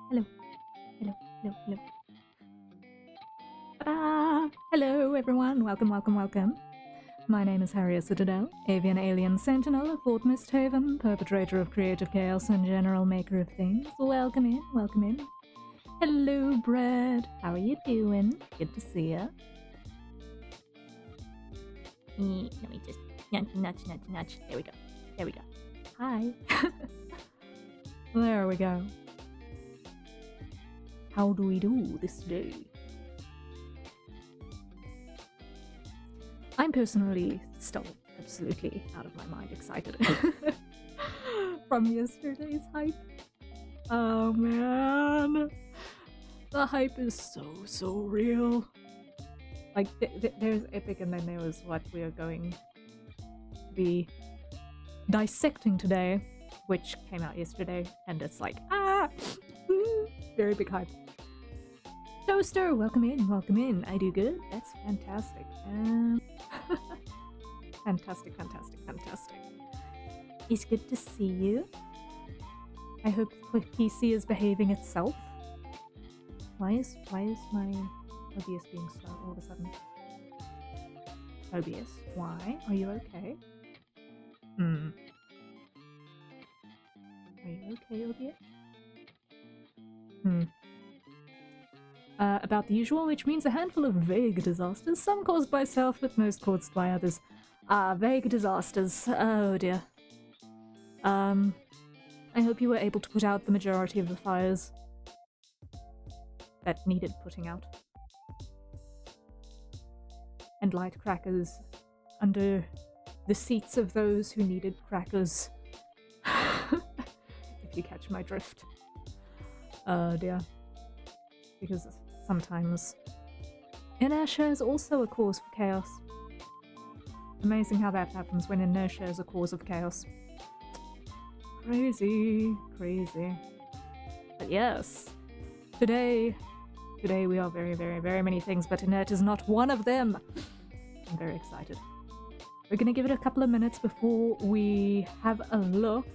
Hello. Hello. Hello. Hello. Ta-da! Hello, everyone. Welcome, welcome, welcome. My name is Harrier Citadel, avian alien sentinel of Fort Misthaven, perpetrator of creative chaos and general maker of things. Welcome in, welcome in. Hello, Brad. How are you doing? Good to see ya. Let me just nudge. There we go. There we go. Hi. There we go. How do we do this day? I'm personally still absolutely out of my mind excited from yesterday's hype. Oh man, the hype is so real. Like there's epic, and then there was what we are going to be dissecting today, which came out yesterday, and it's like very big hype. Toaster, welcome in, welcome in. I do good. That's fantastic. Fantastic. It's good to see you. I hope the PC is behaving itself. Why is my OBS being slow all of a sudden? OBS, why? Are you okay? Are you okay, OBS? About the usual, which means a handful of vague disasters, some caused by self, but most caused by others. Vague disasters. Oh dear. I hope you were able to put out the majority of the fires that needed putting out. And light crackers under the seats of those who needed crackers. If you catch my drift. Oh dear. Because sometimes inertia is also a cause for chaos. Amazing how that happens when inertia is a cause of chaos. Crazy. But yes, today we are very many things, but inert is not one of them. I'm very excited. We're gonna give it a couple of minutes before we have a look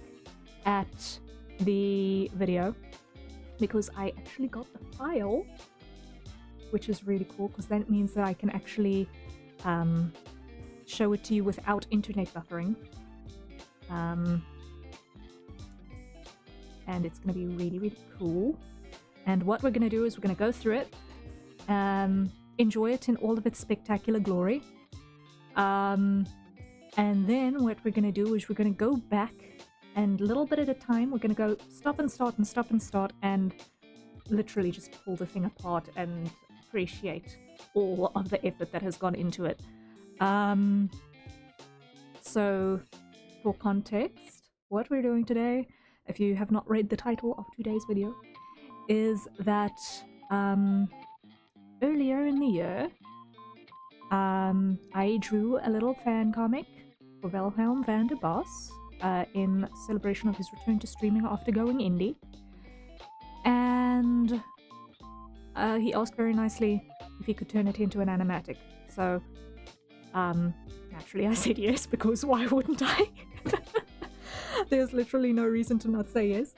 at the video, because I actually got the file, which is really cool, because then it means that I can actually show it to you without internet buffering. And it's going to be really cool. And what we're going to do is we're going to go through it, enjoy it in all of its spectacular glory. And then what we're going to do is we're going to go back, and a little bit at a time, we're going to go stop and start, and literally just pull the thing apart and appreciate all of the effort that has gone into it. So, for context, what we're doing today, if you have not read the title of today's video, is that earlier in the year, I drew a little fan comic for Wilhelm van der Bos in celebration of his return to streaming after going indie. And he asked very nicely if he could turn it into an animatic. So, naturally I said yes, because why wouldn't I? There's literally no reason to not say yes.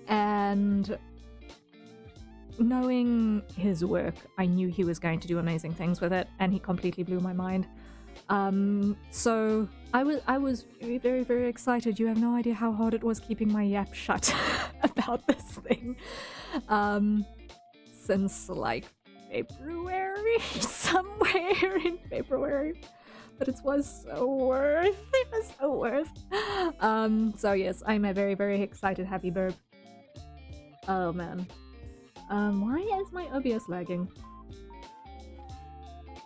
And knowing his work, I knew he was going to do amazing things with it, and he completely blew my mind. So I was very excited. You have no idea how hard it was keeping my yap shut about this thing. Since like February, somewhere in February. But it was so worth. It was so worth. So yes, I'm a very excited happy burb. Oh man. Why is my OBS lagging?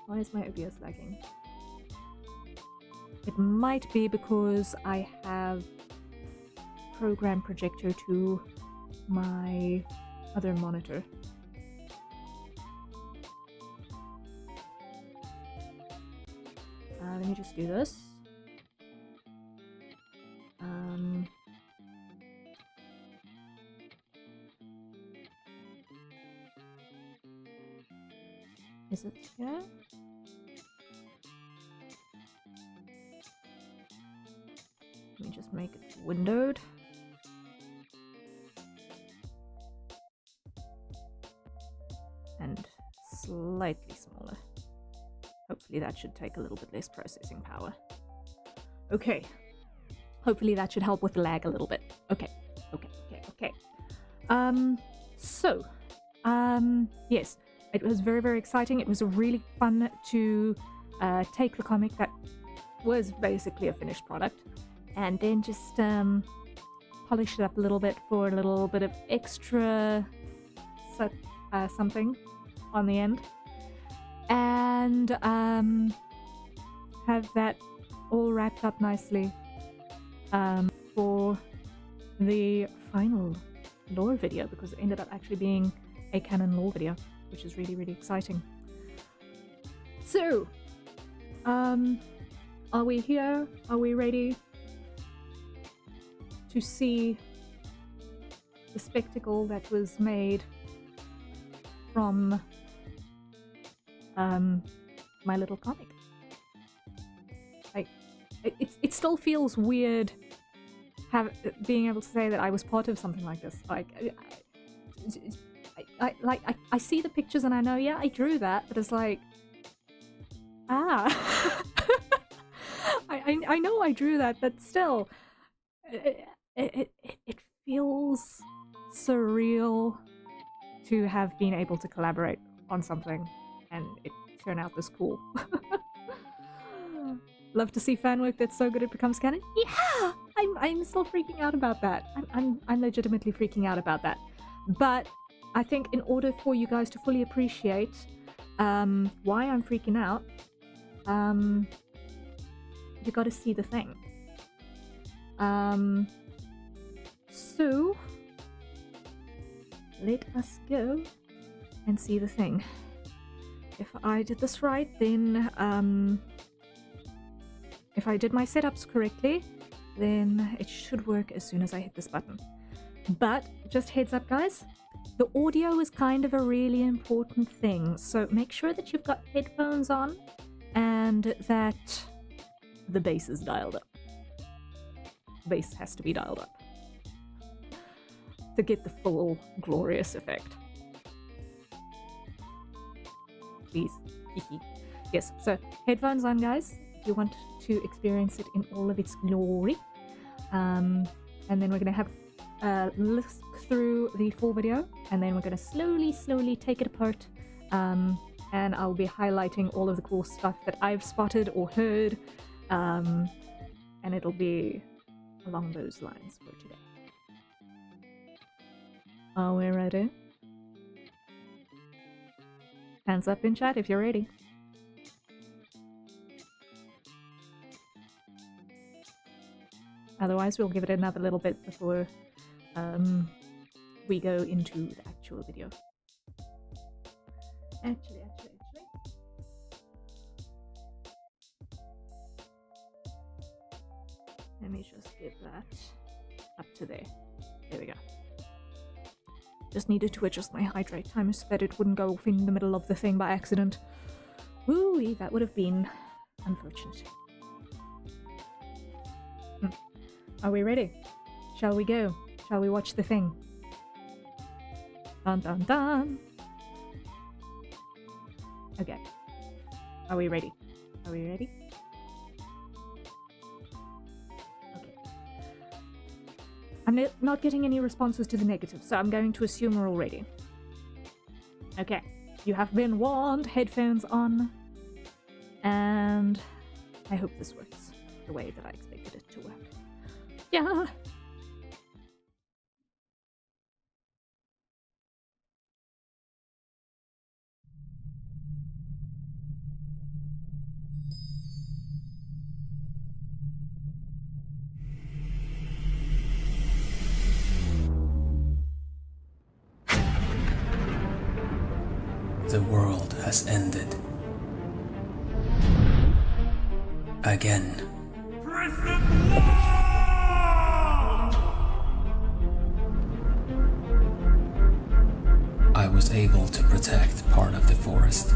Why is my OBS lagging? It might be because I have program projector to my other monitor. Let me just do this. Is it here? Let me just make it windowed. obviously that should take a little bit less processing power. Okay. Hopefully that should help with the lag a little bit. Okay. Yes, it was very, very exciting. It was really fun to take the comic that was basically a finished product and then just polish it up a little bit for a little bit of extra something on the end, and have that all wrapped up nicely for the final lore video, because it ended up actually being a canon lore video, which is really, really exciting. So, are we here? Are we ready to see the spectacle that was made from my little comic? It still feels weird being able to say that I was part of something like this. Like, I see the pictures and I know, yeah, I drew that, but it's like, I know I drew that, but still, it feels surreal to have been able to collaborate on something and it turn out this cool. Love to see fan work that's so good it becomes canon. Yeah, I'm still freaking out about that. I'm legitimately freaking out about that. But I think in order for you guys to fully appreciate why I'm freaking out, you got to see the thing. So let us go and see the thing. If I did this right, then if I did my setups correctly, then it should work as soon as I hit this button. But just heads up, guys, the audio is kind of a really important thing, so make sure that you've got headphones on and that the bass is dialed up. The bass has to be dialed up to get the full glorious effect. Please. Yes, so headphones on, guys, if you want to experience it in all of its glory. And then we're going to have a look through the full video, and then we're going to slowly take it apart, and I'll be highlighting all of the cool stuff that I've spotted or heard, and it'll be along those lines for today. Are we ready? Hands up in chat if you're ready. Otherwise, we'll give it another little bit before we go into the actual video. Actually. Let me just get that up to there. There we go. Just needed to adjust my hydrate timer so that it wouldn't go off in the middle of the thing by accident. Ooh, that would have been unfortunate. Are we ready? Shall we go? Shall we watch the thing? Dun dun dun! Okay. Are we ready? Are we ready? Okay. I'm not getting any responses to the negative, so I'm going to assume we're all ready. Okay. You have been warned, headphones on, and I hope this works the way that I expected it to work. Yeah! The world has ended. Again. I was able to protect part of the forest.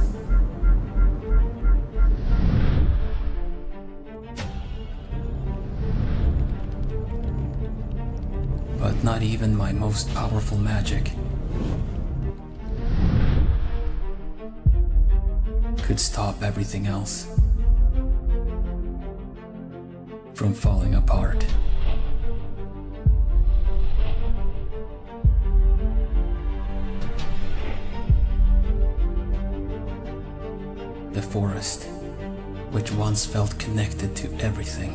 But not even my most powerful magic could stop everything else from falling apart. The forest, which once felt connected to everything,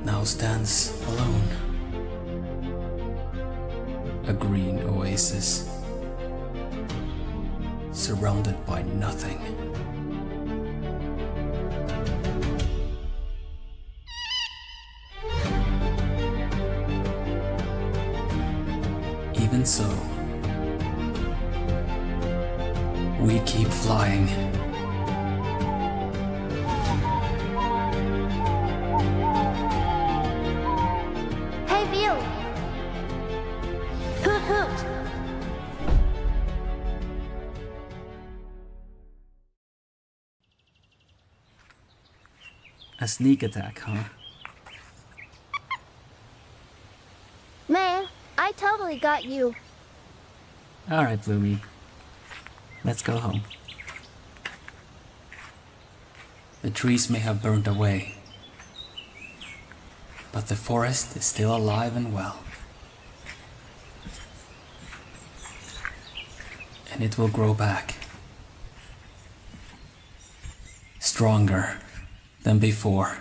now stands alone. A green oasis, surrounded by nothing. Even so, we keep flying. Hey, View! Hoot hoot! A sneak attack, huh? Man, I totally got you. Alright, Bloomy. Let's go home. The trees may have burned away, but the forest is still alive and well. And it will grow back. Stronger than before.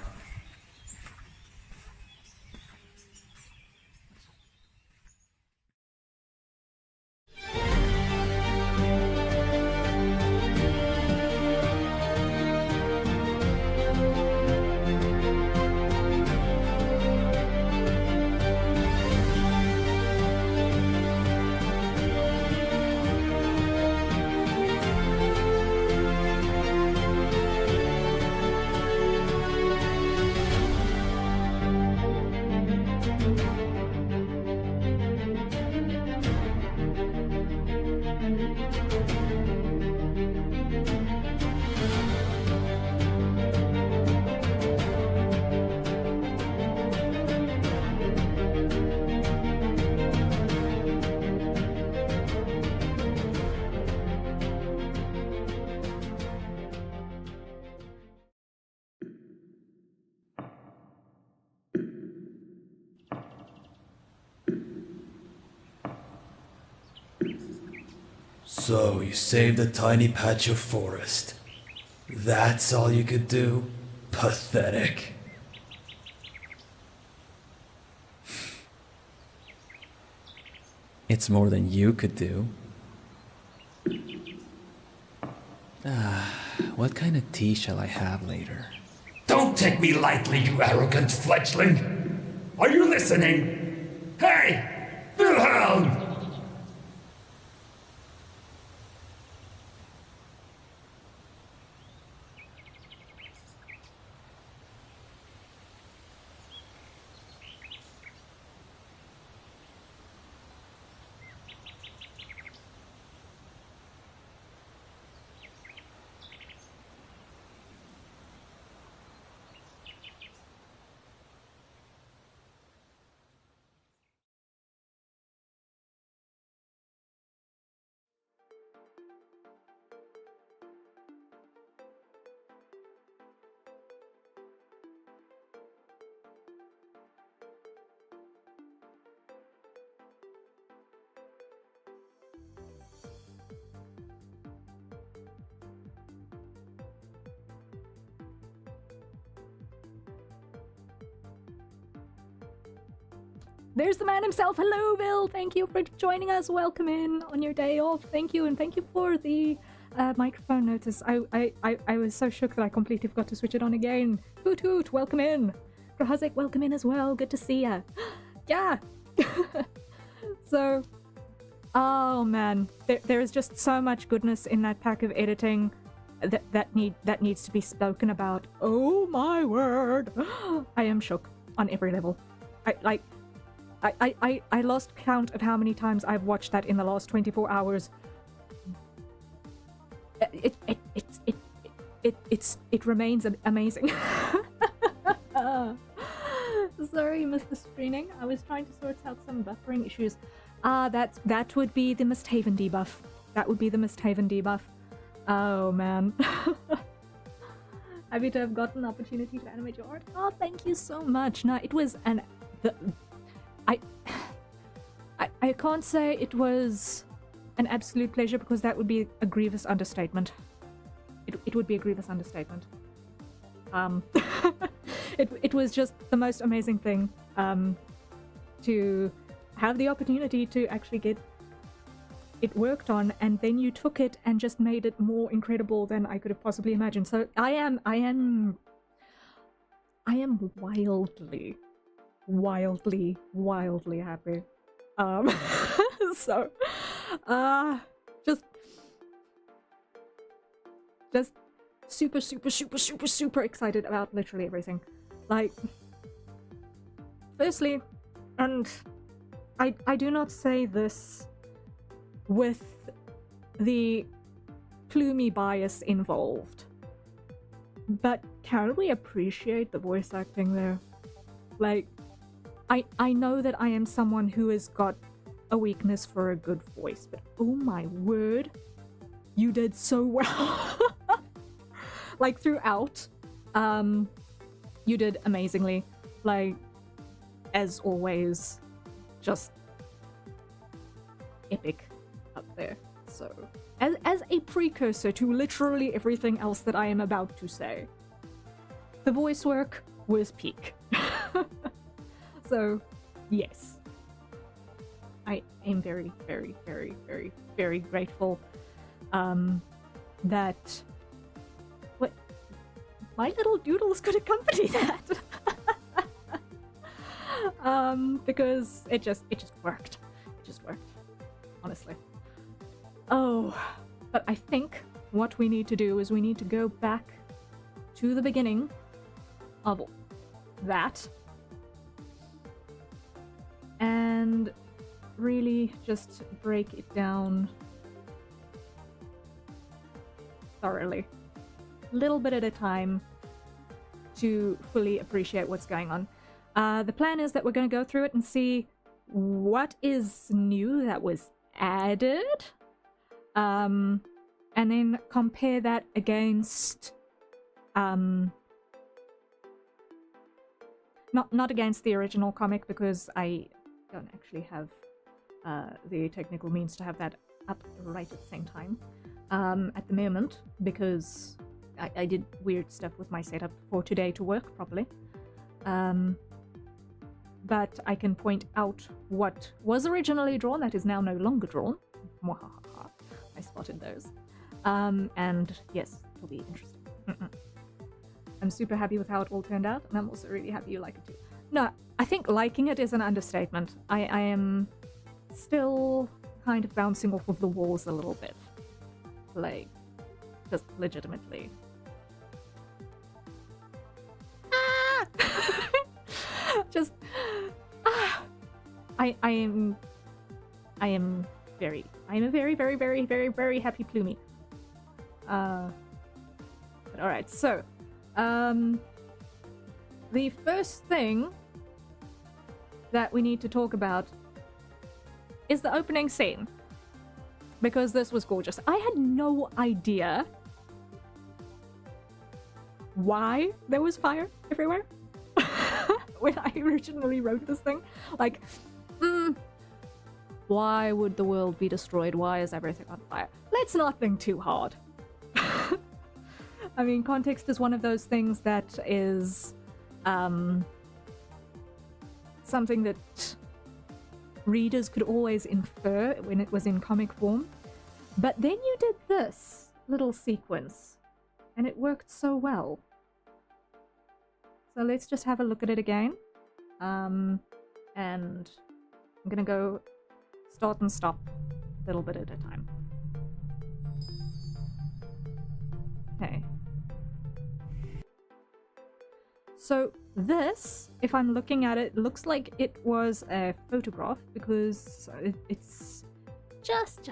So you saved a tiny patch of forest. That's all you could do? Pathetic. It's more than you could do. What kind of tea shall I have later? Don't take me lightly, you arrogant fledgling! Are you listening? Hey! Wilhelm! There's the man himself. Hello, Bill. Thank you for joining us. Welcome in on your day off. Thank you, and thank you for the microphone notice. I was so shook that I completely forgot to switch it on again. Hoot hoot. Welcome in. Grahazik, welcome in as well. Good to see ya. Yeah. So, oh man, there is just so much goodness in that pack of editing that needs to be spoken about. Oh my word. I am shook on every level. I lost count of how many times I've watched that in the last 24 hours. It remains amazing. Sorry, missed the screening. I was trying to sort out some buffering issues. That would be the Misthaven debuff. That would be the Misthaven debuff. Oh man. Happy to have gotten an opportunity to animate your art. Oh, thank you so much. No, it was I can't say it was an absolute pleasure because that would be a grievous understatement. It would be a grievous understatement. It was just the most amazing thing to have the opportunity to actually get it worked on, and then you took it and just made it more incredible than I could have possibly imagined. So I am wildly happy. So just super excited about literally everything. Like, firstly, and I do not say this with the plumey bias involved, but can we appreciate the voice acting there? Like, I know that I am someone who has got a weakness for a good voice, but oh my word, you did so well. Like, throughout, you did amazingly. Like, as always, just epic up there. So, as a precursor to literally everything else that I am about to say, the voice work was peak. So, yes. I am very grateful that my little doodles could accompany that. Because it just worked. It just worked. Honestly. Oh, but I think what we need to do is we need to go back to the beginning of that and really just break it down thoroughly, little bit at a time, to fully appreciate what's going on. The plan is that we're going to go through it and see what is new that was added, and then compare that against not against the original comic, because I don't actually have the technical means to have that up right at the same time at the moment, because I did weird stuff with my setup for today to work properly. But I can point out what was originally drawn that is now no longer drawn. I spotted those. And yes, it'll be interesting. I'm super happy with how it all turned out, and I'm also really happy you like it too. No, I think liking it is an understatement. I am still kind of bouncing off of the walls a little bit. Like, just legitimately. Just I am a very happy Plumie. But alright, so the first thing that we need to talk about is the opening scene, because this was gorgeous. I had no idea why there was fire everywhere when I originally wrote this thing. Like, why would the world be destroyed? Why is everything on fire? Let's not think too hard. I mean, context is one of those things that is something that readers could always infer when it was in comic form. But then you did this little sequence, and it worked so well. So let's just have a look at it again. And I'm gonna go start and stop a little bit at a time. Okay. So this, if I'm looking at it, looks like it was a photograph, because it's just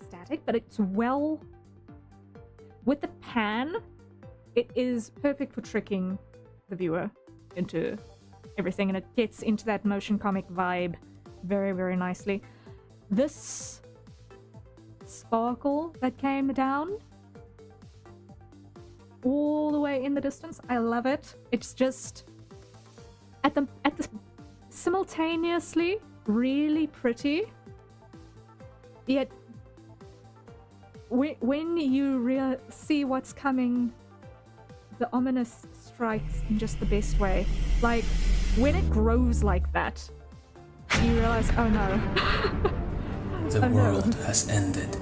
static, but it's well... With the pan, it is perfect for tricking the viewer into everything, and it gets into that motion comic vibe very nicely. This sparkle that came down all the way in the distance. I love it. It's just at the simultaneously really pretty, yet when you see what's coming, the ominous strikes in just the best way. Like when it grows like that, you realize, oh no. The Oh, world no. has ended.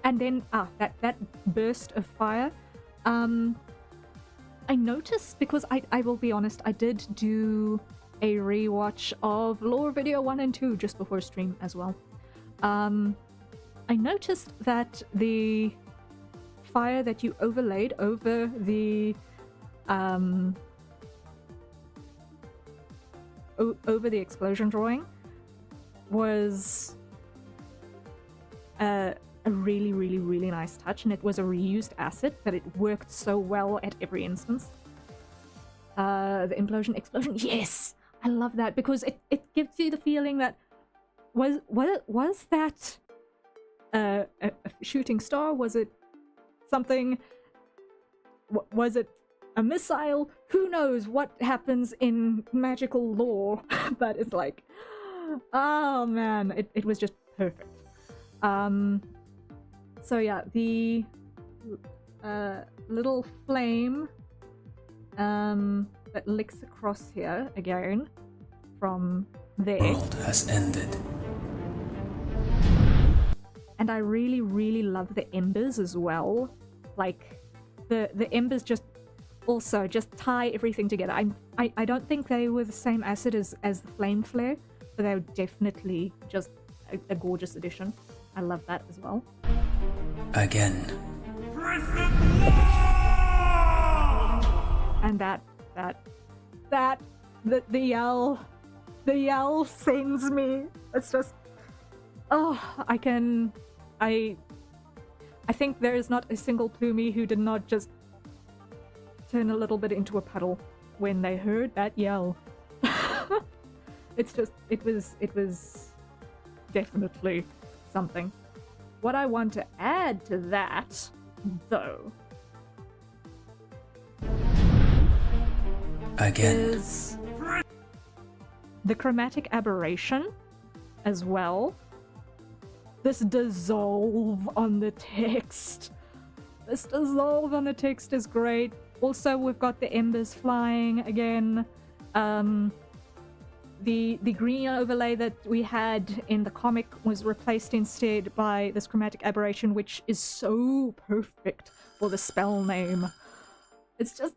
And then that burst of fire, I noticed, because I will be honest, I did do a rewatch of Lore Video 1 and 2 just before stream as well. I noticed that the fire that you overlaid over the over the explosion drawing was a really, really, really nice touch, and it was a reused asset, but it worked so well at every instance. The explosion, yes! I love that, because it gives you the feeling that was that a shooting star? Was it something? Was it a missile? Who knows what happens in magical lore? But it's like, oh man, it was just perfect. So yeah, the little flame that licks across here again from there. The world has ended. And I really, really love the embers as well. Like the embers just also just tie everything together. I don't think they were the same acid as the flame flare, but they were definitely just a gorgeous addition. I love that as well. Again. And the yell sends me. It's just, oh, I think there is not a single plumie who did not just turn a little bit into a puddle when they heard that yell. It's just, it was definitely something. What I want to add to that, though, Again. is the chromatic aberration as well. This dissolve on the text. This dissolve on the text is great. Also, we've got the embers flying again. The green overlay that we had in the comic was replaced instead by this chromatic aberration, which is so perfect for the spell name. It's just,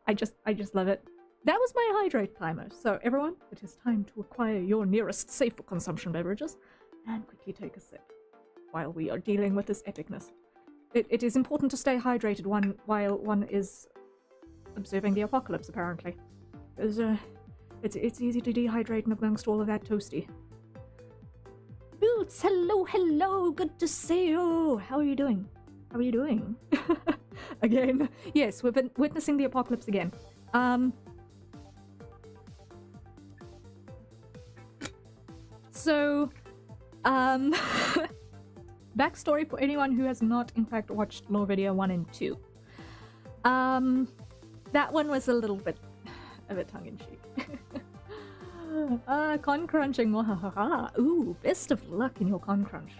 I just love it. That was my hydrate timer. So everyone, it is time to acquire your nearest safe for consumption beverages and quickly take a sip while we are dealing with this epicness. It is important to stay hydrated while one is observing the apocalypse, apparently. Because it's easy to dehydrate amongst all of that toasty. Boots, hello, good to see you. How are you doing? Again, yes, we've been witnessing the apocalypse again. So, backstory for anyone who has not, in fact, watched Lore Video 1 and 2. That one was a little bit of a tongue-in-cheek. Con crunching, wahahaha. Ooh, best of luck in your con crunch.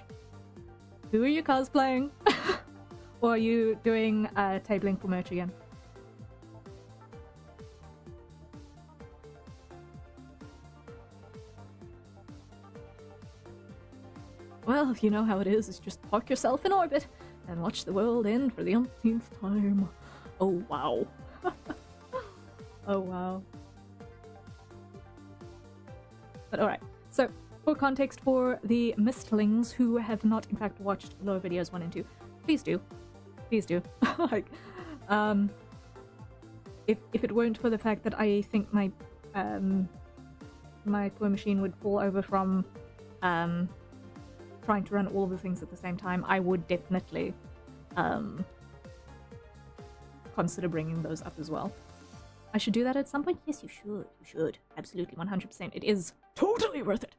Who are you cosplaying? Or are you doing tabling for merch again? Well, you know how it is just park yourself in orbit and watch the world end for the umpteenth time. Oh wow. Oh wow. But alright, so for context for the mistlings who have not in fact watched Lore Videos 1 and 2, please do. Please do. Like, if it weren't for the fact that I think my my poor machine would fall over from trying to run all of the things at the same time, I would definitely consider bringing those up as well. I should do that at some point? Yes, you should. You should. Absolutely, 100%. It is totally worth it.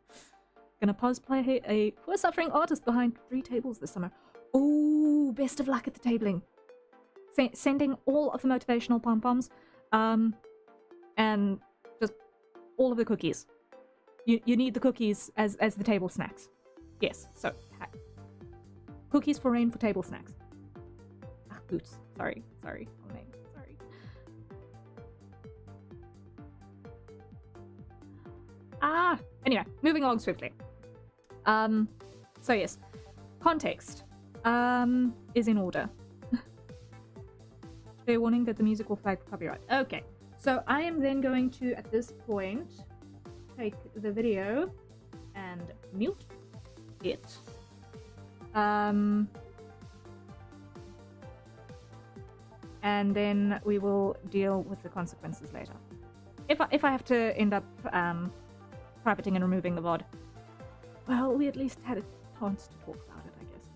Gonna cosplay a poor suffering artist behind 3 tables this summer. Ooh, best of luck at the tabling. Sending all of the motivational pom-poms, and just all of the cookies. You need the cookies as the table snacks. Yes, so cookies for rain for table snacks. Ah, boots. Sorry, wrong name. Sorry. Anyway, moving along swiftly. So yes, context is in order. Fair warning that the music will flag for copyright. Okay, so I am then going to, at this point, take the video and mute it. And then we will deal with the consequences later. If I have to end up privating and removing the VOD, well, we at least had a chance to talk about it, I guess.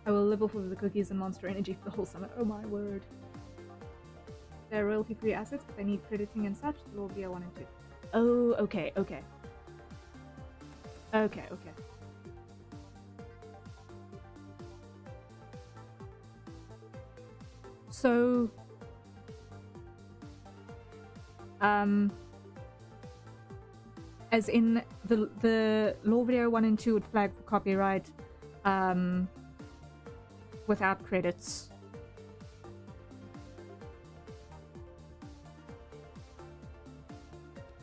I will live off of the cookies and Monster Energy for the whole summer. Oh my word. They're royalty-free assets, but they need crediting and such. There will be a 1 and 2. Oh, okay. So, as in the law video 1 and 2 would flag for copyright, without credits.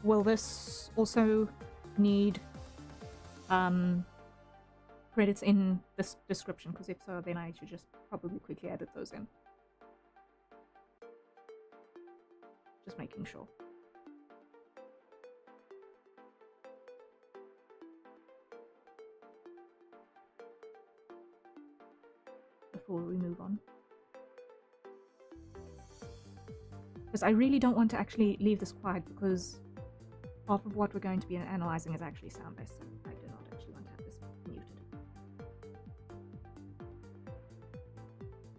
Will this also need credits in this description? Because if so, then I should just probably quickly edit those in. Just making sure. Before we move on. Because I really don't want to actually leave this quiet, because half of what we're going to be analyzing is actually sound-based, so I do not actually want to have this muted.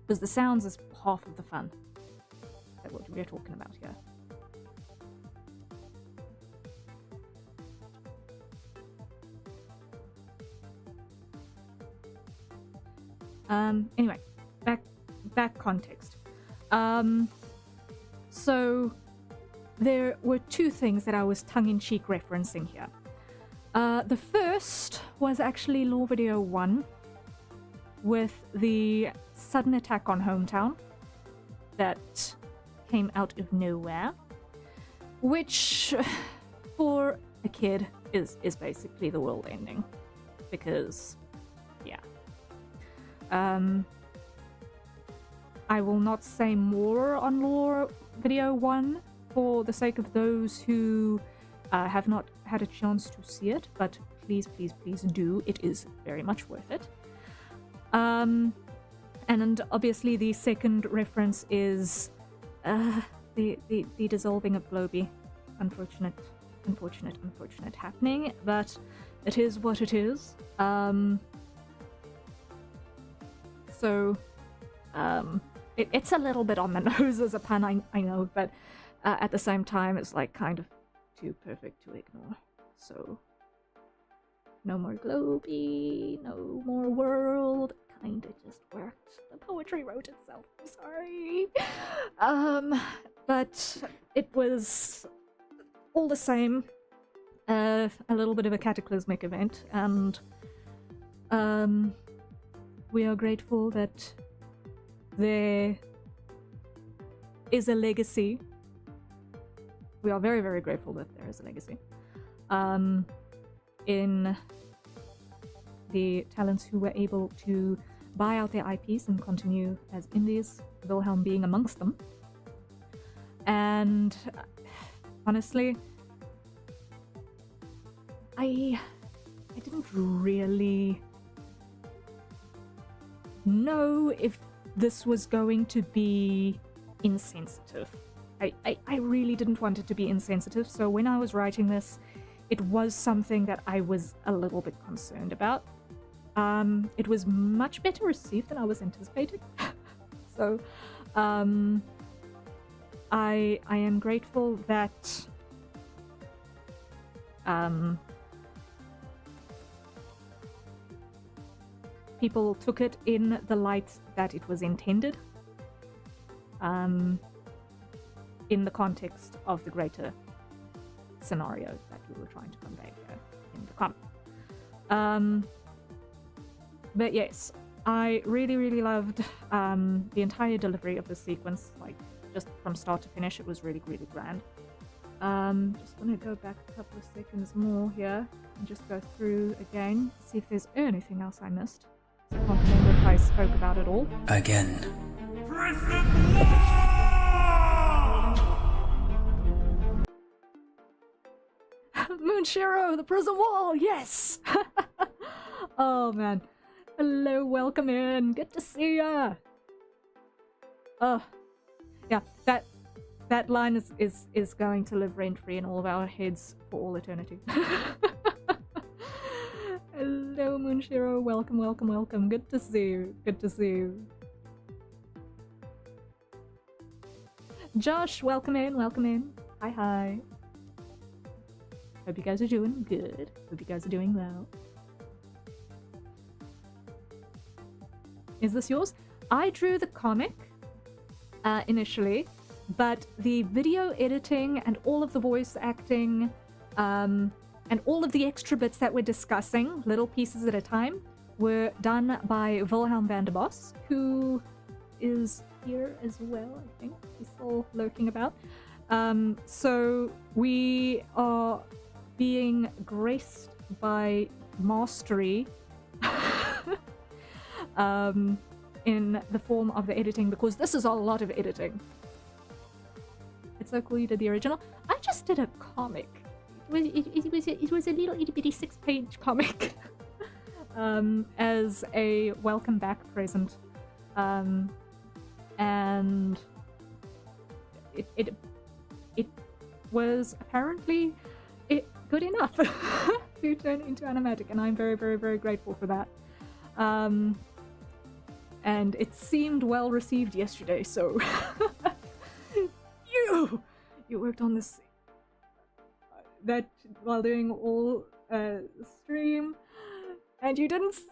Because the sounds is half of the fun. That's what we're talking about here. Anyway, back context. So there were two things that I was tongue-in-cheek referencing here. The first was actually Law Video 1 with the sudden attack on Hometown that came out of nowhere, which for a kid is basically the world ending, because yeah. I will not say more on Law Video 1 for the sake of those who have not had a chance to see it, but please do. It is very much worth it. And obviously the second reference is the dissolving of Globy. Unfortunate happening, but it is what it is. So it's a little bit on the nose as a pun, I know, but at the same time it's like kind of too perfect to ignore. So no more Globy, no more world. Kinda just worked. The poetry wrote itself. I'm sorry. But it was all the same a little bit of a cataclysmic event, and we are grateful that there is a legacy. We are very, very grateful that there is a legacy in the talents who were able to buy out their IPs and continue as indies, Wilhelm being amongst them. And honestly, I didn't really know if this was going to be insensitive. I really didn't want it to be insensitive, so when I was writing this, it was something that I was a little bit concerned about. It was much better received than I was anticipating. So I am grateful that people took it in the light that it was intended, in the context of the greater scenario that we were trying to convey here in the comic. But yes, I really, really loved the entire delivery of the sequence, like just from start to finish. It was really, really grand. Just want to go back a couple of seconds more here and just go through again, see if there's anything else I missed. I can't remember if I spoke about it all. Again. Moonshiro, the prison wall, yes! Oh man. Hello, welcome in. Good to see ya. Oh, yeah, that line is going to live rent-free in all of our heads for all eternity. Hello, Moonshiro. Welcome, welcome, welcome. Good to see you. Good to see you. Josh, welcome in, welcome in. Hi, hi. Hope you guys are doing good. Hope you guys are doing well. Is this yours? I drew the comic initially, but the video editing and all of the voice acting and all of the extra bits that we're discussing, little pieces at a time, were done by Wilhelm van der Bos, who is here as well, I think. He's still lurking about. So we are being graced by mastery in the form of the editing, because this is a lot of editing. It's so cool you did the original. I just did a comic. It was a little itty bitty 6-page comic as a welcome back present, and it was apparently good enough to turn into animatic, and I'm very, very, very grateful for that. And it seemed well received yesterday, so you worked on this that while doing all stream, and you didn't say.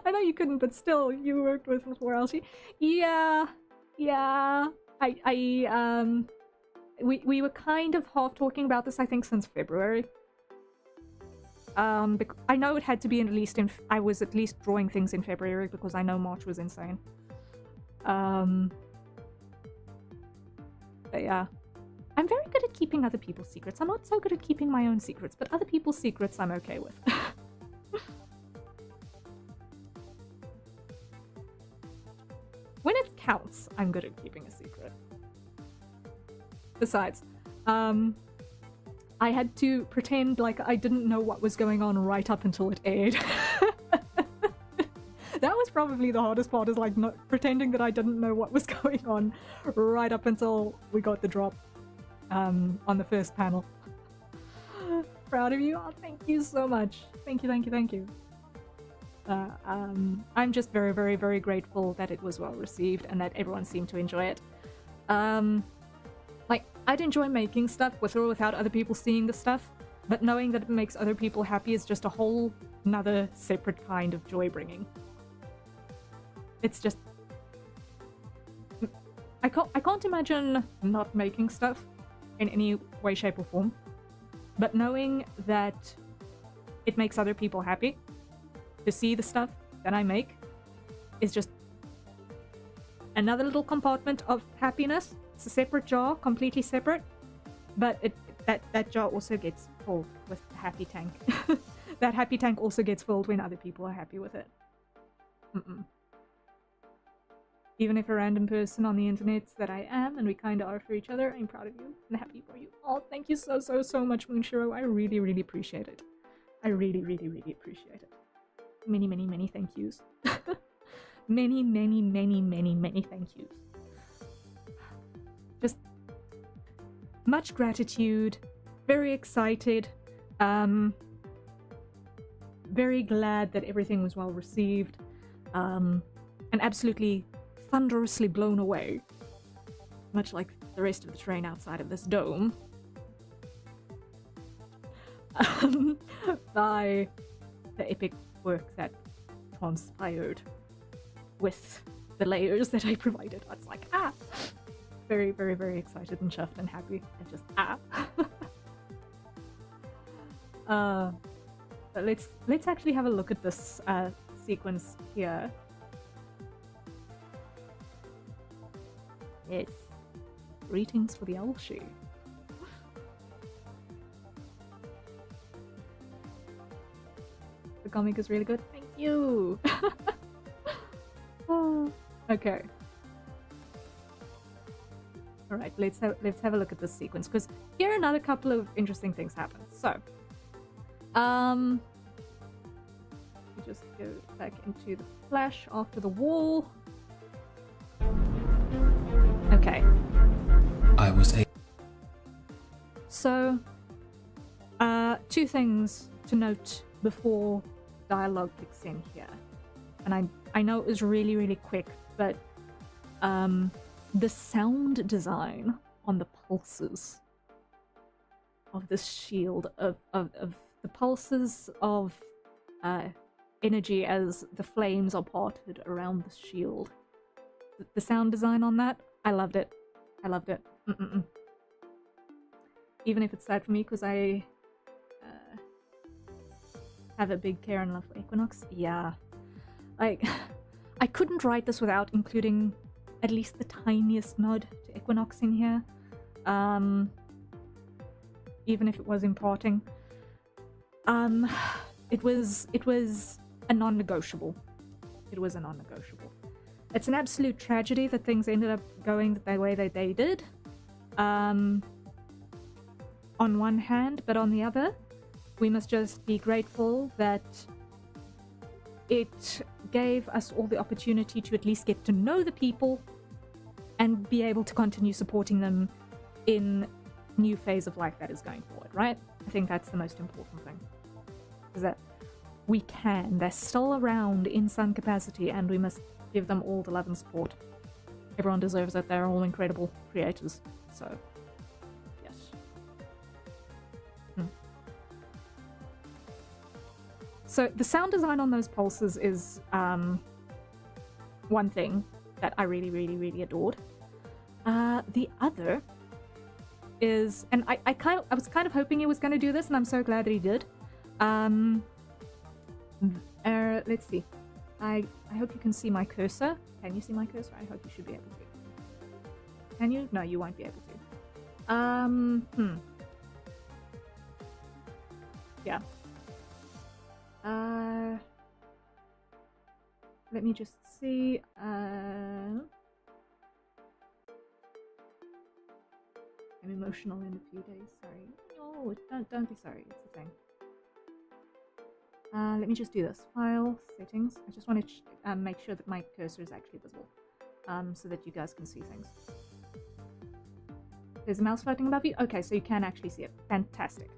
I know you couldn't, but still, you worked with Morality. Yeah. We were kind of half talking about this, I think, since February. I know it had to be released in. I was at least drawing things in February because I know March was insane. But yeah, I'm very good at keeping other people's secrets. I'm not so good at keeping my own secrets, but other people's secrets I'm okay with. When it counts, I'm good at keeping a secret. Besides, I had to pretend like I didn't know what was going on right up until it aired. That was probably the hardest part, is like not pretending that I didn't know what was going on right up until we got the drop on the first panel. Proud of you. Oh, thank you so much. Thank you. I'm just very, very, very grateful that it was well received and that everyone seemed to enjoy it. Like, I'd enjoy making stuff with or without other people seeing the stuff, but knowing that it makes other people happy is just a whole nother separate kind of joy bringing. It's just... I can't imagine not making stuff in any way, shape, or form, but knowing that it makes other people happy to see the stuff that I make is just another little compartment of happiness. It's a separate jar, completely separate, but that jar also gets filled with the happy tank. That happy tank also gets filled when other people are happy with it. Even if a random person on the internet that I am, and we kind of are for each other, I'm proud of you and happy for you. Oh, thank you so much, Moonshiro. I really, really appreciate it. I really, really, really appreciate it. Many, many, many thank yous. Many, many, many, many, many thank yous. Just much gratitude, very excited, very glad that everything was well received, and absolutely thunderously blown away, much like the rest of the train outside of this dome, by the epic work that transpired with the layers that I provided. I was like, very, very, very excited and chuffed and happy and just but let's actually have a look at this sequence here. Yes, greetings for the owl shoe. The comic is really good. Thank you. Oh, okay. All right, let's have a look at this sequence, because here another couple of interesting things happen. So, we just go back into the flash after the wall. Okay. I was a. So, two things to note before dialogue kicks in here, and I know it was really, really quick, but the sound design on the pulses of this shield, of the pulses of energy as the flames are parted around the shield. The sound design on that, I loved it. I loved it. Even if it's sad for me because I have a big care and love for Equinox. Yeah. I couldn't write this without including at least the tiniest nod to Equinox in here. Even if it was imparting. It was a non-negotiable. It was a non-negotiable. It's an absolute tragedy that things ended up going the way that they did. On one hand, but on the other, we must just be grateful that it gave us all the opportunity to at least get to know the people and be able to continue supporting them in new phase of life that is going forward, right? I think that's the most important thing. Is that we can. They're still around in some capacity and we must give them all the love and support. Everyone deserves it. They're all incredible creators. So, yes. So the sound design on those pulses is one thing that I really, really, really adored. The other is, and I was kind of hoping he was going to do this, and I'm so glad that he did. Let's see. I hope you can see my cursor. Can you see my cursor? I hope you should be able to. Can you? No, you won't be able to. Yeah. Let me just see. I'm emotional in a few days. Sorry. No, don't be sorry. It's a thing. Let me just do this. File, settings. I just want to make sure that my cursor is actually visible, so that you guys can see things. There's a mouse floating above you? Okay, so you can actually see it. Fantastic.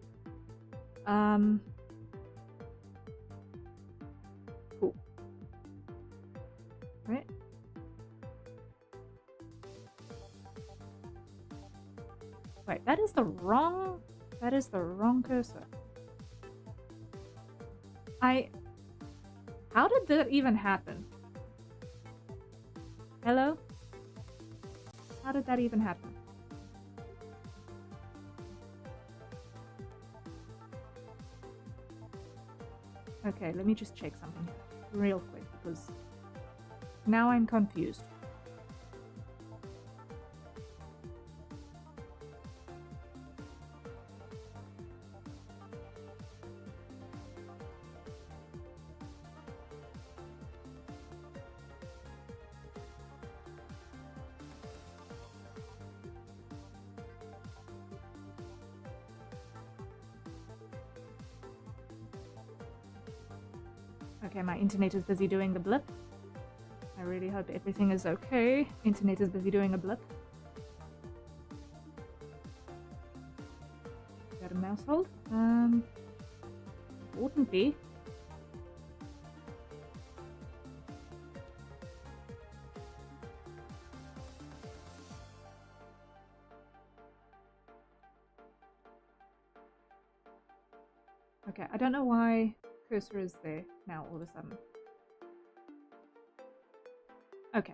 Cool. Right. Wait, that is the wrong cursor. How did that even happen? Hello? How did that even happen? Okay, let me just check something here real quick because now I'm confused. Okay, my internet is busy doing the blip. I really hope everything is okay. Internet is busy doing a blip. Got a mouse hold? Wouldn't be. Okay, I don't know why cursor is there now all of a sudden. Okay.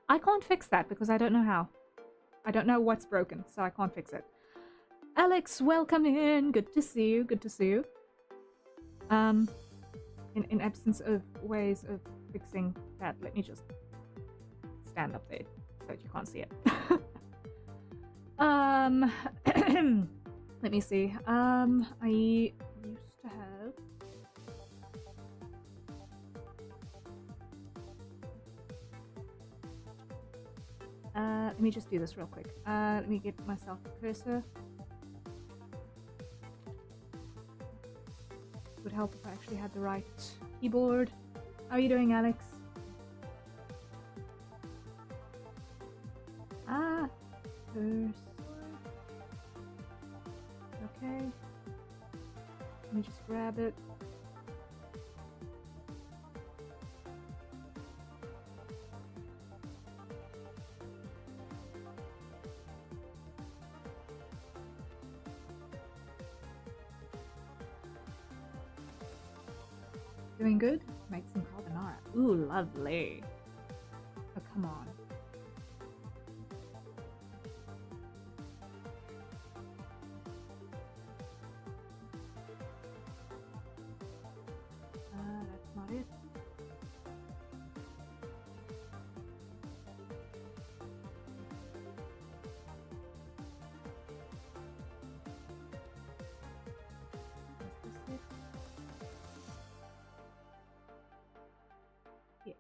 I can't fix that because I don't know how. I don't know what's broken, so I can't fix it. Alex, welcome in. Good to see you. Good to see you. In absence of ways of fixing that, let me just stand up there so that you can't see it. Let me see. I used to have. Let me just do this real quick. Let me get myself a cursor. Would help if I actually had the right keyboard. How are you doing, Alex? Cursor. Okay. Let me just grab it. Doing good? Make some carbonara. Ooh, lovely. Oh, come on. That's not it. Is this it? Yes.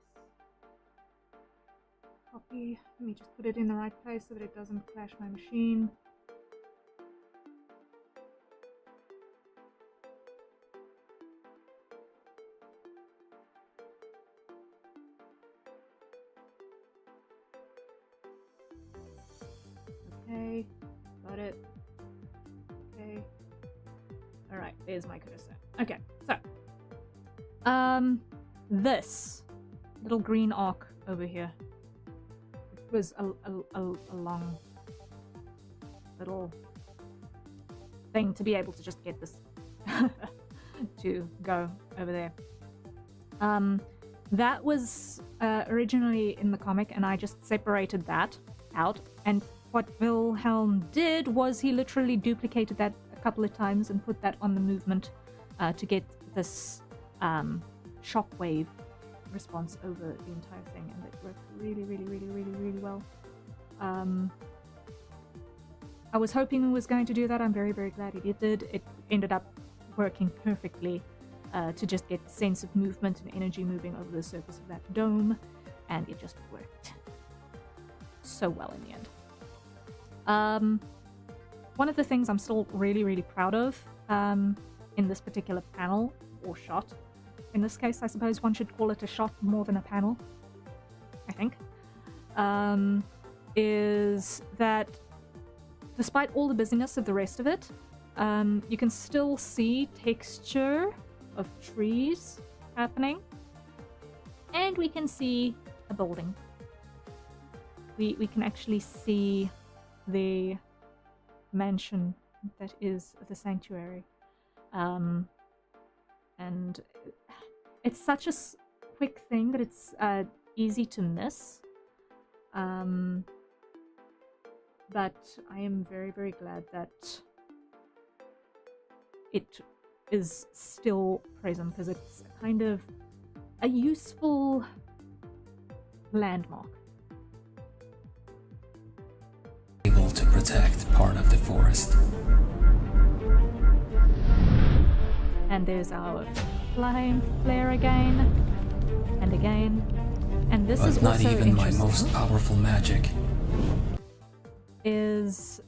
Copy. Let me just put it in the right place so that it doesn't crash my machine. Okay, got it. Okay. Alright, there's my cursor. Okay, so this little green arc over here. It was a long little thing to be able to just get this to go over there. That was originally in the comic, and I just separated that out. And what Wilhelm did was he literally duplicated that a couple of times and put that on the movement to get this shockwave response over the entire thing, and it worked really well. I was hoping it was going to do that. I'm very glad it did. It ended up working perfectly to just get the sense of movement and energy moving over the surface of that dome, and it just worked so well in the end. One of the things I'm still really proud of in this particular panel or shot, in this case I suppose one should call it a shot more than a panel, I think, is that despite all the busyness of the rest of it, you can still see texture of trees happening, and we can see a building. We can actually see the mansion that is the sanctuary, and it's such a quick thing that it's easy to miss, but I am very glad that it is still present, because it's kind of a useful landmark. Able to protect part of the forest. And there's our flame flare again and again, and this is not also even my interesting, most powerful magic. is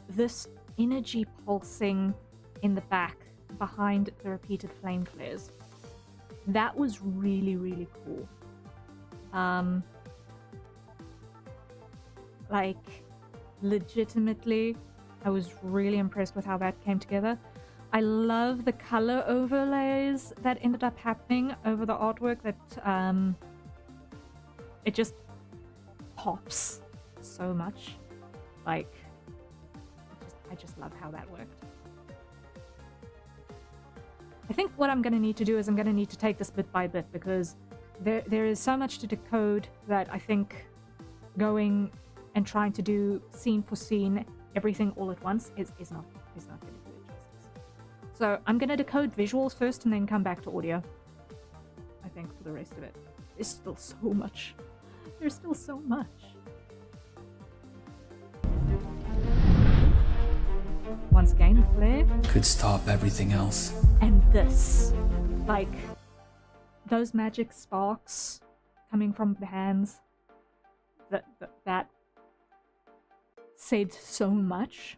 this energy pulsing in the back behind the repeated flame flares. That was really cool. Like, legitimately, I was really impressed with how that came together. I love the color overlays that ended up happening over the artwork. That it just pops so much. Like, I just love how that worked. I think what I'm going to need to do is I'm going to need to take this bit by bit, because there is so much to decode that I think going and trying to do scene for scene everything all at once is not going to do it justice. So I'm going to decode visuals first and then come back to audio, I think, for the rest of it. There's still so much. There's still so much. Once again, flare. Could stop everything else. And this. Like, those magic sparks coming from the hands. That said so much.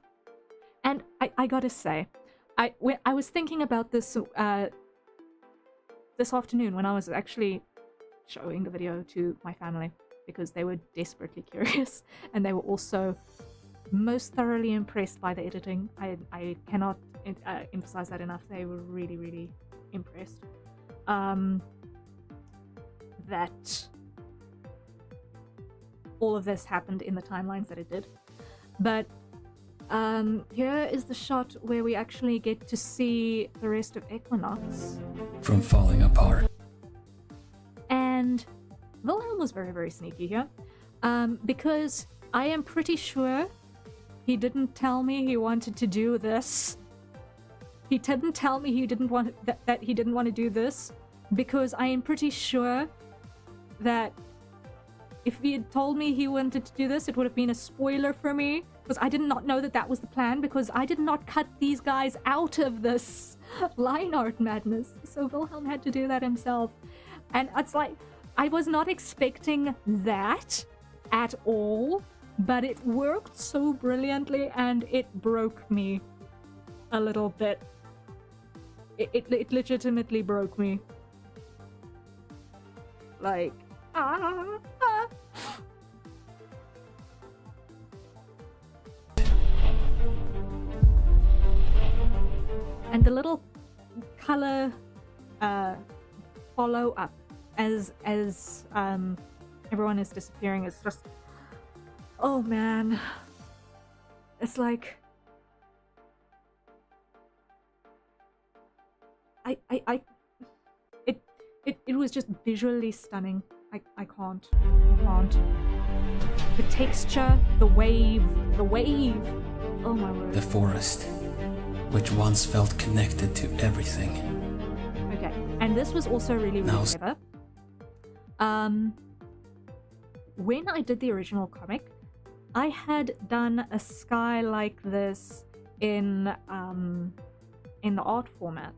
And I gotta say, I was thinking about this this afternoon when I was actually showing the video to my family, because they were desperately curious, and they were also most thoroughly impressed by the editing. I cannot emphasize that enough. They were really, really impressed. That all of this happened in the timelines that it did. But here is the shot where we actually get to see the rest of Equinox from falling apart. And Wilhelm was very, very sneaky here, because I am pretty sure he didn't tell me he wanted to do this. He didn't tell me he didn't want that he didn't want to do this, because I am pretty sure that if he had told me he wanted to do this, it would have been a spoiler for me, because I did not know that that was the plan, because I did not cut these guys out of this line art madness. So Wilhelm had to do that himself. And it's like, I was not expecting that at all, but it worked so brilliantly, and it broke me a little bit. It legitimately broke me. Like, And the little color follow up as everyone is disappearing is just, oh man, it's like it was just visually stunning. I can't. The texture, the wave. Oh my word. The forest, which once felt connected to everything. Okay, and this was also really, really clever. When I did the original comic, I had done a sky like this in the art format.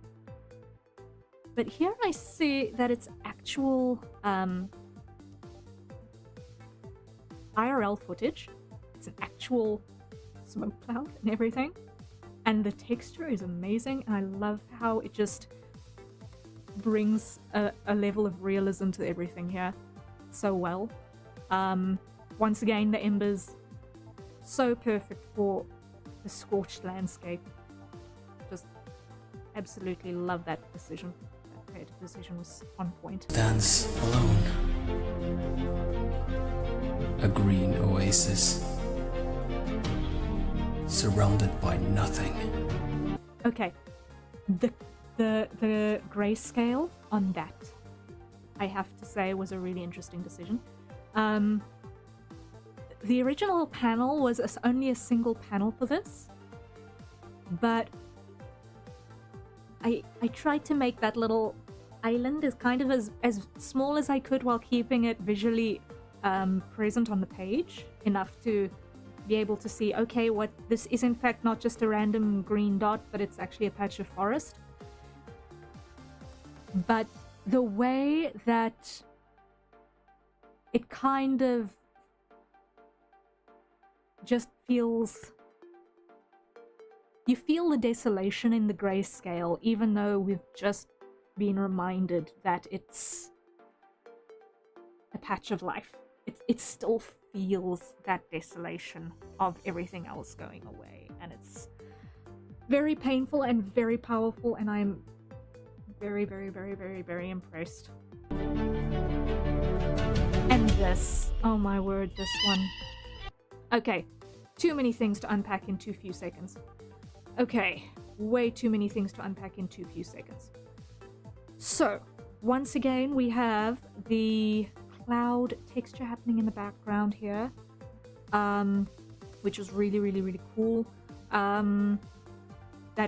But here I see that it's actual IRL footage. It's an actual smoke cloud and everything. And the texture is amazing, and I love how it just brings a level of realism to everything here so well. Once again, the embers, so perfect for the scorched landscape. Just absolutely love that decision. That creative decision was on point. Stands alone. A green oasis. Surrounded by nothing. Okay, the grayscale on that, I have to say, was a really interesting decision. The original panel was only a single panel for this, but I tried to make that little island as kind of as small as I could while keeping it visually present on the page, enough to be able to see, okay, what this is in fact not just a random green dot, but it's actually a patch of forest. But the way that it kind of just feels, you feel the desolation in the grayscale, even though we've just been reminded that it's a patch of life. It still feels that desolation of everything else going away, and it's very painful and very powerful, and I'm very, very, very, very, very impressed. And this, oh my word, this one. Okay, too many things to unpack in too few seconds. Okay, way too many things to unpack in too few seconds. So, once again, we have the cloud texture happening in the background here, which is really, really, really cool. That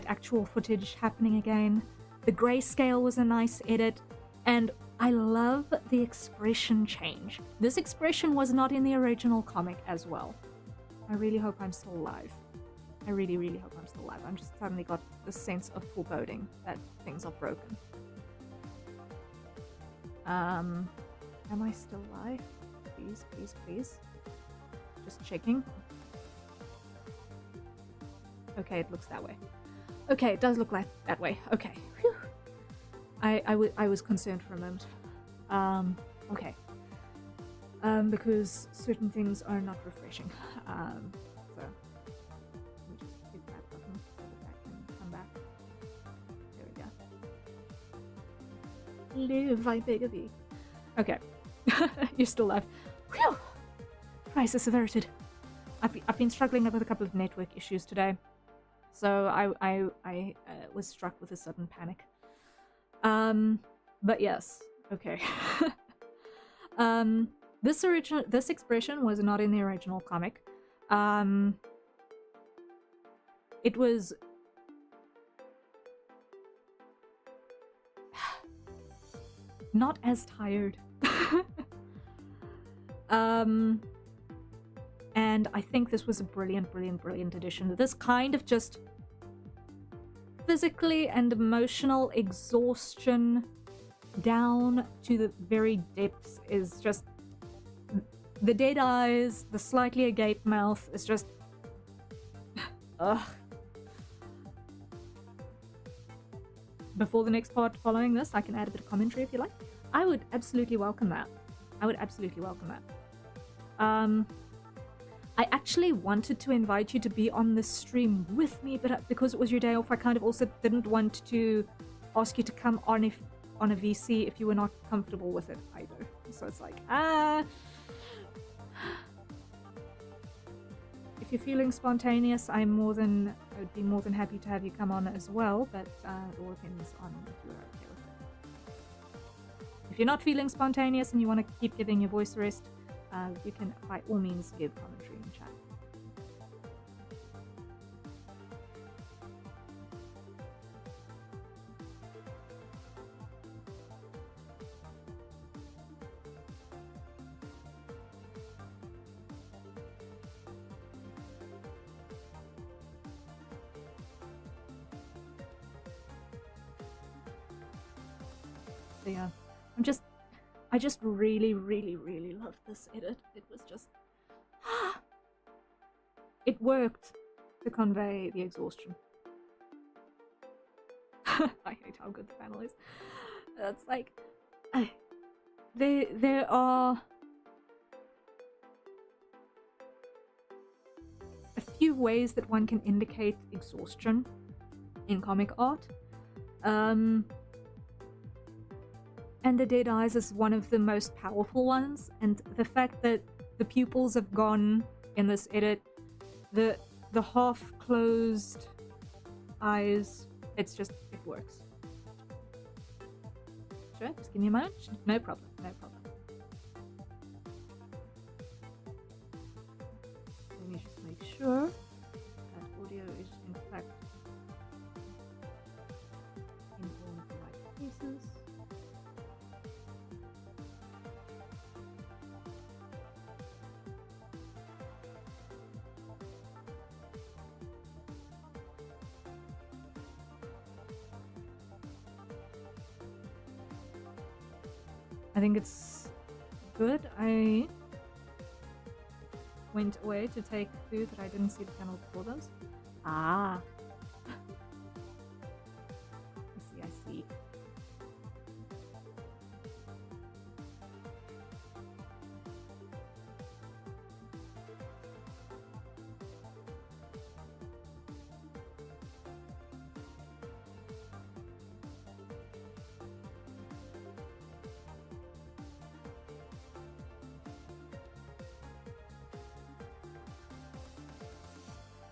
actual footage happening again. The grayscale was a nice edit, and I love the expression change. This expression was not in the original comic as well. I really hope I'm still alive. I really, really hope I'm still alive. I'm just suddenly got this sense of foreboding that things are broken. Am I still alive? Please, please, please. Just checking. Okay, it looks that way. Okay, it does look like that way. Okay. Whew. I was concerned for a moment. Okay. Because certain things are not refreshing. So let me just hit that button so that can come back. There we go. Live, I beg of thee. Okay. You're still alive. Whew! Crisis averted. I've been struggling with a couple of network issues today. So I was struck with a sudden panic. But yes, okay. This expression was not in the original comic. It was not as tired. And I think this was a brilliant, brilliant, brilliant addition. This kind of just physically and emotional exhaustion down to the very depths is just the dead eyes, the slightly agape mouth is just ugh. Before the next part following this, I can add a bit of commentary if you like. I would absolutely welcome that. I would absolutely welcome that. I actually wanted to invite you to be on the stream with me, but because it was your day off, I kind of also didn't want to ask you to come on a VC if you were not comfortable with it either. So it's like, if you're feeling spontaneous, I would be more than happy to have you come on as well, but it all depends on if you're okay with it. If you're not feeling spontaneous and you want to keep giving your voice a rest, you can by all means give commentary in chat. So yeah, I just really, really, really loved this edit. It was just... it worked to convey the exhaustion. I hate how good the panel is. It's like... There are... a few ways that one can indicate exhaustion in comic art. And the dead eyes is one of the most powerful ones, and the fact that the pupils have gone in this edit, the half-closed eyes, it works. Sure, just give me a moment. No problem, no problem. Let me just make sure that audio is in fact in all of the right places. I think it's good. I went away to take food that I didn't see the panel before those. Ah. I see.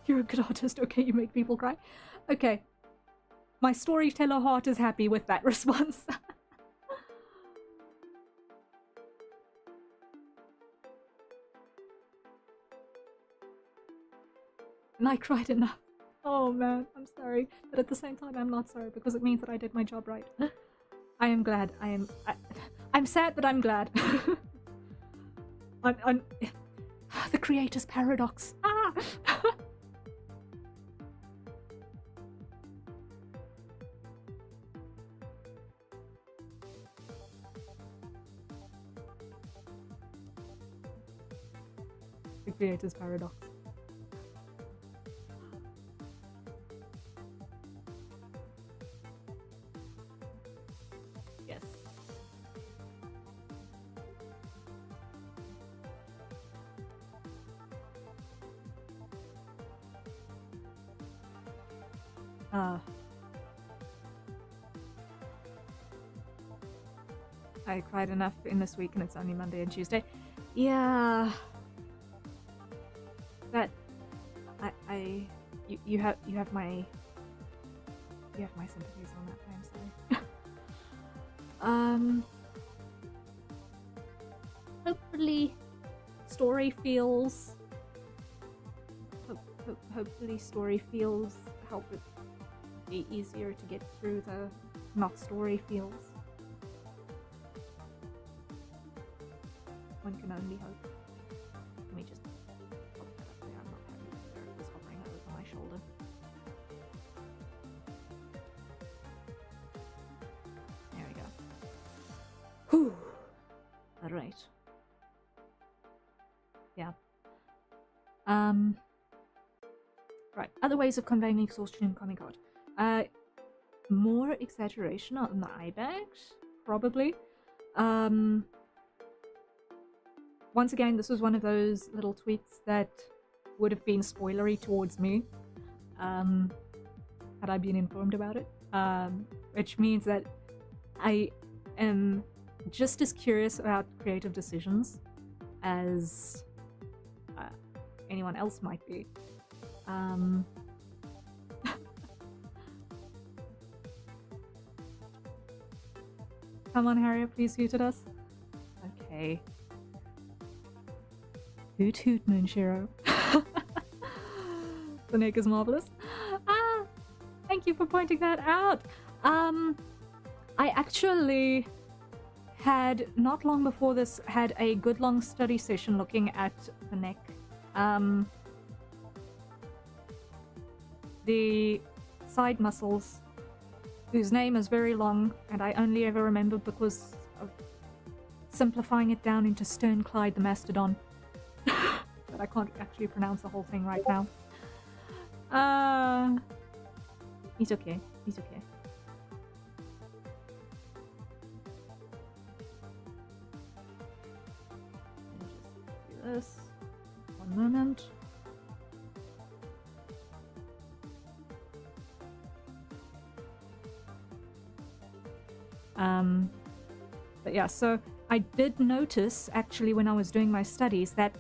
You're a good artist. Okay, you make people cry. Okay. My storyteller heart is happy with that response. and I cried enough. Oh man, I'm sorry, but at the same time, I'm not sorry because it means that I did my job right. I am glad. I'm sad, but I'm glad. I'm the creator's paradox. Ah! The creator's paradox. Yes. I cried enough in this week and it's only Monday and Tuesday. Yeah. That you have my sympathies on that, I'm sorry. Hopefully story feels help it be easier to get through the not story feels. One can only hope. Let me just pop that up there. I'm not happy with where it was hovering over my shoulder. There we go. Whew. Alright. Yeah. Right. Other ways of conveying exhaustion in Comic Art. More exaggeration on the eye bags, probably. Once again, this was one of those little tweets that would have been spoilery towards me, had I been informed about it. Which means that I am just as curious about creative decisions as anyone else might be. Come on, Harrier, please hoot at us. Okay. Hoot hoot, Moonshiro. The neck is marvelous. Thank you for pointing that out. I actually had, not long before this, had a good long study session looking at the neck. The side muscles, whose name is very long, and I only ever remember because of simplifying it down into Stern Clyde the Mastodon. But I can't actually pronounce the whole thing right now. He's okay. He's okay. Let me just do this. One moment. But yeah, so I did notice actually when I was doing my studies that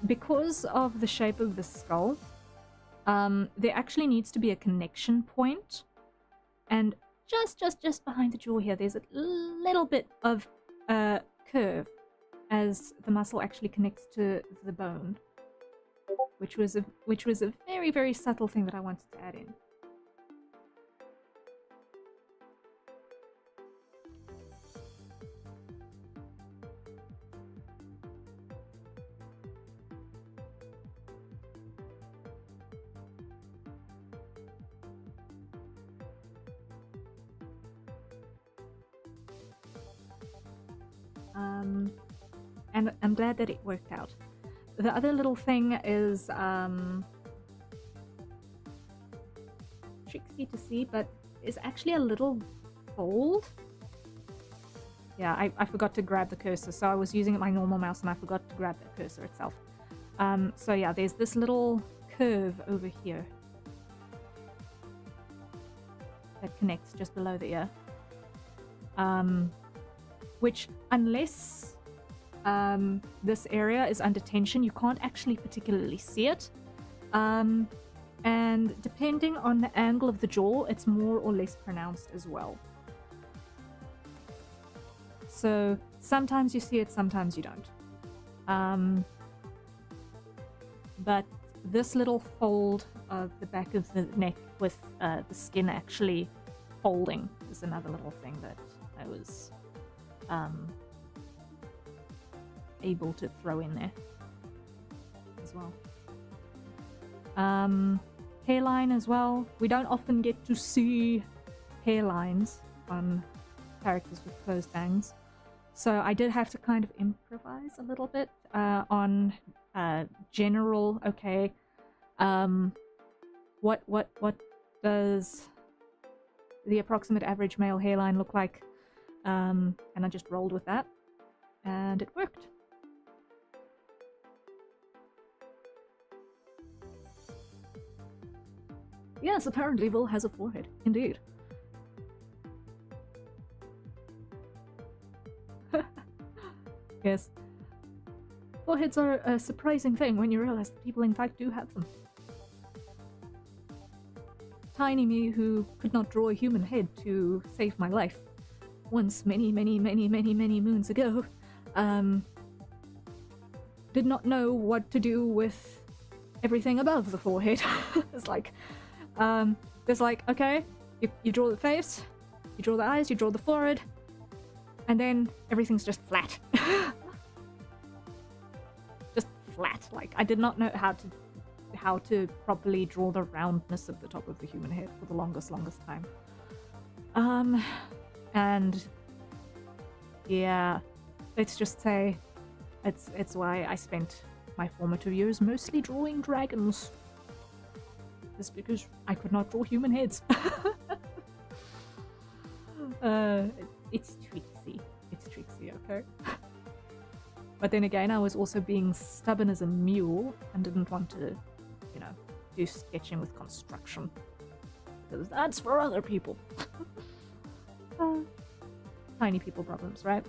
because of the shape of the skull, there actually needs to be a connection point, and just behind the jaw here, there's a little bit of a curve as the muscle actually connects to the bone, which was a very, very subtle thing that I wanted to add in. And I'm glad that it worked out. The other little thing is tricksy to see, but is actually a little fold. Yeah, I forgot to grab the cursor, so I was using my normal mouse and I forgot to grab the cursor itself. So yeah, there's this little curve over here that connects just below the ear. Which, unless this area is under tension, you can't actually particularly see it. And depending on the angle of the jaw, it's more or less pronounced as well. So sometimes you see it, sometimes you don't. But this little fold of the back of the neck with the skin actually folding is another little thing that I was able to throw in there as well. Hairline as well. We don't often get to see hairlines on characters with closed bangs, so I did have to kind of improvise a little bit on general. Okay, what does the approximate average male hairline look like? And I just rolled with that, and it worked. Yes, apparently Vil has a forehead. Indeed. Yes. Foreheads are a surprising thing when you realize that people in fact do have them. Tiny me, who could not draw a human head to save my life once many moons ago, did not know what to do with everything above the forehead. It's like, there's like, okay, you draw the face, you draw the eyes, you draw the forehead, and then everything's just flat. Just flat. Like, I did not know how to properly draw the roundness of the top of the human head for the longest time. And yeah, let's just say it's why I spent my formative years mostly drawing dragons. Just because I could not draw human heads. It's tricksy. It's tricksy, okay? But then again, I was also being stubborn as a mule and didn't want to, you know, do sketching with construction. Because that's for other people. Tiny people problems, right?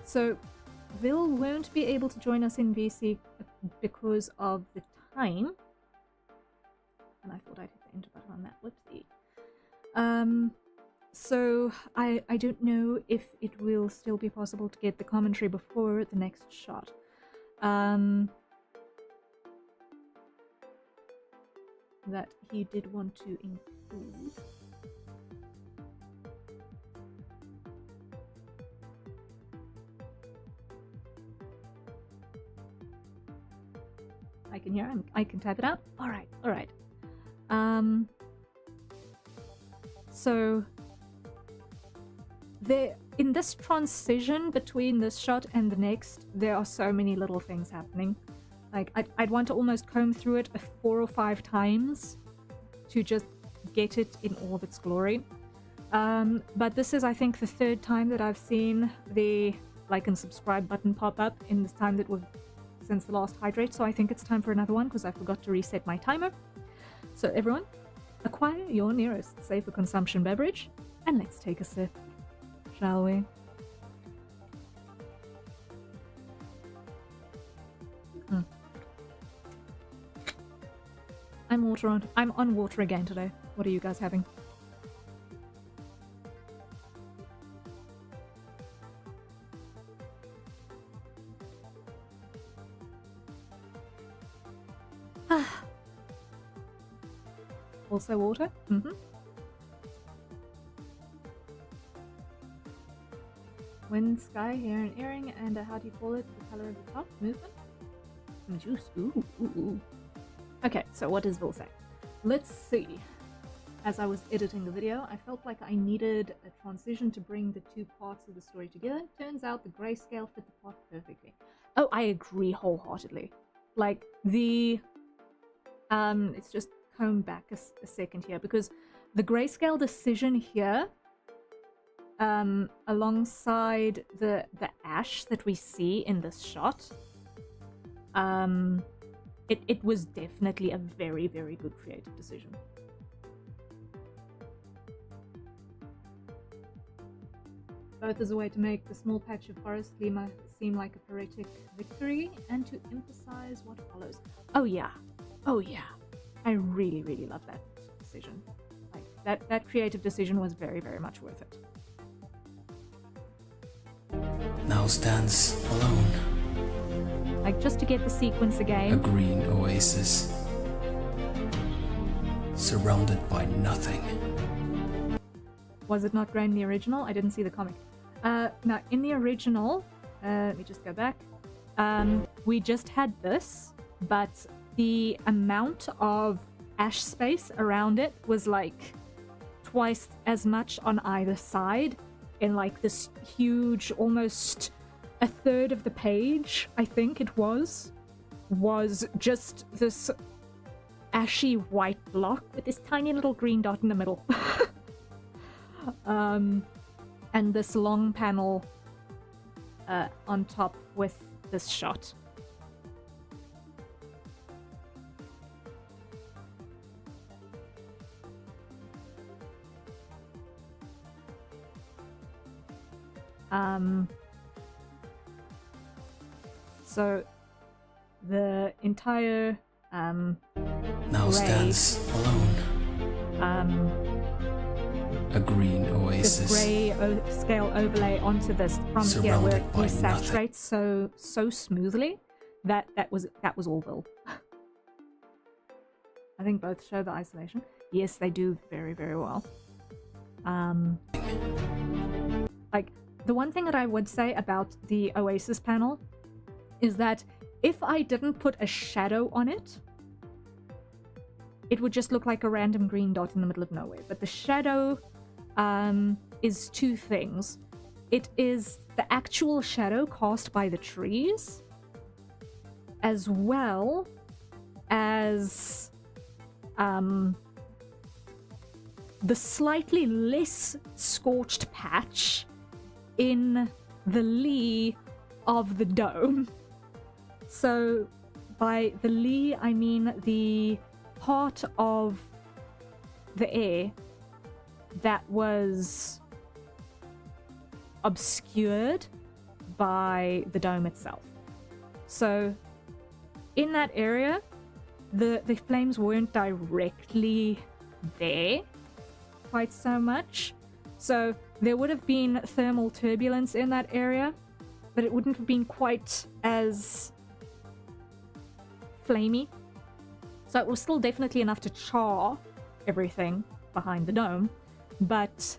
So Vil won't be able to join us in VC because of the time. And I thought I'd hit the enter button on that. Whoopsie. So I don't know if it will still be possible to get the commentary before the next shot. That he did want to include. I can hear him. I can type it out. All right. So there, in this transition between this shot and the next, there are so many little things happening. Like, I'd want to almost comb through it 4 or 5 times to just get it in all of its glory. But this is, I think, the 3rd time that I've seen the like and subscribe button pop up in this time that we've since the last hydrate, so I think it's time for another one because I forgot to reset my timer. So everyone, acquire your nearest safer consumption beverage and let's take a sip, shall we? I'm on water again today. What are you guys having? Also water? Wind, sky, hair and earring, and how do you call it? The color of the top? Movement? Some juice. Ooh. Okay, so what does Vil say? Let's see. As I was editing the video, I felt like I needed a transition to bring the 2 parts of the story together. Turns out the grayscale fit the plot perfectly. Oh, I agree wholeheartedly. Like, the... let's just comb back a second here, because the grayscale decision here, alongside the ash that we see in this shot, it was definitely a very, very good creative decision. Both as a way to make the small patch of forest seem like a poetic victory, and to emphasize what follows. Oh yeah. I really, really love that decision. Like, that creative decision was very, very much worth it. Now stands alone. Like, just to get the sequence A again. green oasis. Surrounded by nothing. Was it not green in the original? I didn't see the comic. Now, in the original, let me just go back. We just had this, but the amount of ash space around it was like twice as much on either side in like this huge, almost a third of the page, I think it was just this ashy white block with this tiny little green dot in the middle. And this long panel on top with this shot. So the entire Now gray, stands alone. A green this oasis. gray scale overlay onto this from here where Surrounded it by desaturates so smoothly that was all Will. I think both show the isolation. Yes, they do very, very well. Like, the one thing that I would say about the Oasis panel is that if I didn't put a shadow on it, it would just look like a random green dot in the middle of nowhere. But the shadow is two things. It is the actual shadow cast by the trees, as well as the slightly less scorched patch in the lee of the dome. So by the lee, I mean the part of the air that was obscured by the dome itself. So in that area, the flames weren't directly there quite so much. So there would have been thermal turbulence in that area, but it wouldn't have been quite as flamey. So it was still definitely enough to char everything behind the dome, but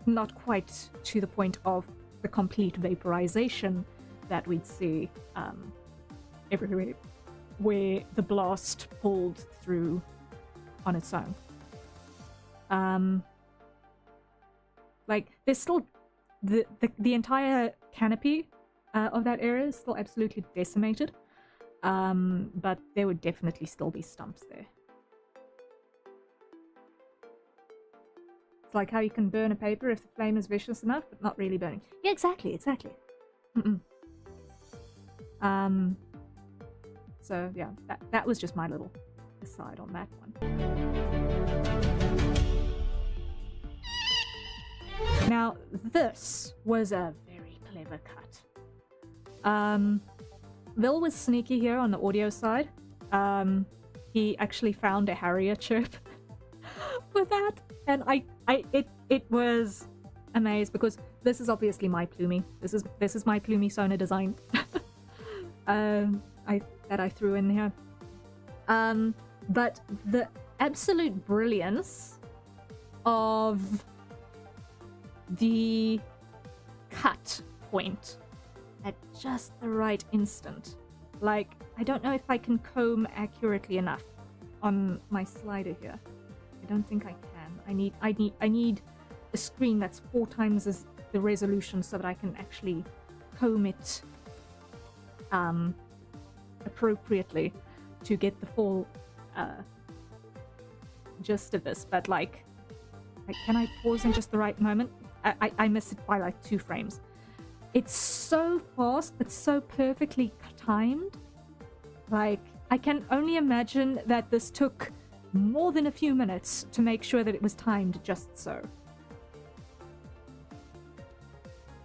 not quite to the point of the complete vaporization that we'd see everywhere where the blast pulled through on its own. Like, there's still the entire canopy of that area is still absolutely decimated, but there would definitely still be stumps there. It's like how you can burn a paper if the flame is vicious enough, but not really burning. Yeah, exactly. So yeah, that was just my little aside on that one. Now, this was a very clever cut. Vil was sneaky here on the audio side. He actually found a Harrier chirp with that, and it was amazed because this is obviously my Plumie. This is my Plumie Sona design. That I threw in here. But the absolute brilliance of the cut point at just the right instant. Like, I don't know if I can comb accurately enough on my slider here. I don't think I can. I need a screen that's 4 times as the resolution so that I can actually comb it appropriately to get the full gist of this. But like, can I pause in just the right moment? I miss it by like 2 frames. It's so fast but so perfectly timed. Like, I can only imagine that this took more than a few minutes to make sure that it was timed just so.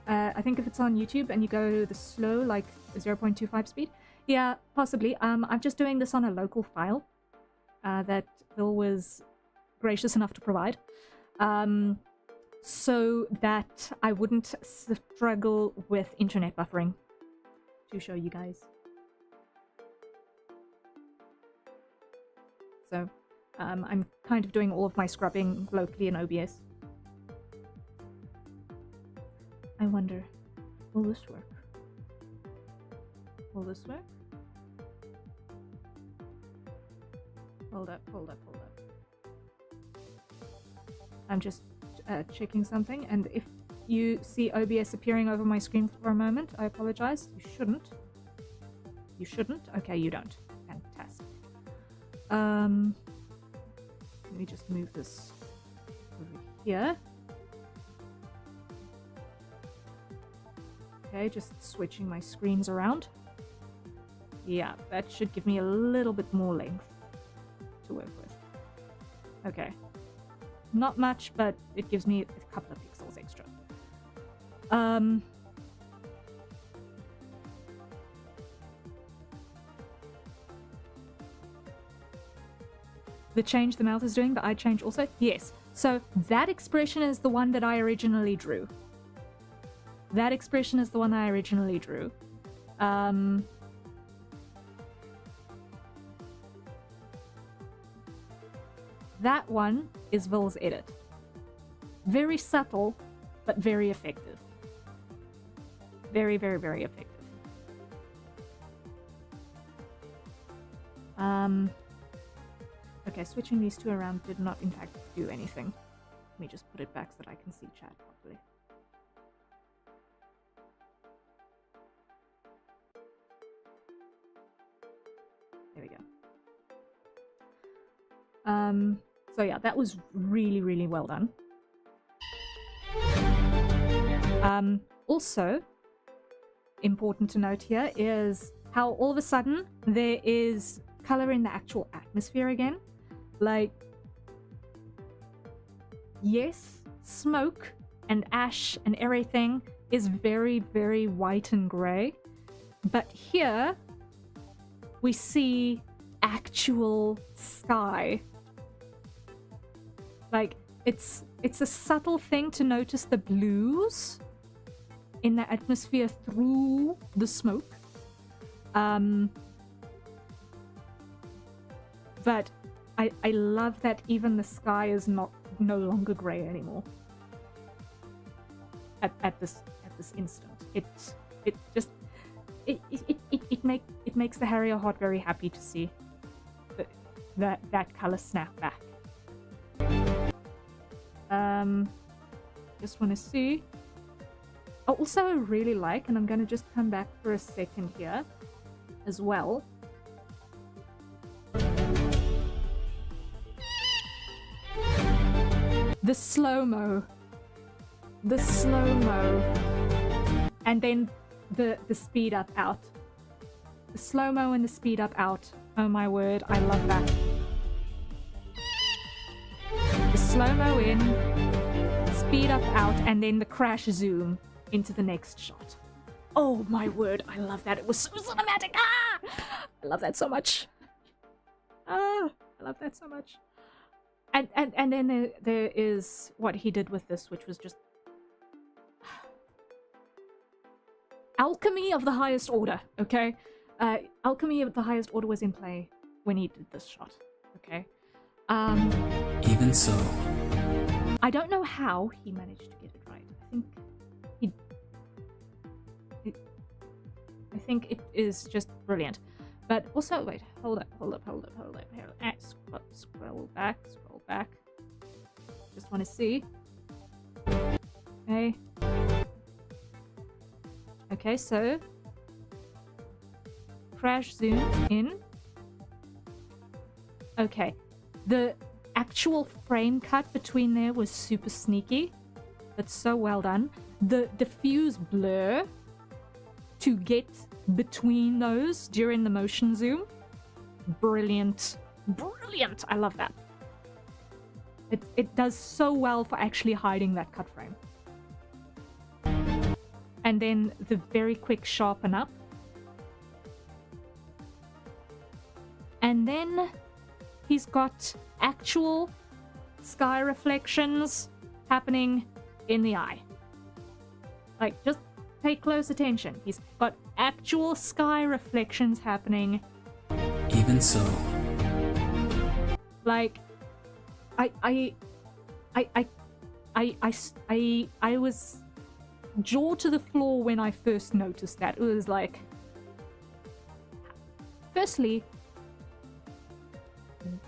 I think if it's on YouTube and you go the slow, like 0.25 speed, yeah, possibly. I'm just doing this on a local file that Phil was gracious enough to provide. so that I wouldn't struggle with internet buffering to show you guys. So I'm kind of doing all of my scrubbing locally in OBS. I wonder, will this work? Will this work? Hold up. I'm just checking something, and if you see OBS appearing over my screen for a moment, I apologize. You shouldn't. You shouldn't? Okay, you don't. Fantastic. Let me just move this over here. Okay, just switching my screens around. Yeah, that should give me a little bit more length to work with. Okay. Not much, but it gives me a couple of pixels extra. The change the mouth is doing, the eye change also? Yes. So that expression is the one that I originally drew. That expression is the one I originally drew. That one is Ville's edit. Very subtle, but very effective. Very, very, very effective. Okay, switching these two around did not in fact do anything. Let me just put it back so that I can see chat properly. There we go. So yeah, that was really, really well done. Also, important to note here is how all of a sudden there is color in the actual atmosphere again. Like, yes, smoke and ash and everything is very, very white and gray. But here we see actual sky. Like, it's a subtle thing to notice the blues in the atmosphere through the smoke. But I love that even the sky is no longer gray anymore. At this instant, it makes the Harrier heart very happy to see that color snap back. Just want to see. Also, I really like, and I'm going to just come back for a second here as well. The slow-mo. The slow-mo. And then the speed up out. The slow-mo and the speed up out. Oh my word, I love that. The slow-mo in, speed up out, and then the crash zoom into the next shot. Oh my word, I love that. It was so cinematic. Ah! I love that so much. Ah, I love that so much. And then there is what he did with this, which was just alchemy of the highest order, okay? Alchemy of the highest order was in play when he did this shot, okay? Even so, I don't know how he managed to get it right. I think it is just brilliant. But also, wait, hold up. Scroll back. Just want to see. Okay, so crash zoom in. Okay, the actual frame cut between there was super sneaky, but so well done. The diffuse blur to get between those during the motion zoom, brilliant. I love that. It does so well for actually hiding that cut frame. And then the very quick sharpen up. And then he's got actual sky reflections happening in the eye. Like, just pay close attention. He's got actual sky reflections happening. Even so, Like, I was jaw to the floor when I first noticed that. It was like, firstly,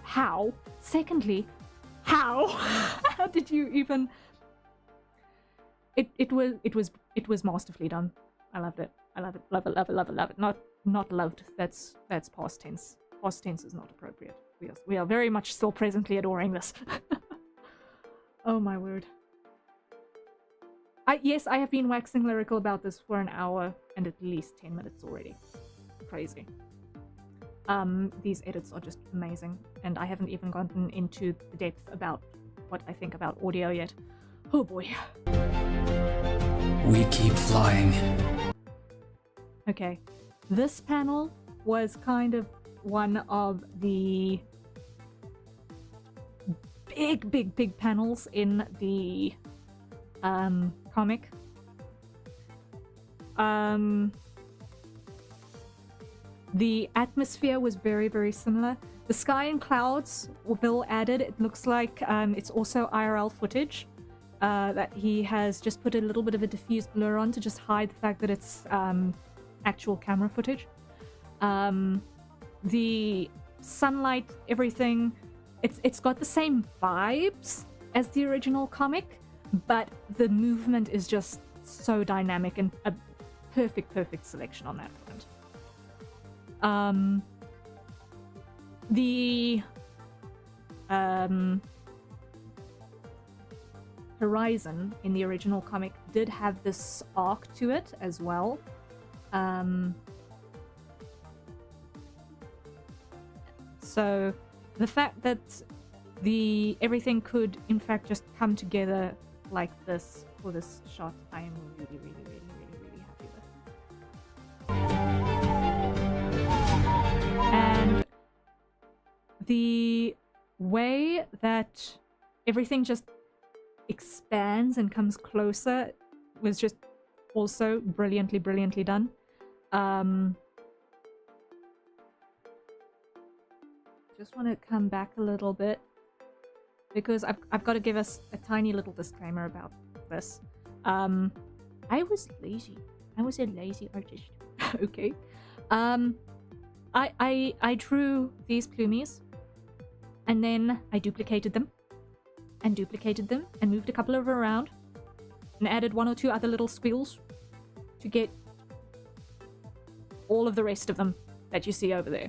how? Secondly, how? How did you even? It was masterfully done. I loved it. I love it. Love it. Love it. Love it. Love it. Not loved. That's past tense. Past tense is not appropriate. We are very much still presently adoring this. Oh my word. Yes, I have been waxing lyrical about this for an hour and at least 10 minutes already. Crazy. These edits are just amazing, and I haven't even gotten into the depth about what I think about audio yet. Oh boy. we keep flying. Okay, this panel was kind of one of the big panels in the comic. The atmosphere was very similar. The sky and clouds were Bill added. It looks like it's also IRL footage that he has just put a little bit of a diffused blur on to just hide the fact that it's actual camera footage. The sunlight, everything, it's got the same vibes as the original comic, but the movement is just so dynamic and a perfect selection on that front. The horizon in the original comic did have this arc to it as well. So the fact that everything could in fact just come together like this for this shot, I am really happy with. And the way that everything just expands and comes closer was just also brilliantly done. Just want to come back a little bit because I've got to give us a tiny little disclaimer about this. I was lazy. I was a lazy artist. Okay. I drew these plumies and then I duplicated them and moved a couple of them around and added one or two other little squeals to get all of the rest of them that you see over there.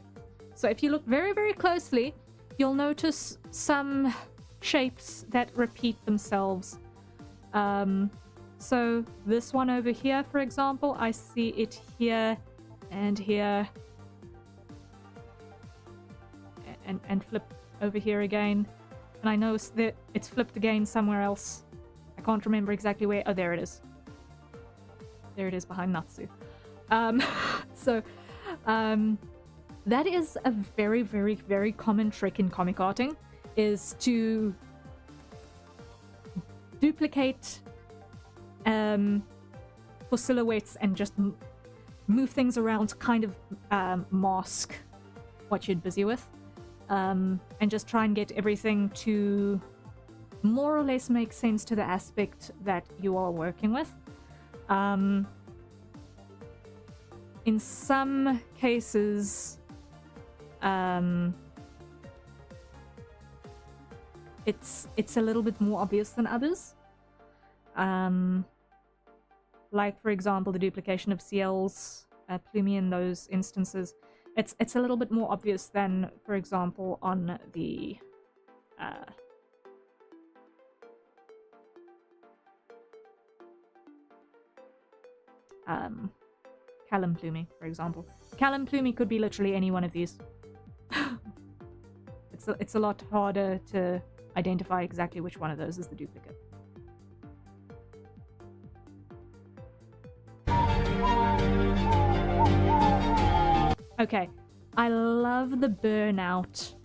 So if you look very closely, you'll notice some shapes that repeat themselves. So this one over here, for example, I see it here and here and flip over here again. And I know that it's flipped again somewhere else. I can't remember exactly where. Oh, there it is. There it is behind Natsu. That is a very common trick in comic arting, is to duplicate for silhouettes and just move things around to kind of mask what you're busy with, and just try and get everything to more or less make sense to the aspect that you are working with. In some cases, it's a little bit more obvious than others. Like, for example, the duplication of CL's plumie in those instances. It's a little bit more obvious than, for example, on the Callum plumie, for example. Callum plumie could be literally any one of these. It's a lot harder to identify exactly which one of those is the duplicate. Okay, I love the burnout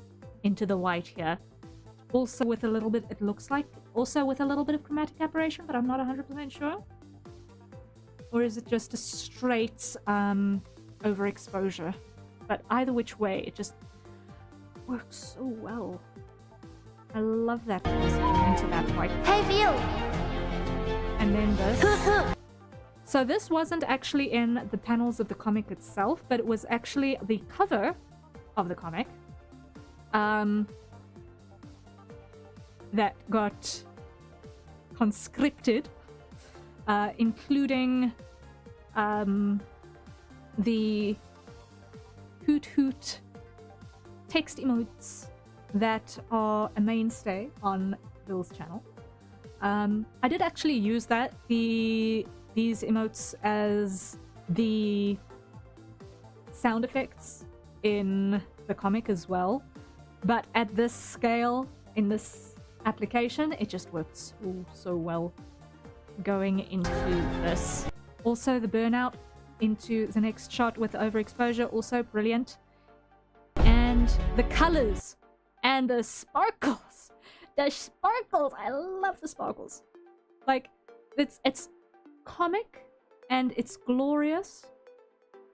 into the white here. Also with a little bit, it looks like also with a little bit of chromatic aberration, but I'm not 100% sure. Or is it just a straight overexposure? But either which way, it just works so well. I love that transition into that white. Hey, View! And then this. So this wasn't actually in the panels of the comic itself, but it was actually the cover of the comic. That got conscripted, including the hoot hoot text emotes that are a mainstay on Bill's channel. I did actually use these emotes as the sound effects in the comic as well, but at this scale, in this application, it just works so well going into this. Also, the burnout into the next shot with the overexposure, also brilliant. And the colors and the sparkles. The sparkles! I love the sparkles. Like, it's comic and it's glorious.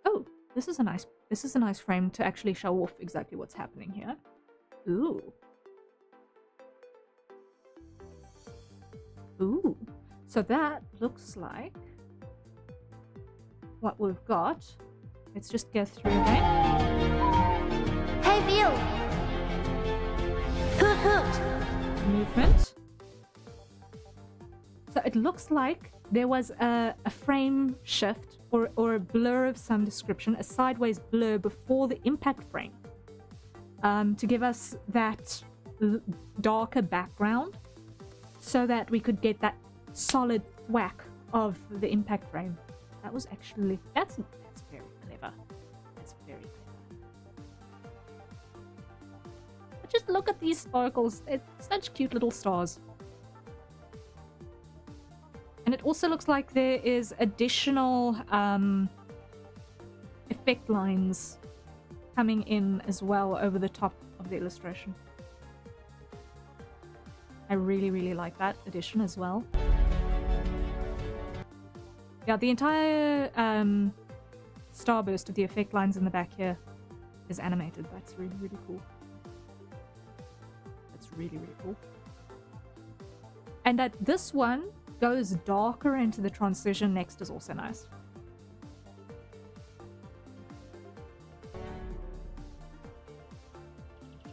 Oh, this is a nice frame to actually show off exactly what's happening here. Ooh. Ooh. So that looks like what we've got. Let's just go through again. Hey, View! Hoot hoot! Movement. So it looks like there was a frame shift or a blur of some description, a sideways blur before the impact frame, to give us that darker background so that we could get that solid thwack of the impact frame. That was actually, that's very clever. That's very clever. But just look at these sparkles. They're such cute little stars. And it also looks like there is additional effect lines coming in as well over the top of the illustration. I really like that addition as well. Yeah, the entire starburst of the effect lines in the back here is animated. That's really cool. That's really cool. And that this one goes darker into the transition next is also nice.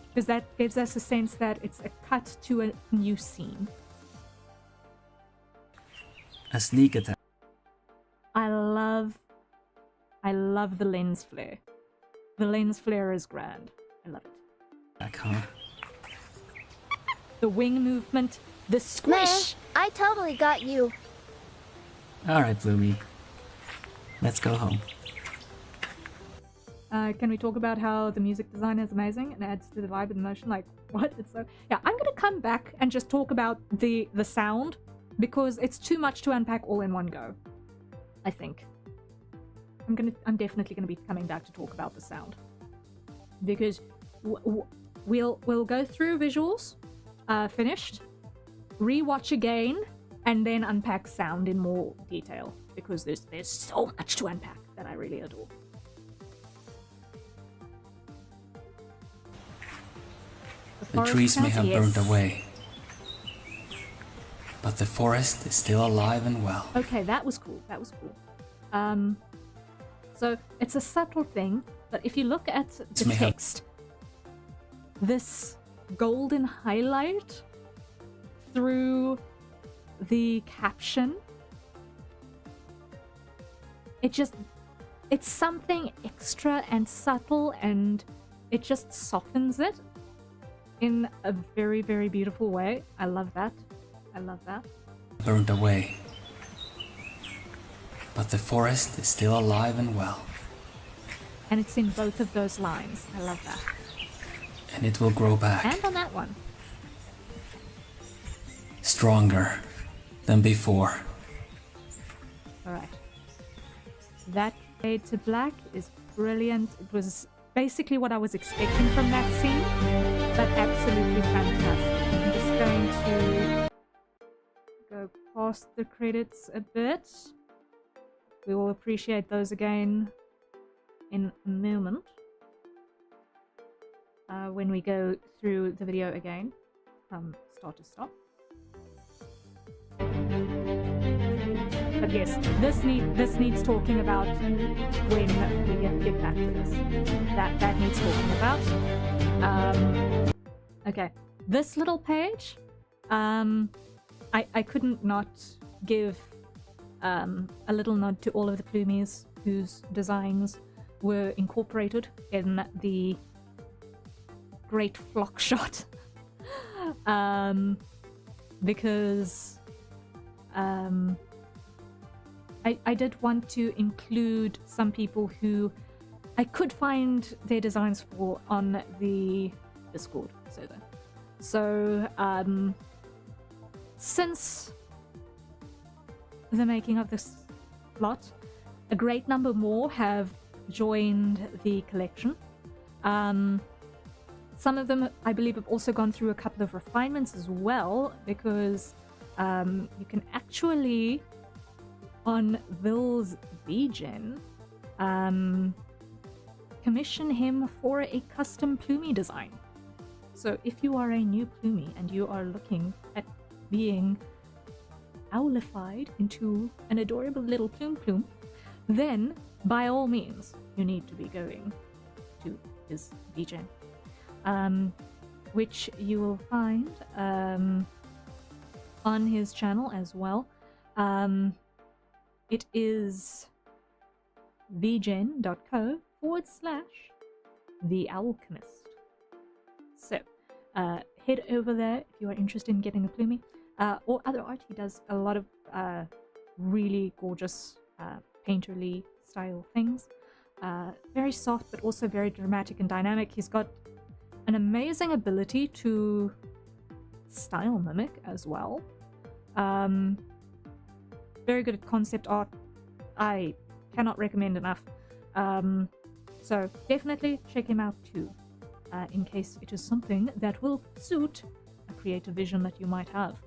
Because that gives us a sense that it's a cut to a new scene. A sneak attack. I love the lens flare. The lens flare is grand. I love it. Huh? The wing movement, the squish. Man, I totally got you. Alright, Bloomy. Let's go home. Can we talk about how the music design is amazing and adds to the vibe and emotion? Like, what? It's so... Yeah, I'm gonna come back and just talk about the sound, because it's too much to unpack all in one go, I think. I'm definitely gonna be coming back to talk about the sound, because we'll go through visuals, finished, rewatch again, and then unpack sound in more detail, because there's so much to unpack that I really adore. The trees may have burned away, but the forest is still alive and well. Okay, that was cool. That was cool. So it's a subtle thing, but if you look at the text, this golden highlight through the caption, it's something extra and subtle, and it just softens it in a very beautiful way. I love that. I love that. Burned away, but the forest is still alive and well. And it's in both of those lines. I love that. And it will grow back. And on that one. Stronger than before. Alright. That fade to black is brilliant. It was basically what I was expecting from that scene, but absolutely fantastic. I'm just going to past the credits a bit. We will appreciate those again in a moment. When we go through the video again from start to stop. But yes, this needs talking about when we get back to this. That needs talking about. Okay, this little page, I couldn't not give a little nod to all of the plumies whose designs were incorporated in the great flock shot. Because I did want to include some people who I could find their designs for on the Discord server. So since the making of this lot, a great number more have joined the collection. Some of them, I believe, have also gone through a couple of refinements as well, because you can actually, on Vill's begone, commission him for a custom plumie design. So if you are a new plumie and you are looking at being owlified into an adorable little plume, then by all means you need to be going to his begone, which you will find on his channel as well. It is begone.co/The Alchemist. So head over there if you are interested in getting a plumie or other art. He does a lot of really gorgeous painterly style things. Very soft but also very dramatic and dynamic. He's got an amazing ability to style mimic as well. Very good at concept art. I cannot recommend enough. So definitely check him out too, in case it is something that will suit a creative vision that you might have.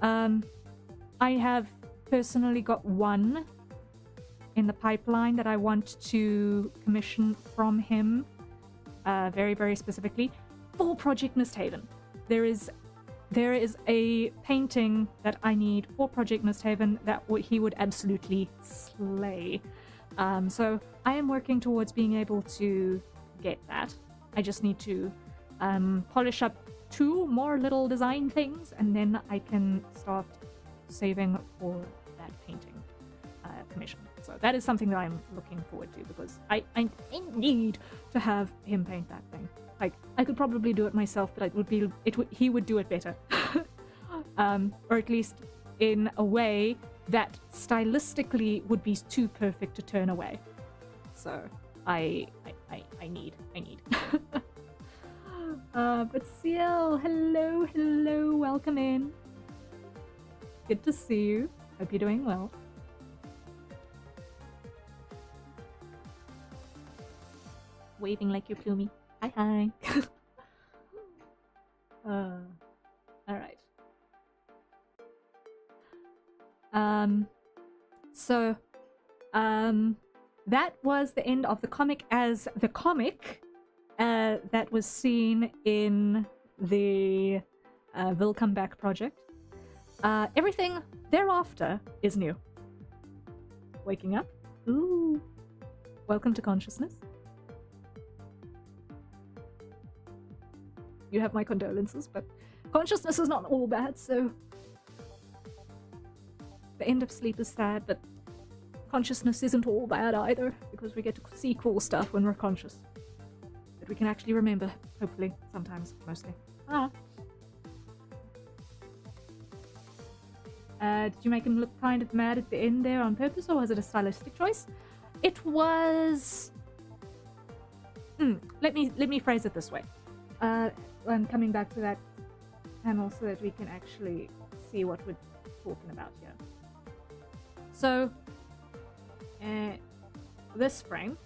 I have personally got one in the pipeline that I want to commission from him, very, very specifically, for Project Misthaven. There is a painting that I need for Project Misthaven that he would absolutely slay. So I am working towards being able to get that. I just need to polish up 2 more little design things, and then I can start saving for that painting commission. So that is something that I'm looking forward to, because I need to have him paint that thing. Like, I could probably do it myself, but he would do it better. Or at least in a way that stylistically would be too perfect to turn away. So I need. But Ciel, hello, welcome in. Good to see you. Hope you're doing well. Waving like you're plumie. Hi. Alright. So, that was the end of the comic as the comic that was seen in the Will Come Back project. Everything thereafter is new. Waking up. Ooh. Welcome to consciousness. You have my condolences, but consciousness is not all bad, so the end of sleep is sad, but consciousness isn't all bad either, because we get to see cool stuff when we're conscious that we can actually remember, hopefully, sometimes, mostly. Did you make him look kind of mad at the end there on purpose, or was it a stylistic choice? It was... Let me phrase it this way. I'm coming back to that panel so that we can actually see what we're talking about here. So, this frame,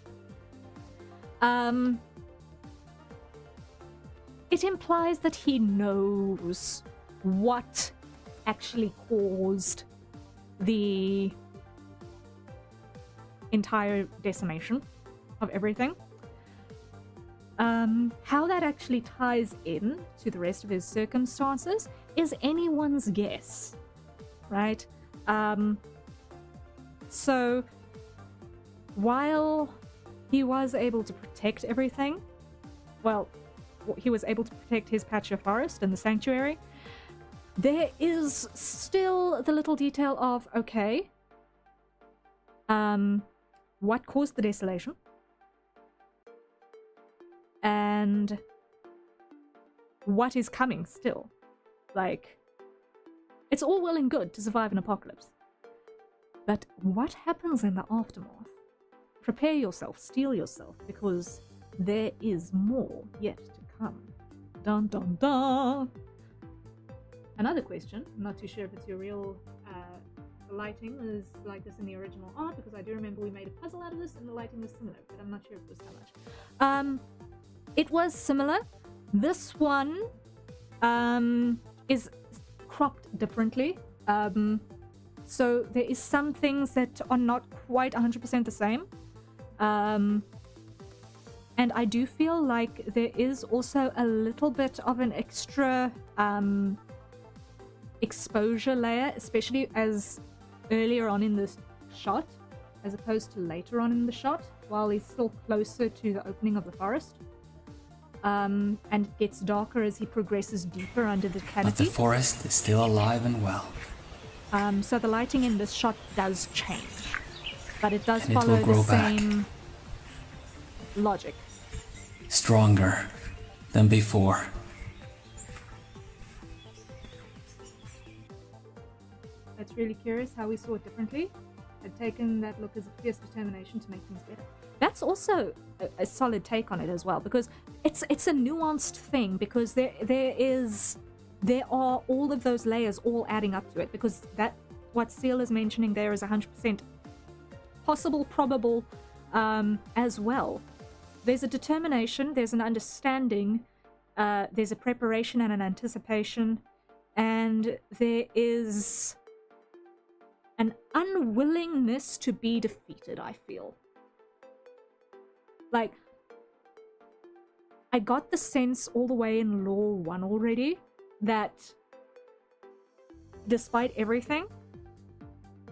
it implies that he knows what actually caused the entire decimation of everything. How that actually ties in to the rest of his circumstances is anyone's guess, right? So while he was able to protect everything, well, he was able to protect his patch of forest and the sanctuary, there is still the little detail of, okay, what caused the desolation? And what is coming still? Like, it's all well and good to survive an apocalypse, but what happens in the aftermath? Prepare yourself, steel yourself, because there is more yet to come. Dun dun dun! Another question, I'm not too sure if it's your real lighting was like this in the original art, because I do remember we made a puzzle out of this and the lighting was similar, but I'm not sure if it was so much. It was similar. This one is cropped differently. So there is some things that are not quite 100% the same. And I do feel like there is also a little bit of an extra exposure layer, especially as earlier on in this shot, as opposed to later on in the shot, while he's still closer to the opening of the forest. And it gets darker as he progresses deeper under the canopy. But the forest is still alive and well. So the lighting in this shot does change, but it does And it follow will grow the same logic. Stronger than before. That's really curious how we saw it differently. Had taken that look as a fierce determination to make things better. That's also a solid take on it as well, because it's a nuanced thing, because there are all of those layers all adding up to it, because that what Seal is mentioning there is 100% possible, probable, as well. There's a determination, there's an understanding, there's a preparation and an anticipation, and there is an unwillingness to be defeated, I feel. Like, I got the sense all the way in Law 1 already that despite everything,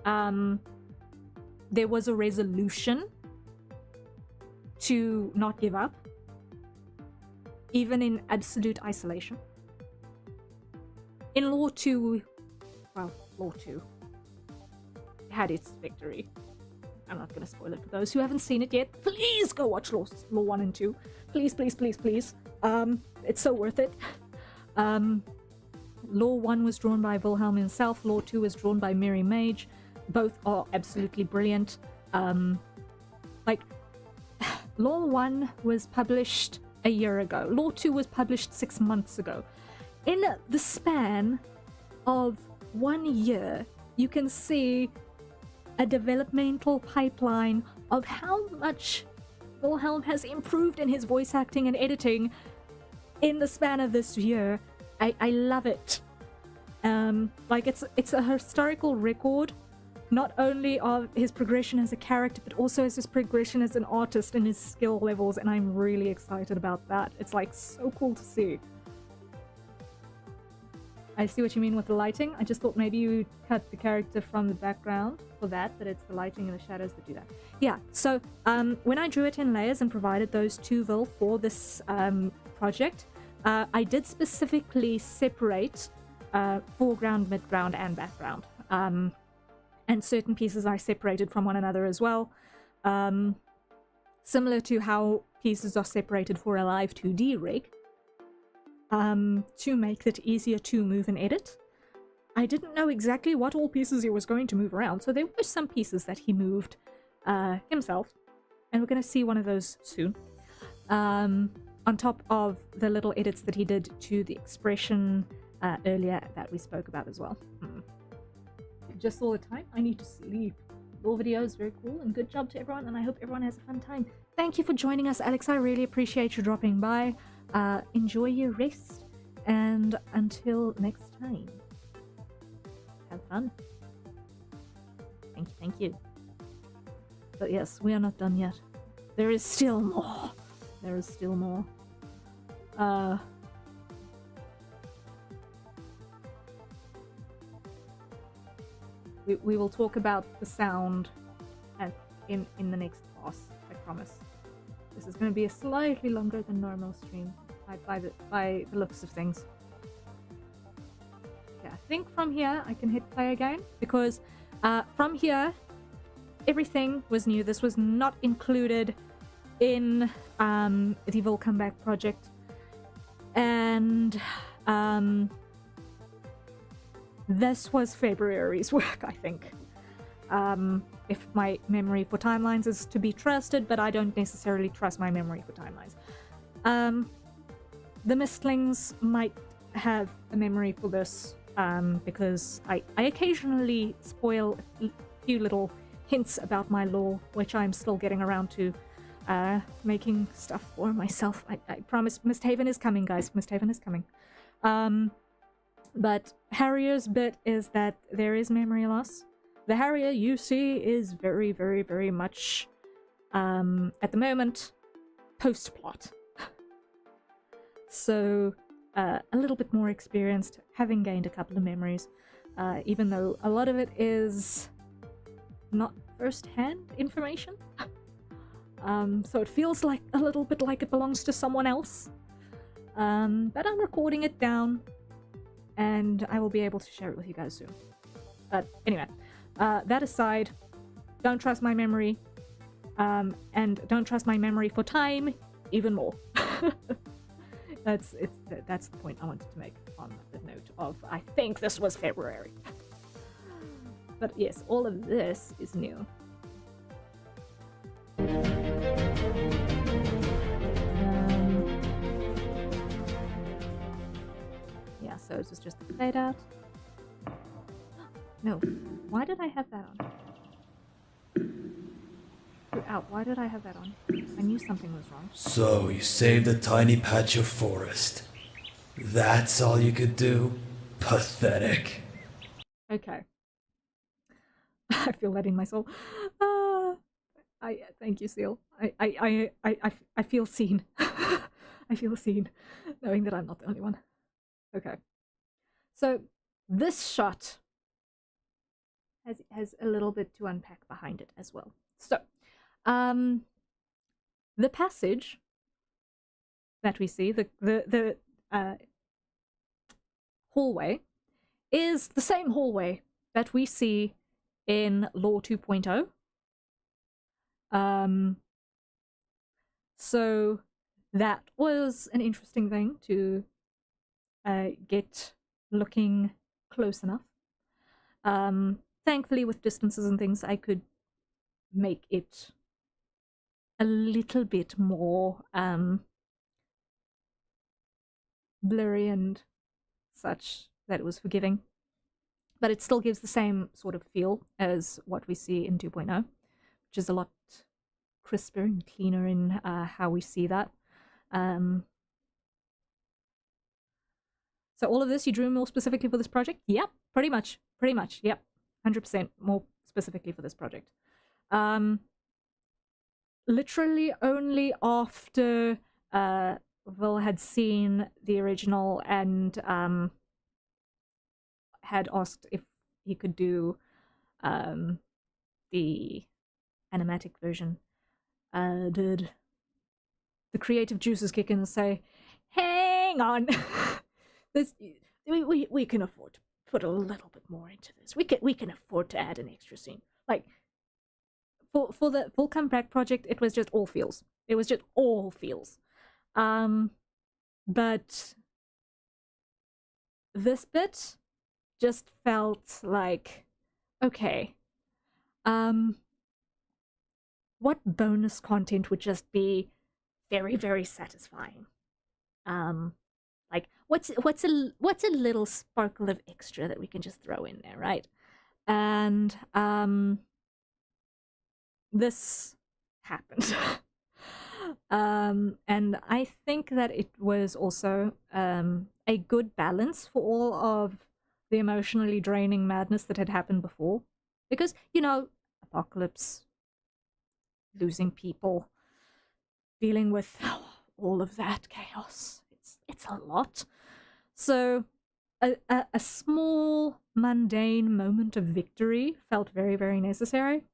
there was a resolution to not give up, even in absolute isolation. In Law 2, well, Law 2 had its victory. I'm not going to spoil it for those who haven't seen it yet. Please go watch Law 1 and 2. Please, please, please, please. It's so worth it. Law 1 was drawn by Wilhelm himself. Law 2 was drawn by Mary Mage. Both are absolutely brilliant. Like, Law 1 was published a year ago. Law 2 was published 6 months ago. In the span of 1 year, you can see a developmental pipeline of how much Wilhelm has improved in his voice acting and editing in the span of this year. I love it. Like, it's a historical record, not only of his progression as a character, but also as his progression as an artist and his skill levels, and I'm really excited about that. It's like so cool to see. I see what you mean with the lighting. I just thought maybe you cut the character from the background for that, but it's the lighting and the shadows that do that. Yeah, so when I drew it in layers and provided those to Vil for this project, I did specifically separate foreground, midground, and background. And certain pieces I separated from one another as well. Similar to how pieces are separated for a live 2D rig. To make it easier to move and edit. I didn't know exactly what all pieces he was going to move around, so there were some pieces that he moved himself, and we're going to see one of those soon. On top of the little edits that he did to the expression earlier that we spoke about as well. Just all the time, I need to sleep. All videos, very cool, and good job to everyone, and I hope everyone has a fun time. Thank you for joining us, Alex. I really appreciate you dropping by. Enjoy your rest, and until next time. Have fun. Thank you, thank you. But yes, we are not done yet. There is still more. There is still more. We will talk about the sound in the next class, I promise. This is going to be a slightly longer than normal stream by the looks of things. Yeah, I think from here I can hit play again because from here everything was new. This was not included in the Will Come Back project, and this was February's work, I think. If my memory for timelines is to be trusted, but I don't necessarily trust my memory for timelines. The Mistlings might have a memory for this, because I occasionally spoil a few little hints about my lore, which I'm still getting around to making stuff for myself. I promise Mist Haven is coming, guys. Mist Haven is coming. But Harrier's bit is that there is memory loss. The Harrier you see is very, very, very much, at the moment, post-plot. So, a little bit more experienced, having gained a couple of memories, even though a lot of it is not first-hand information. So it feels like a little bit like it belongs to someone else. But I'm recording it down, and I will be able to share it with you guys soon. But anyway, that aside, don't trust my memory, and don't trust my memory for time even more. That's the point I wanted to make on the note of, I think this was February. But yes, all of this is new. Yeah, so this is just the fade out. No, why did I have that on? Out. Why did I have that on? I knew something was wrong. So you saved a tiny patch of forest. That's all you could do? Pathetic. Okay. I feel that in my soul. I thank you, Seal. I feel seen. I feel seen, knowing that I'm not the only one. Okay. So this shot has a little bit to unpack behind it as well. So, the passage that we see, the hallway, is the same hallway that we see in Lore 2.0. So that was an interesting thing to get looking close enough. Thankfully, with distances and things, I could make it a little bit more blurry and such that it was forgiving. But it still gives the same sort of feel as what we see in 2.0, which is a lot crisper and cleaner in how we see that. So all of this you drew more specifically for this project? Yep, pretty much, yep. 100% more specifically for this project. Literally only after Will had seen the original and had asked if he could do the animatic version, did the creative juices kick in and say, hang on, this we can afford to put a little bit more into this. We can afford to add an extra scene. Like for the Will Come Back project, it was just all feels. It was just all feels. But this bit just felt like, okay, what bonus content would just be very, very satisfying? Like what's a little sparkle of extra that we can just throw in there, right? And this happened. And I think that it was also a good balance for all of the emotionally draining madness that had happened before. Because, you know, apocalypse, losing people, dealing with all of that chaos. It's a lot. So a small, mundane moment of victory felt very, very necessary.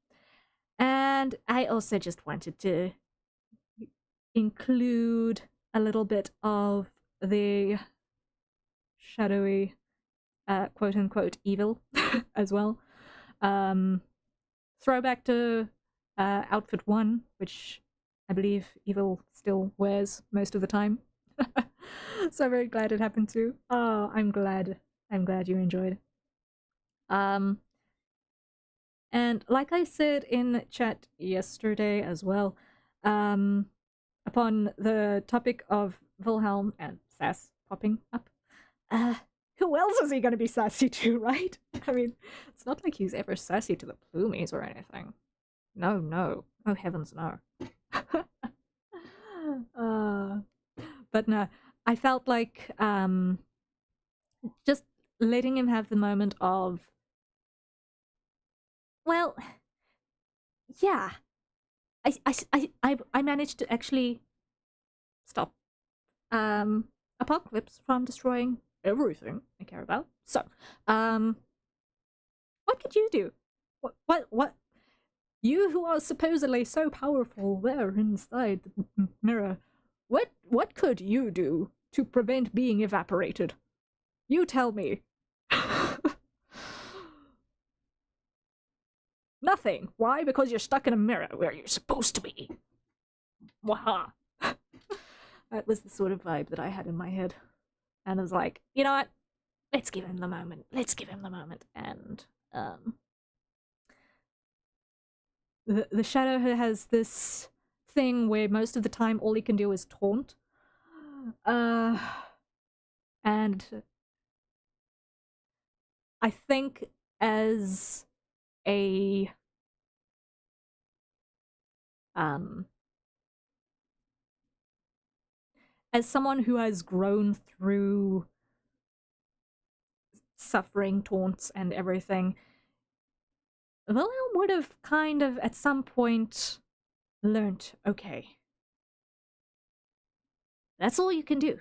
And I also just wanted to include a little bit of the shadowy, quote-unquote, evil as well. Throwback to outfit 1, which I believe Evil still wears most of the time. So I'm very glad it happened too. Oh, I'm glad you enjoyed. And like I said in chat yesterday as well, upon the topic of Wilhelm and sass popping up, who else is he going to be sassy to, right? I mean, it's not like he's ever sassy to the Plumies or anything. No. Oh, heavens, no. But no, I felt like just letting him have the moment of, well, yeah, I managed to actually stop Apocalypse from destroying everything I care about. So, what could you do? What? You who are supposedly so powerful there inside the mirror, what could you do to prevent being evaporated? You tell me. Nothing. Why? Because you're stuck in a mirror where you're supposed to be. Waha. That was the sort of vibe that I had in my head. And I was like, you know what? Let's give him the moment. And the shadow has this thing where most of the time all he can do is taunt. And I think as a as someone who has grown through suffering, taunts, and everything, Wilhelm would have kind of at some point learnt, okay, that's all you can do.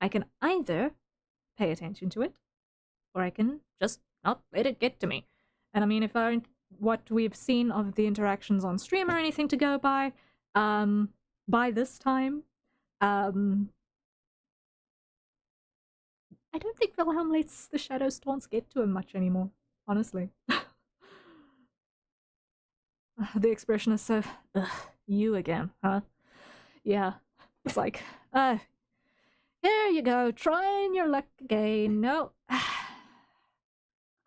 I can either pay attention to it, or I can just not let it get to me. And I mean, if I what we've seen of the interactions on stream or anything to go by this time, I don't think Wilhelm lets the shadow taunts get to him much anymore, honestly. The expression is so, you again, huh? Yeah, it's like, there you go, trying your luck again. No,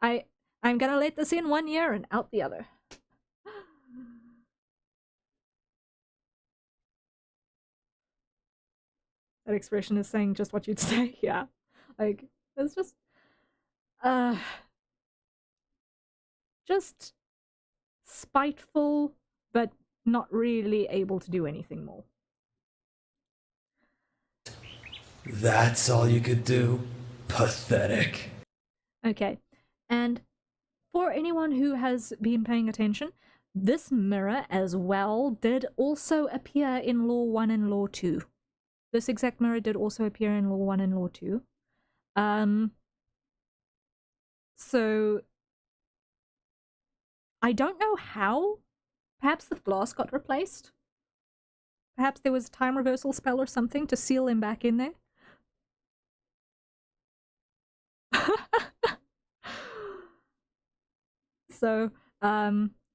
I'm gonna let this in one ear and out the other. That expression is saying just what you'd say. Yeah, like it's just spiteful, but not really able to do anything more. That's all you could do? Pathetic. Okay, and for anyone who has been paying attention, this mirror as well did also appear in Law 1 and Law 2. This exact mirror did also appear in Law 1 and Law 2. So I don't know how. Perhaps the glass got replaced. Perhaps there was a time reversal spell or something to seal him back in there. So,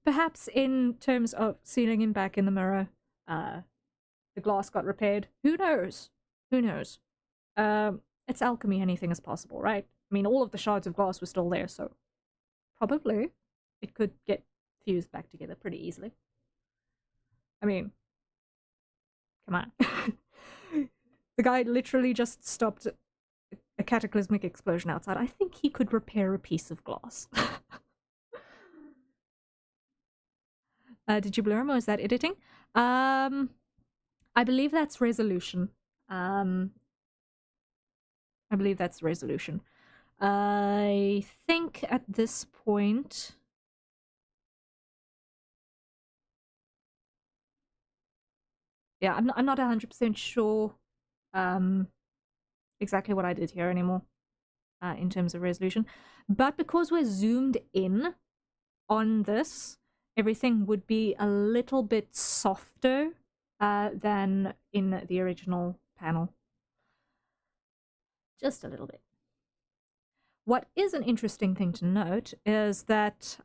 perhaps in terms of sealing him back in the mirror, the glass got repaired. Who knows? Who knows? It's alchemy, anything is possible, right? I mean, all of the shards of glass were still there, so probably it could get fused back together pretty easily. I mean, come on. The guy literally just stopped a cataclysmic explosion outside. I think he could repair a piece of glass. Did you blur him, or is that editing? I believe that's resolution. I believe that's resolution. I think at this point... Yeah, I'm not 100% sure exactly what I did here anymore in terms of resolution. But because we're zoomed in on this, everything would be a little bit softer than in the original panel. Just a little bit. What is an interesting thing to note is that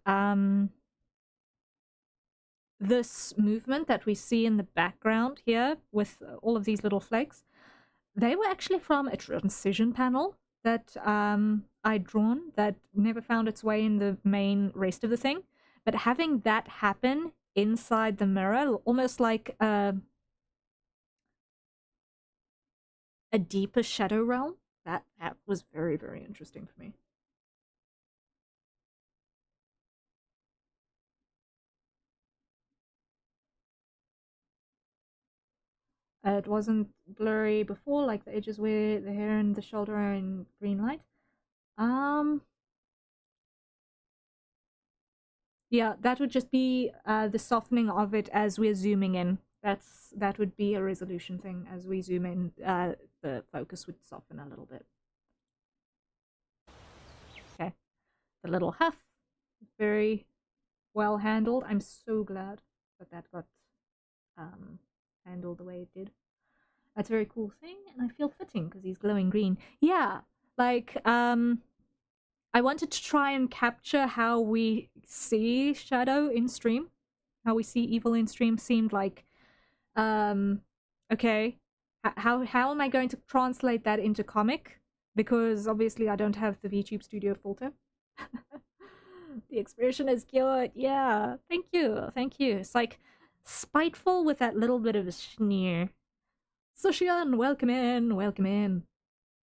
this movement that we see in the background here with all of these little flakes, they were actually from a transition panel that I'd drawn that never found its way in the main rest of the thing. But having that happen inside the mirror, almost like a deeper shadow realm, that was very, very interesting for me. It wasn't blurry before, like the edges where the hair and the shoulder are in green light. Yeah, that would just be the softening of it as we're zooming in. That would be a resolution thing. As we zoom in, the focus would soften a little bit. Okay, the little huff, very well handled. I'm so glad that that got handled the way it did. That's a very cool thing, and I feel fitting because he's glowing green. Yeah, like I wanted to try and capture how we see shadow in stream, how we see evil in stream. Seemed like, okay, how am I going to translate that into comic? Because obviously I don't have the VTube Studio filter. The expression is cute. Yeah, thank you, thank you. It's like spiteful with that little bit of a sneer. Sushian, welcome in, welcome in.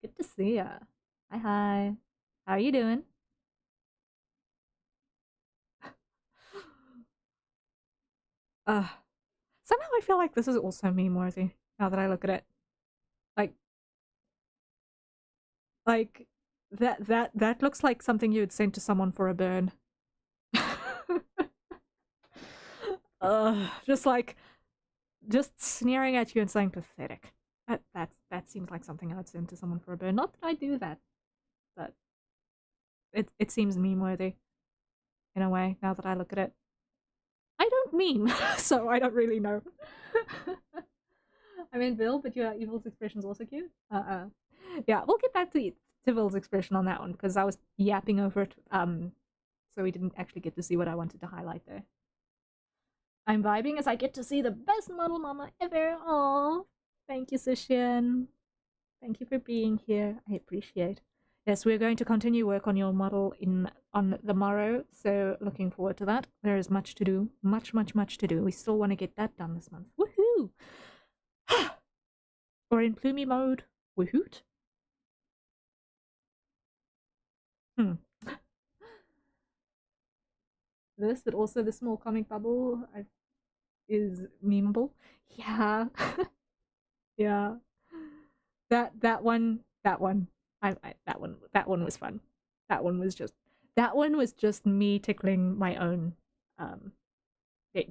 Good to see ya. Hi, hi. How are you doing? Somehow I feel like this is also meme worthy now that I look at it. Like that looks like something you would send to someone for a burn. Just sneering at you and saying pathetic. That seems like something I'd send to someone for a burn. Not that I do that, but it seems meme worthy in a way now that I look at it. I don't meme, so I don't really know. I mean, Bill, but your evil's expression's also cute. Yeah, we'll get back to Bill's expression on that one because I was yapping over it. So we didn't actually get to see what I wanted to highlight there. I'm vibing as I get to see the best model mama ever. Oh, thank you, Sushin. Thank you for being here. I appreciate. Yes, we're going to continue work on your model on the morrow, so looking forward to that. There is much to do. Much to do. We still want to get that done this month. Woohoo! Or in Plumie mode. Woohoot! This, but also the small comic bubble is memeable. Yeah. Yeah. That one that one was fun. That one was just me tickling my own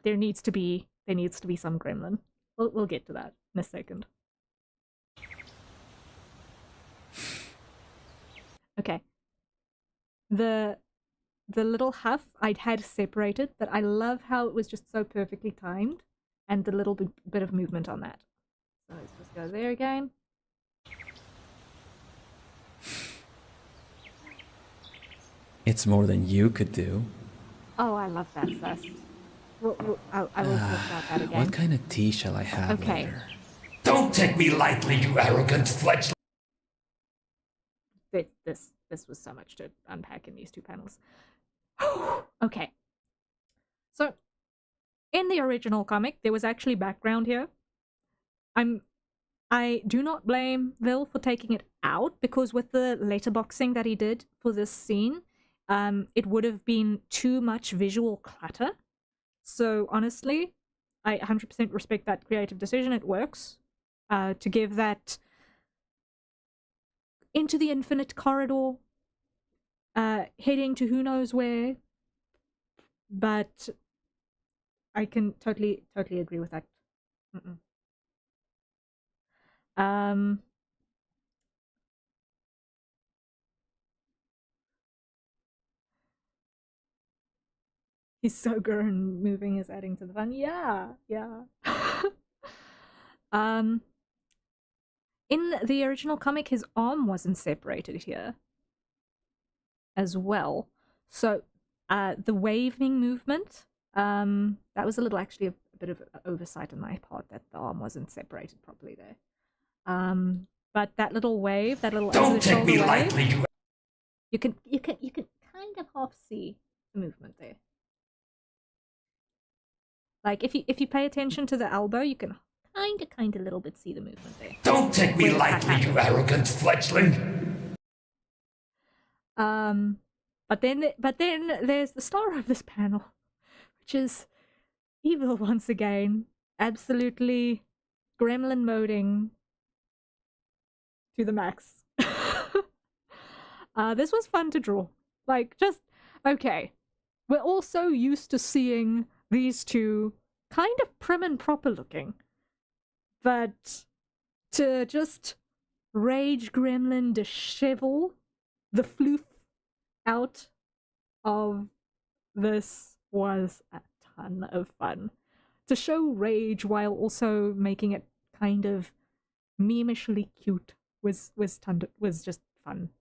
there needs to be some gremlin. We'll get to that in a second. Okay. The little huff I'd had separated, but I love how it was just so perfectly timed and the little bit of movement on that. So let's just go there again. It's more than you could do. Oh, I love that, Sus. I will talk about that again. What kind of tea shall I have later? Don't take me lightly, you arrogant fledgling! This was so much to unpack in these two panels. Okay. So, in the original comic, there was actually background here. I do not blame Vil for taking it out, because with the letterboxing that he did for this scene, it would have been too much visual clutter. So honestly, I 100% respect that creative decision. It works. To give that into the infinite corridor heading to who knows where, but I can totally agree with that. He's so grown, moving is adding to the fun. Yeah. In the original comic, his arm wasn't separated here as well. So, the waving movement, that was a little, actually, a bit of an oversight on my part that the arm wasn't separated properly there. But that little wave, that little Don't take me wave, lightly, you can kind of half see the movement there. Like if you pay attention to the elbow, you can kind of a little bit see the movement there. Don't take me lightly, you arrogant fledgling. But then there's the star of this panel, which is evil once again, absolutely gremlin moding to the max. This was fun to draw. Like, just okay. We're all so used to seeing these two kind of prim and proper looking, but to just rage gremlin dishevel the floof out of this was a ton of fun. To show rage while also making it kind of memishly cute was just fun.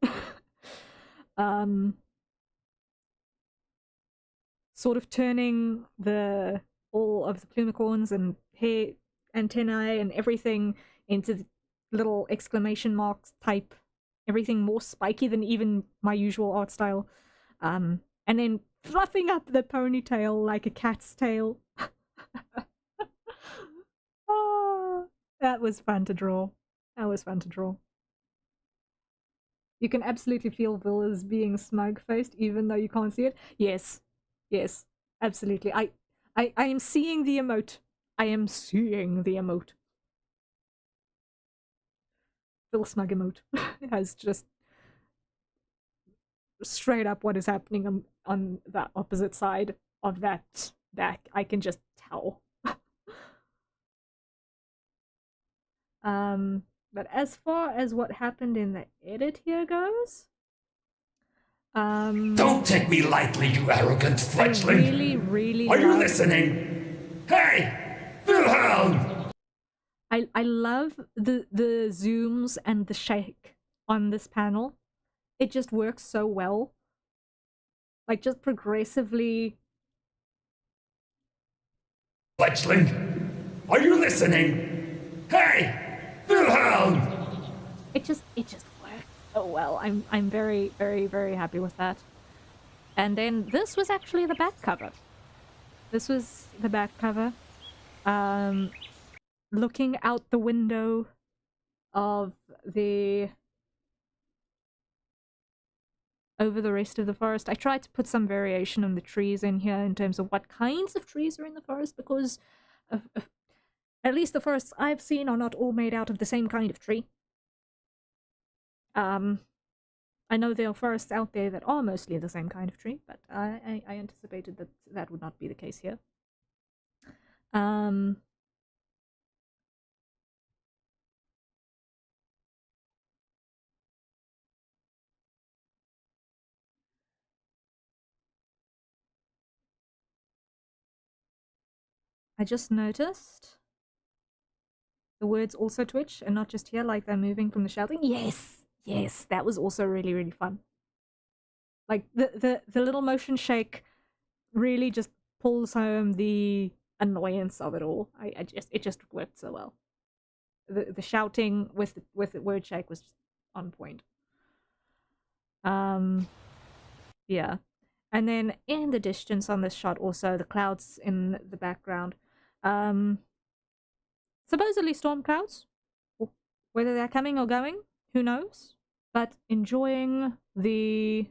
Sort of turning all of the plumicorns and hair antennae and everything into little exclamation marks type, everything more spiky than even my usual art style, and then fluffing up the ponytail like a cat's tail. Oh, that was fun to draw. You can absolutely feel Villa's being smug-faced even though you can't see it. Yes, absolutely. I am seeing the emote. Phil smug emote has just straight up what is happening on the opposite side of that deck. I can just tell. But as far as what happened in the edit here goes, don't take me lightly, you arrogant fledgling. I really Are you listening? Hey, Wilhelm! I love the zooms and the shake on this panel. It just works so well. Like, just progressively. Fledgling, are you listening? Hey, Wilhelm! It just works so well. I'm very happy with that. And then this was actually the back cover. Looking out the window of over the rest of the forest. I tried to put some variation on the trees in here in terms of what kinds of trees are in the forest, because at least the forests I've seen are not all made out of the same kind of tree. I know there are forests out there that are mostly the same kind of tree, but I anticipated that that would not be the case here. I just noticed the words also twitch and not just here, like they're moving from the shouting. Yes, that was also really fun. Like the little motion shake really just pulls home the annoyance of it all. It just worked so well. The shouting with the word shake was just on point. Yeah. And then in the distance on this shot also, the clouds in the background. Supposedly storm clouds. Whether they're coming or going, who knows? But enjoying the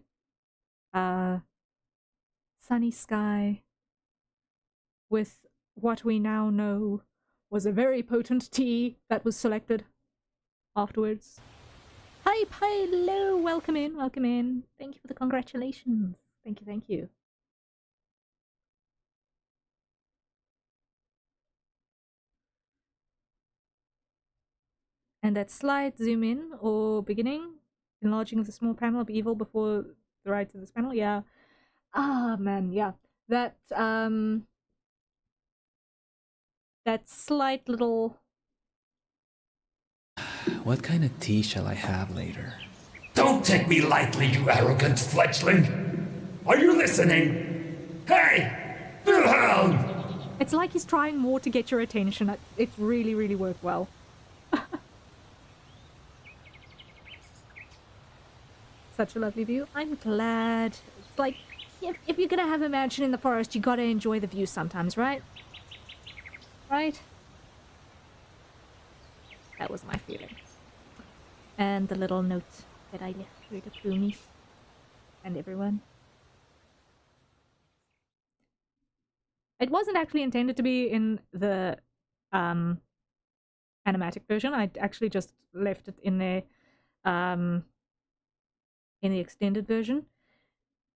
sunny sky with what we now know was a very potent tea that was selected afterwards. Hi! Hype, hello, welcome in, welcome in. Thank you for the congratulations. Thank you, thank you. And that slide, zoom in, or beginning, enlarging the small panel of evil before the right of this panel, yeah. Ah, man, yeah. That slight little... What kind of tea shall I have later? Don't take me lightly, you arrogant fledgling! Are you listening? Hey! Wilhelm! It's like he's trying more to get your attention. It's really, really worked well. Such a lovely view. I'm glad. It's like, if you're gonna have a mansion in the forest, you gotta enjoy the view sometimes, right? Right? That was my feeling. And the little note that I left for the Plumies and everyone. It wasn't actually intended to be in the animatic version. I actually just left it in the extended version,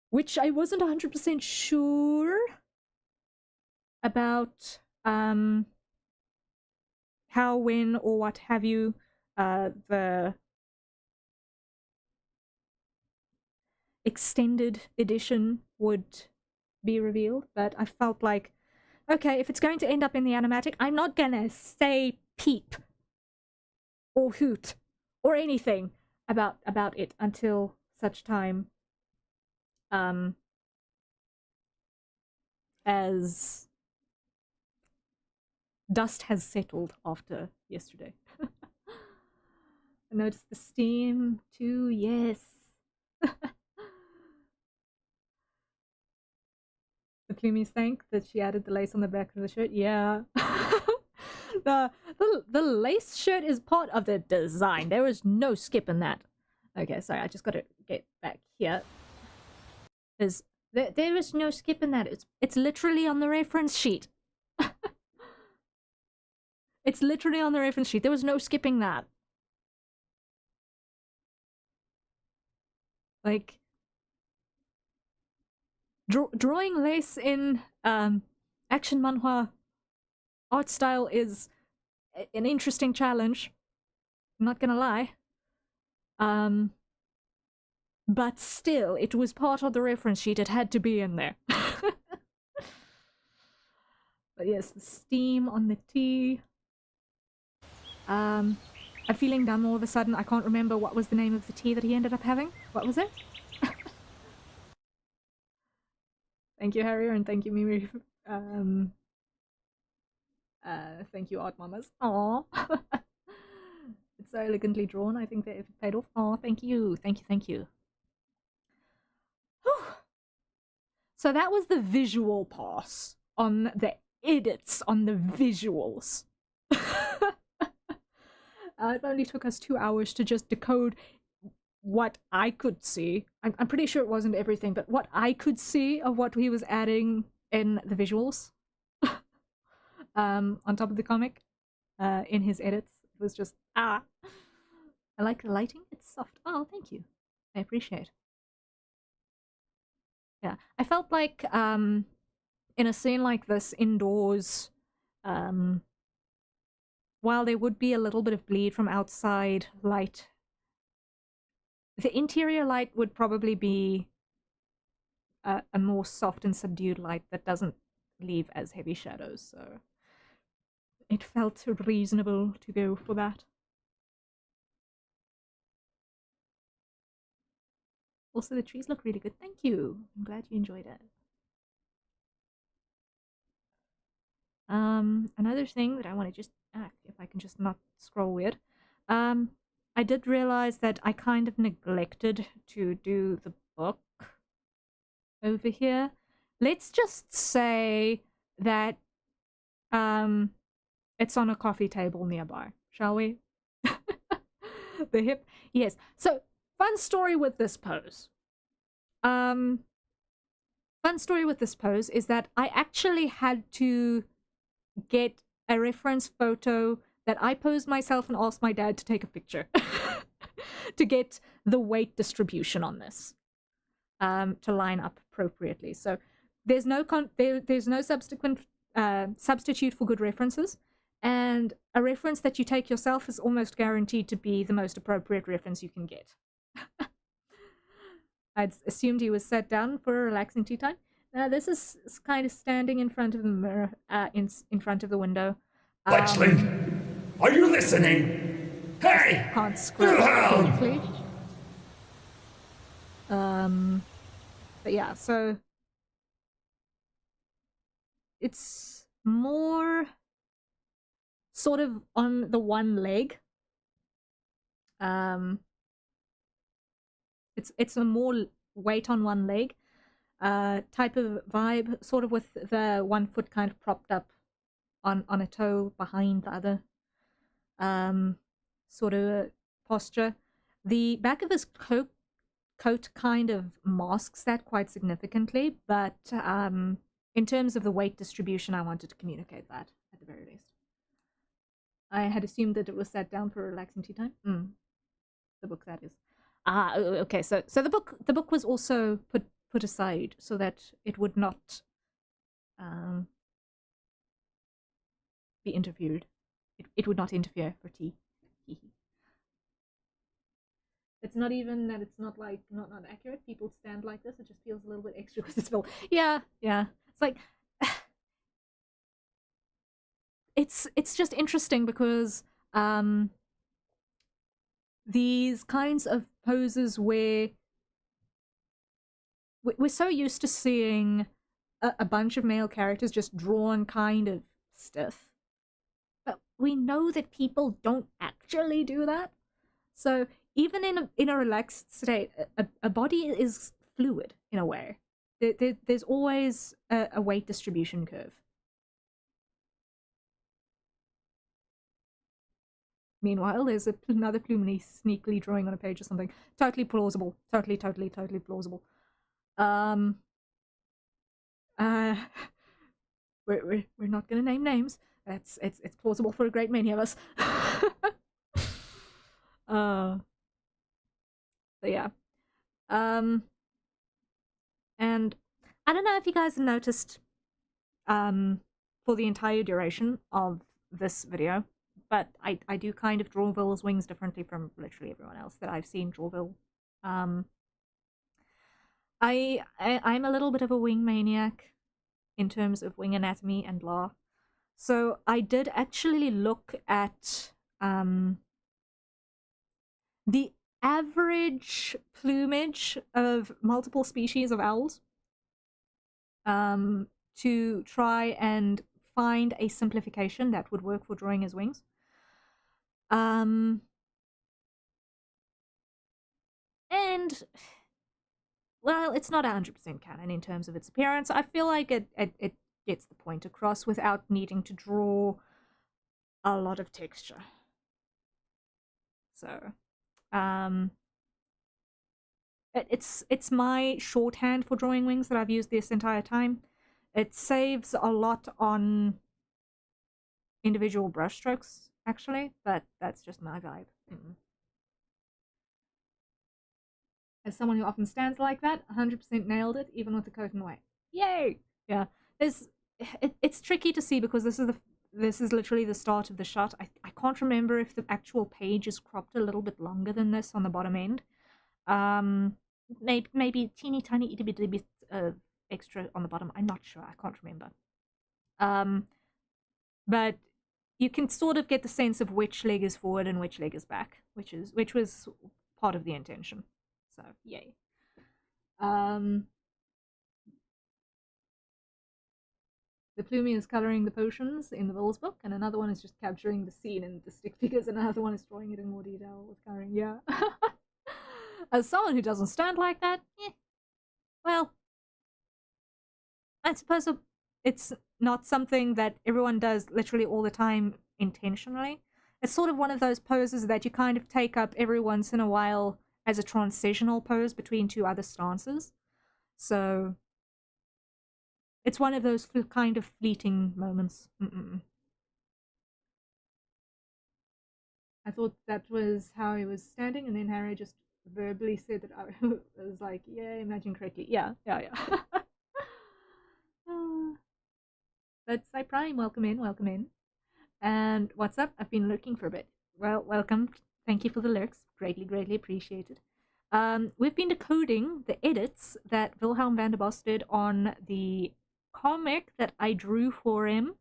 which I wasn't 100% sure about how, when, or what have you the extended edition would be revealed, but I felt like, okay, if it's going to end up in the animatic, I'm not gonna say peep or hoot or anything about it until such time as dust has settled after yesterday. I noticed the steam too, yes. The Plumies thank that she added the lace on the back of the shirt. Yeah. the lace shirt is part of the design. There is no skipping that. Okay, sorry, I just gotta get back here. There is no skipping that. It's literally on the reference sheet. It's literally on the reference sheet. There was no skipping that. Like, drawing lace in action manhwa art style is an interesting challenge. I'm not gonna lie. But still, it was part of the reference sheet. It had to be in there. But yes, the steam on the tea. I'm feeling dumb all of a sudden. I can't remember what was the name of the tea that he ended up having. What was it? Thank you, Harrier, and thank you, Mimi. Thank you, Art Mamas. Aww. It's so elegantly drawn. I think that it paid off. Aw, thank you. Thank you, thank you. Whew. So that was the visual pass on the edits on the visuals. It only took us 2 hours to just decode what I could see. I'm pretty sure it wasn't everything, but what I could see of what he was adding in the visuals on top of the comic in his edits. It was just, I like the lighting. It's soft. Oh, thank you. I appreciate. Yeah, I felt like in a scene like this indoors, while there would be a little bit of bleed from outside light, the interior light would probably be a more soft and subdued light that doesn't leave as heavy shadows, so it felt reasonable to go for that. Also, the trees look really good. Thank you. I'm glad you enjoyed it. Another thing that I want to just if I can just not scroll weird. I did realize that I kind of neglected to do the book over here. Let's just say that it's on a coffee table nearby, shall we? The hip, yes. So fun story with this pose. Fun story with this pose is that I actually had to get a reference photo that I posed myself and asked my dad to take a picture. to get the weight distribution on this to line up appropriately. So there's no there's no substitute for good references, and a reference that you take yourself is almost guaranteed to be the most appropriate reference you can get. I'd assumed he was sat down for a relaxing tea time. Now this is kind of standing in front of the mirror, in front of the window. Fletchling, are you listening? Hey! Can't scroll Wilhelm! quickly. But yeah, so it's more sort of on the one leg. It's a more weight on one leg type of vibe, sort of with the one foot kind of propped up on a toe behind the other sort of posture. The back of his coat kind of masks that quite significantly, but in terms of the weight distribution, I wanted to communicate that at the very least. I had assumed that it was sat down for a relaxing tea time. The book, that is. Okay. So the book was also put aside so that it would not be interfered. It would not interfere for tea. It's not even that it's not like not accurate. People stand like this. It just feels a little bit extra because it's full. Yeah. It's like it's just interesting because these kinds of poses where we're so used to seeing a bunch of male characters just drawn kind of stiff, but we know that people don't actually do that. So even in a relaxed state, a body is fluid in a way. There's always a weight distribution curve. Meanwhile, there's another Plumini sneakily drawing on a page or something. Totally plausible. Totally plausible. We're not gonna name names. It's plausible for a great many of us. But yeah. And I don't know if you guys have noticed for the entire duration of this video, but I do kind of draw Vill's wings differently from literally everyone else that I've seen draw Vil. I'm a little bit of a wing maniac in terms of wing anatomy and blah. So I did actually look at the average plumage of multiple species of owls to try and find a simplification that would work for drawing his wings. And well, it's not 100% canon in terms of its appearance. I feel like it gets the point across without needing to draw a lot of texture. So it's my shorthand for drawing wings that I've used this entire time. It saves a lot on individual brushstrokes, actually, but that's just my vibe. As someone who often stands like that, 100% nailed it, even with the coat and weight. Yay! Yeah, it's tricky to see because this is literally the start of the shot. I can't remember if the actual page is cropped a little bit longer than this on the bottom end. Maybe a teeny tiny itty bitty bit of extra on the bottom. I'm not sure. I can't remember. But you can sort of get the sense of which leg is forward and which leg is back, which was part of the intention. So yay. The Plumie is coloring the potions in the Vil's book, and another one is just capturing the scene and the stick figures, and another one is drawing it in more detail with coloring. Yeah. As someone who doesn't stand like that, well, I suppose it's not something that everyone does literally all the time intentionally. It's sort of one of those poses that you kind of take up every once in a while as a transitional pose between two other stances. So it's one of those kind of fleeting moments. I thought that was how he was standing, and then Harry just verbally said that I was like, yeah, imagine correctly. Yeah. But Sai Prime, welcome in, welcome in. And what's up? I've been lurking for a bit. Well, welcome. Thank you for the lurks. Greatly, greatly appreciated. We've been decoding the edits that Wilhelm van der Bos did on the comic that I drew for him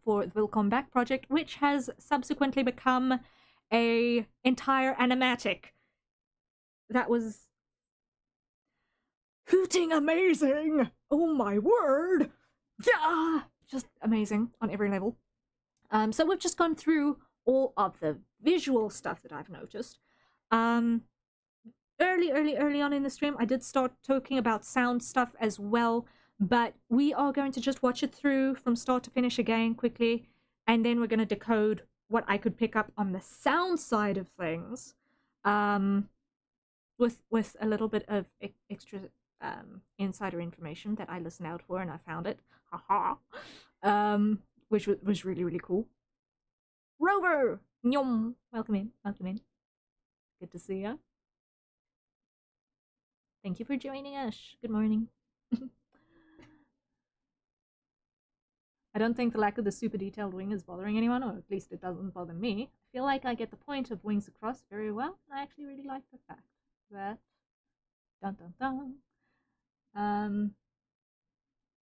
for the Will Come Back project, which has subsequently become a entire animatic that was hooting amazing. Oh my word! Yeah, just amazing on every level. So we've just gone through all of the visual stuff that I've noticed. Early on in the stream, I did start talking about sound stuff as well, but we are going to just watch it through from start to finish again quickly, and then we're going to decode what I could pick up on the sound side of things, with a little bit of extra insider information that I listened out for and I found it, haha, which was really, really cool. Rover, Nyom, welcome in, welcome in. Good to see ya. Thank you for joining us. Good morning. I don't think the lack of the super detailed wing is bothering anyone, or at least it doesn't bother me. I feel like I get the point of wings across very well, and I actually really like the fact that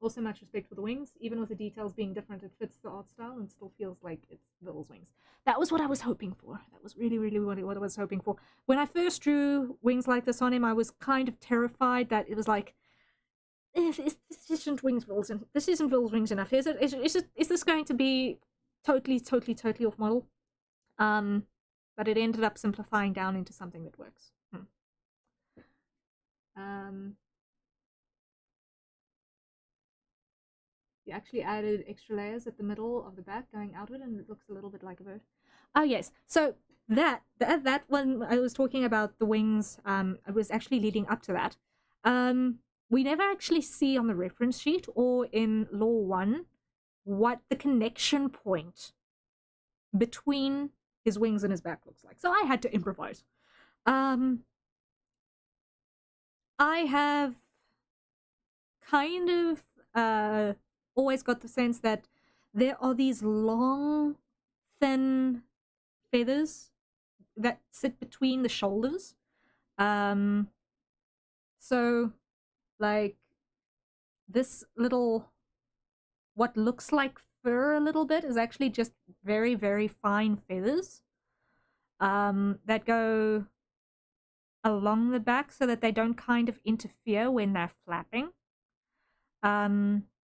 also much respect for the wings. Even with the details being different, it fits the art style and still feels like it's Will's wings. That was what I was hoping for. That was really, really what I was hoping for. When I first drew wings like this on him, I was kind of terrified that it was like, this isn't Will's, and this isn't Will's wings enough. Is this going to be totally off model? But it ended up simplifying down into something that works. You actually added extra layers at the middle of the back going outward, and it looks a little bit like a bird. Oh yes, so that when I was talking about the wings, I was actually leading up to that. We never actually see on the reference sheet or in Law 1 what the connection point between his wings and his back looks like. So I had to improvise. I have kind of always got the sense that there are these long, thin feathers that sit between the shoulders. So, like, this little, what looks like fur a little bit is actually just very, very fine feathers that go along the back so that they don't kind of interfere when they're flapping.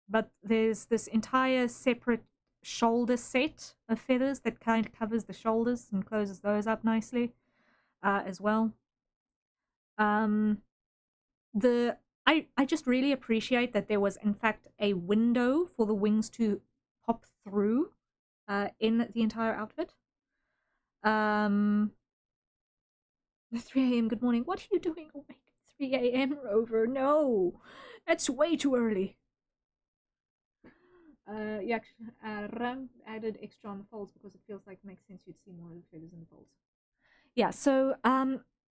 But there's this entire separate shoulder set of feathers that kind of covers the shoulders and closes those up nicely as well. I just really appreciate that there was in fact a window for the wings to pop through in the entire outfit. The 3 a.m. good morning. What are you doing awake at 3 a.m. Rover? No, that's way too early. Yeah, Ram added extra on the folds because it feels like it makes sense you'd see more of the feathers in the folds. Yeah, so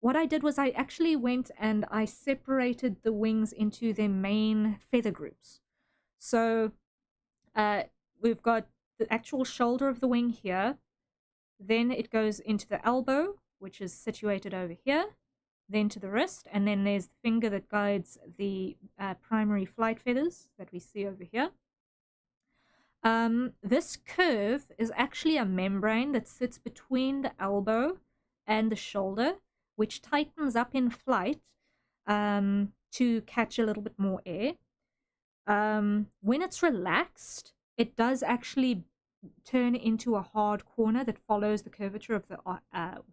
what I did was I actually went and I separated the wings into their main feather groups. So we've got the actual shoulder of the wing here. Then it goes into the elbow, which is situated over here. Then to the wrist. And then there's the finger that guides the primary flight feathers that we see over here. This curve is actually a membrane that sits between the elbow and the shoulder, which tightens up in flight to catch a little bit more air. When it's relaxed, it does actually turn into a hard corner that follows the curvature of the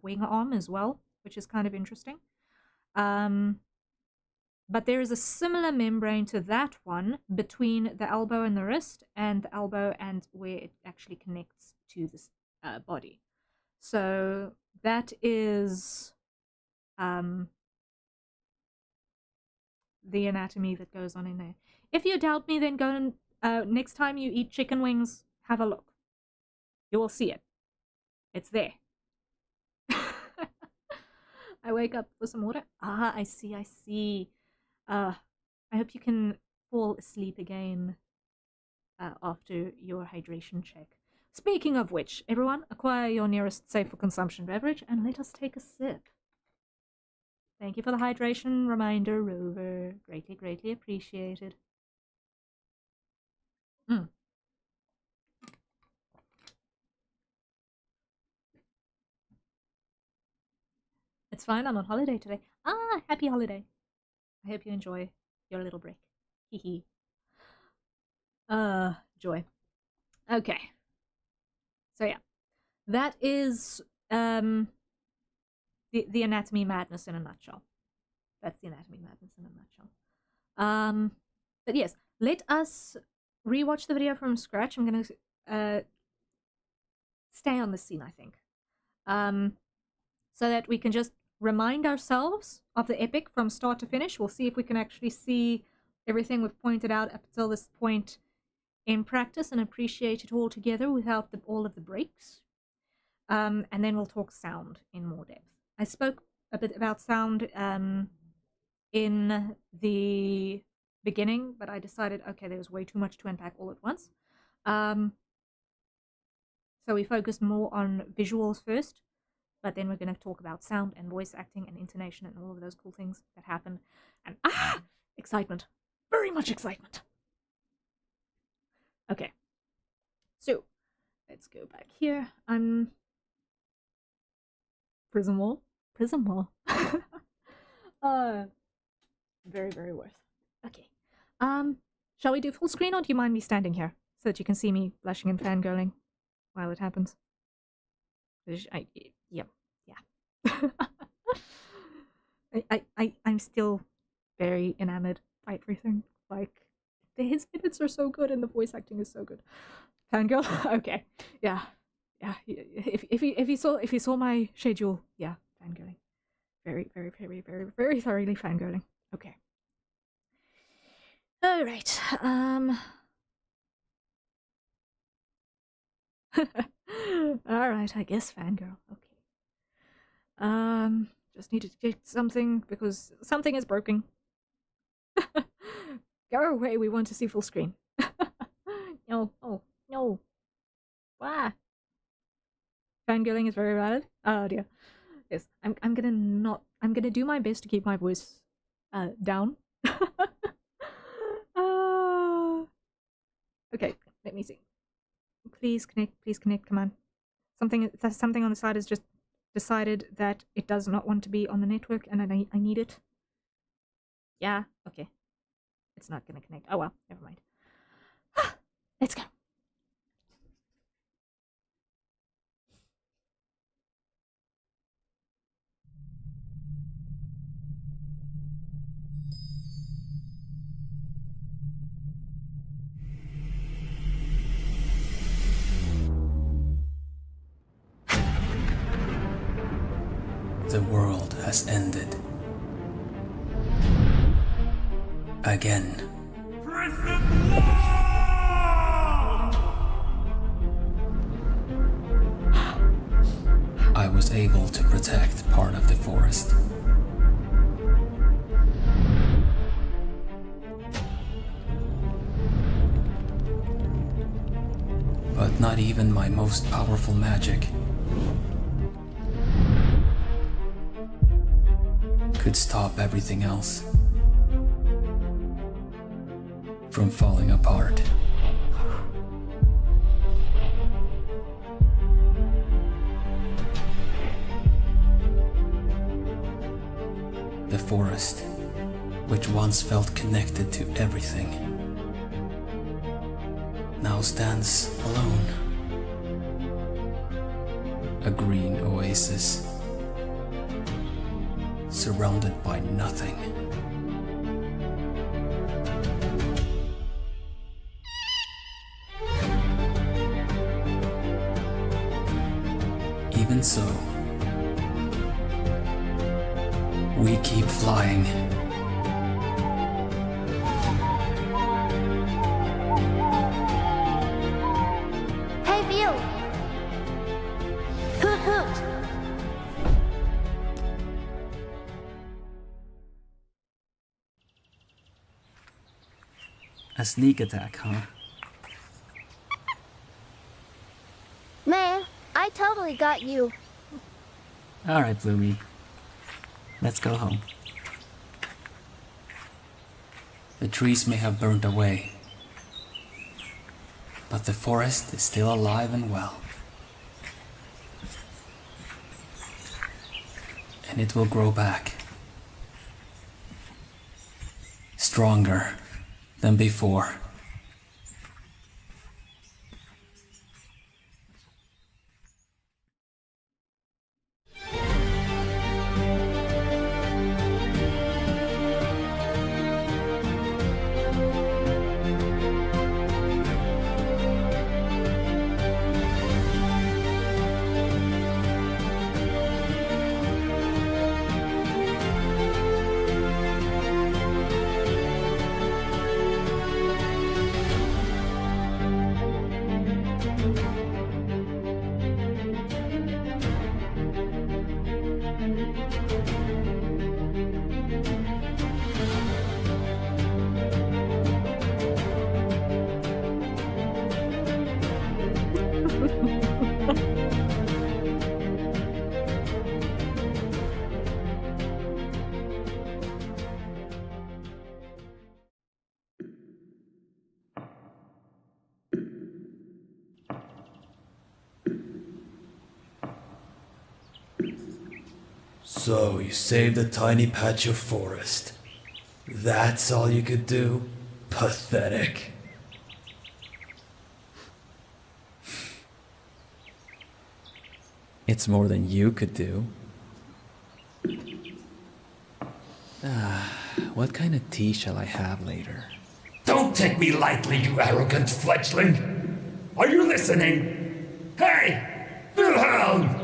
wing arm as well, which is kind of interesting. But there is a similar membrane to that one between the elbow and the wrist, and the elbow and where it actually connects to this body. So that is the anatomy that goes on in there. If you doubt me, then go and next time you eat chicken wings, have a look. You will see it. It's there. I wake up for some water. Ah, I see, I see. I hope you can fall asleep again after your hydration check. Speaking of which, everyone, acquire your nearest safe for consumption beverage and let us take a sip. Thank you for the hydration reminder, Rover. Greatly, greatly appreciated. It's fine, I'm on holiday today. Ah, happy holiday. I hope you enjoy your little break. Hee joy. Okay. So yeah. That is the anatomy madness in a nutshell. That's the anatomy madness in a nutshell. But yes, let us rewatch the video from scratch. I'm gonna stay on this scene, I think. So that we can just remind ourselves of the epic from start to finish. We'll see if we can actually see everything we've pointed out up until this point in practice and appreciate it all together without all of the breaks. And then we'll talk sound in more depth. I spoke a bit about sound in the beginning, but I decided, okay, there was way too much to unpack all at once. So we focused more on visuals first, but then we're going to talk about sound and voice acting and intonation and all of those cool things that happen. And excitement. Very much excitement. Okay. So, let's go back here. Prism wall. Prism wall. Very, very worth. Okay. Shall we do full screen or do you mind me standing here so that you can see me blushing and fangirling while it happens? Yeah. I'm still very enamored by everything. Like, his minutes are so good and the voice acting is so good. Fangirl? Okay. Yeah. If you saw my schedule, yeah, fangirling. Very, very, very, very, very thoroughly fangirling. Okay. All right. All right, I guess fangirl. Okay. Just needed to get something because something is broken. Go away, we want to see full screen. No, oh, no. Why? Fangirling is very valid. Oh dear. Yes, I'm gonna do my best to keep my voice down. Okay, let me see. Please connect, come on. Something on the side has just decided that it does not want to be on the network and I need it. Yeah, okay. It's not gonna connect. Oh well, never mind. Let's go. The world has ended. Again. I was able to protect part of the forest. But not even my most powerful magic could stop everything else from falling apart. The forest, which once felt connected to everything, now stands alone. A green oasis, surrounded by nothing. Even so, we keep flying. Hey, View! Hoot hoot! A sneak attack, huh? Man, I totally got you. Alright, Bloomy. Let's go home. The trees may have burned away, but the forest is still alive and well. And it will grow back. Stronger than before. So you saved a tiny patch of forest. That's all you could do? Pathetic. It's more than you could do. What kind of tea shall I have later? Don't take me lightly, you arrogant fledgling! Are you listening? Hey! Wilhelm!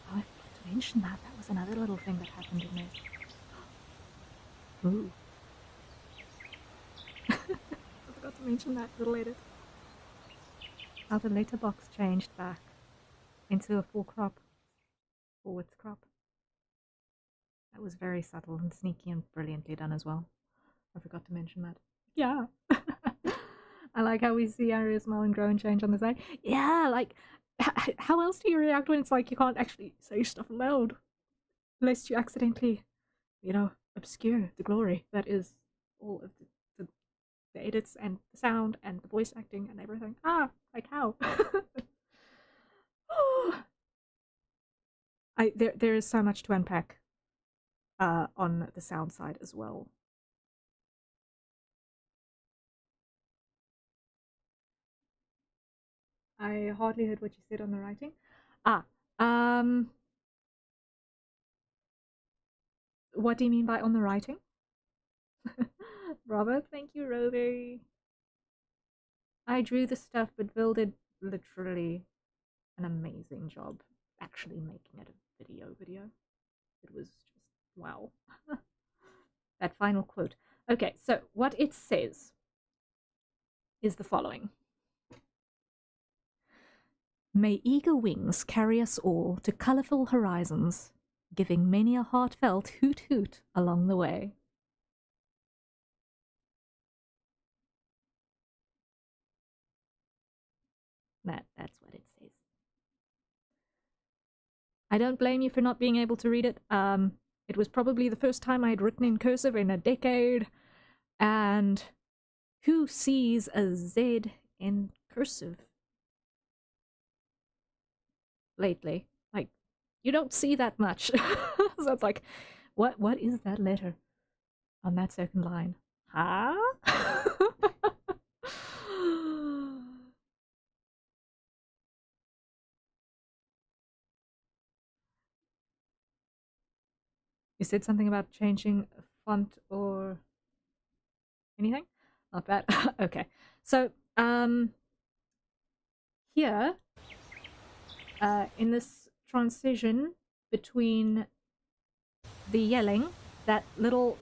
Oh, I forgot to mention that. That was another little thing that happened in there. Ooh. I forgot to mention that little edit. How the letterbox changed back into a full crop. Full width crop. That was very subtle and sneaky and brilliantly done as well. I forgot to mention that. Yeah. I like how we see Harrier smile and grow and change on the side. Yeah, like, how else do you react when it's like you can't actually say stuff aloud? Lest you accidentally, you know, obscure the glory that is all of the edits and the sound and the voice acting and everything. Ah, like how? There is so much to unpack on the sound side as well. I hardly heard what you said on the writing. What do you mean by on the writing? Robert, thank you, Rover. I drew the stuff, but Bill did literally an amazing job actually making it a video. It was just wow. That final quote. Okay, so what it says is the following. May eager wings carry us all to colourful horizons, giving many a heartfelt hoot hoot along the way. That's what it says. I don't blame you for not being able to read it. It was probably the first time I had written in cursive in a decade, and who sees a Z in cursive lately? Like, you don't see that much. So it's like, what is that letter on that second line? Huh? You said something about changing a font or anything? Not bad. Okay. So, here, in this transition between the yelling, that little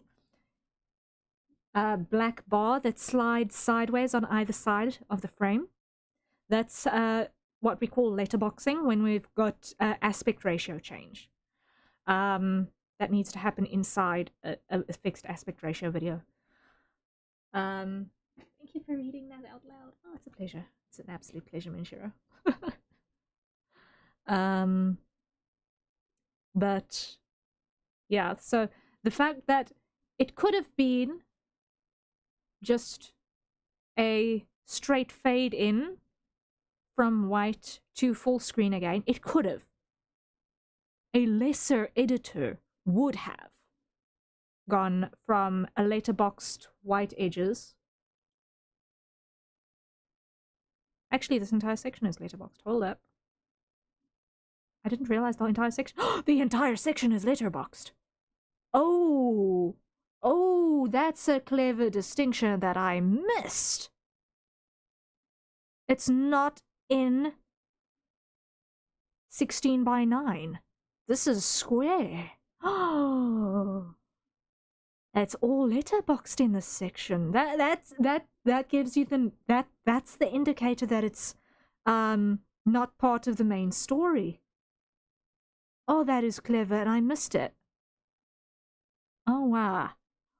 black bar that slides sideways on either side of the frame, That's what we call letterboxing when we've got aspect ratio change. That needs to happen inside a fixed aspect ratio video. Thank you for reading that out loud. Oh, it's a pleasure. It's an absolute pleasure, Minshiro. But yeah, so the fact that it could have been just a straight fade in from white to full screen again, it could have. A lesser editor would have gone from a letterboxed white edges. Actually, this entire section is letterboxed. Hold up. I didn't realize the entire section. The entire section is letterboxed. Oh. Oh, that's a clever distinction that I missed. It's not in 16 by 9. This is square. Oh. It's all letterboxed in this section. That gives you that's the indicator that it's not part of the main story. Oh, that is clever, and I missed it. Oh wow.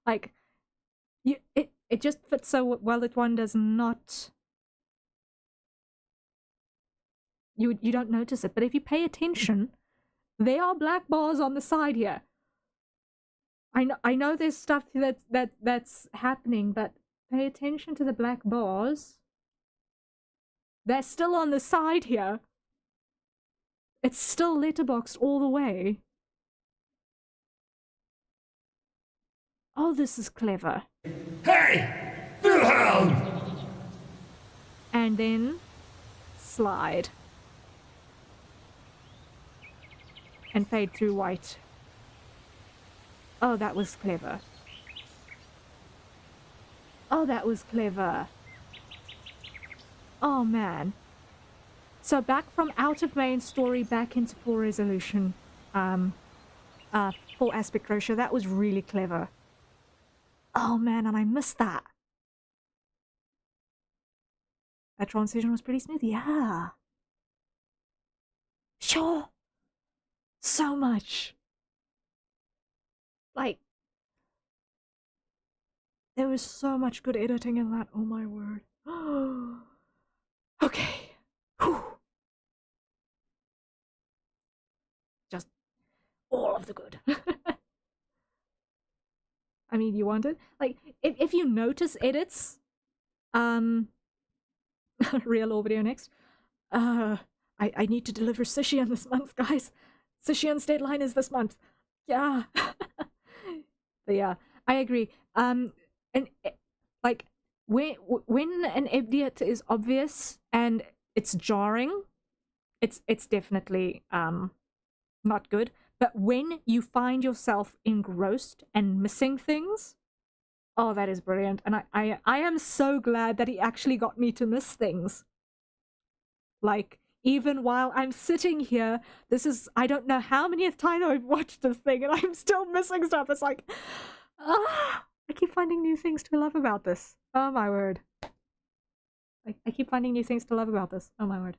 Like it just fits so well that one does not you don't notice it, but if you pay attention, there are black bars on the side here. I know there's stuff that's happening, but pay attention to the black bars. They're still on the side here. It's still letterboxed all the way. Oh, this is clever. Hey! Wilhelm! And then slide. And fade through white. Oh, that was clever. Oh, that was clever. Oh, man. So back from out of main story, back into full resolution. Full aspect ratio. That was really clever. Oh, man, and I missed that. That transition was pretty smooth. Yeah. Sure. So much. Like, there was so much good editing in that. Oh my word. Okay. Whew. Just all of the good. I mean, you want it? Like, if you notice edits, real or video next. I need to deliver Sishian this month, guys. Sishian's deadline is this month. Yeah. But yeah, I agree. And like when an idiot is obvious and it's jarring, it's definitely not good. But when you find yourself engrossed and missing things, oh, that is brilliant. And I am so glad that he actually got me to miss things. Like, even while I'm sitting here, this is, I don't know how many times I've watched this thing and I'm still missing stuff. It's like, I keep finding new things to love about this. Oh my word. I keep finding new things to love about this. Oh my word.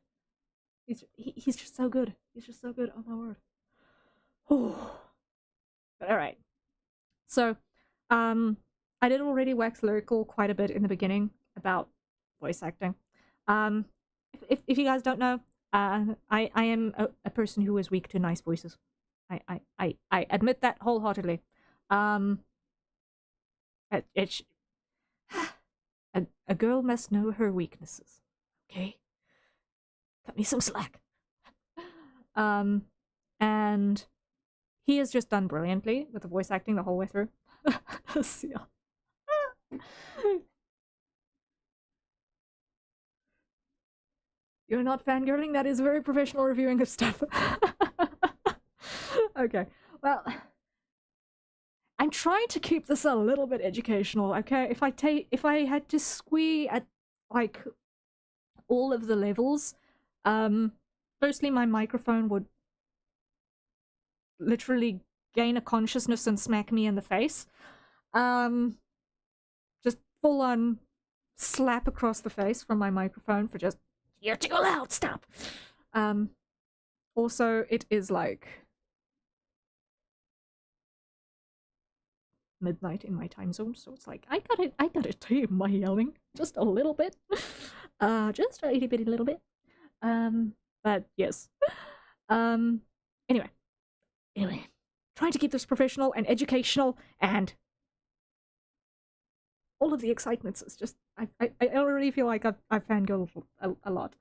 He's just so good. He's just so good. Oh my word. Oh. But alright. So, I did already wax lyrical quite a bit in the beginning about voice acting. If you guys don't know, I am a person who is weak to nice voices. I admit that wholeheartedly. A girl must know her weaknesses. Okay? Cut me some slack. And he has just done brilliantly with the voice acting the whole way through. Seal. You're not fangirling? That is very professional reviewing of stuff. Okay, well, I'm trying to keep this a little bit educational, okay? If I had to squee at, like, all of the levels, firstly, my microphone would literally gain a consciousness and smack me in the face. Just full on slap across the face from my microphone for just You're too loud, stop! Also, it is like midnight in my time zone, so it's like I gotta tame my yelling just a little bit. Just a itty bitty little bit. But yes. Anyway. Trying to keep this professional and educational and all of the excitements is just I already feel like I've fangirled a lot.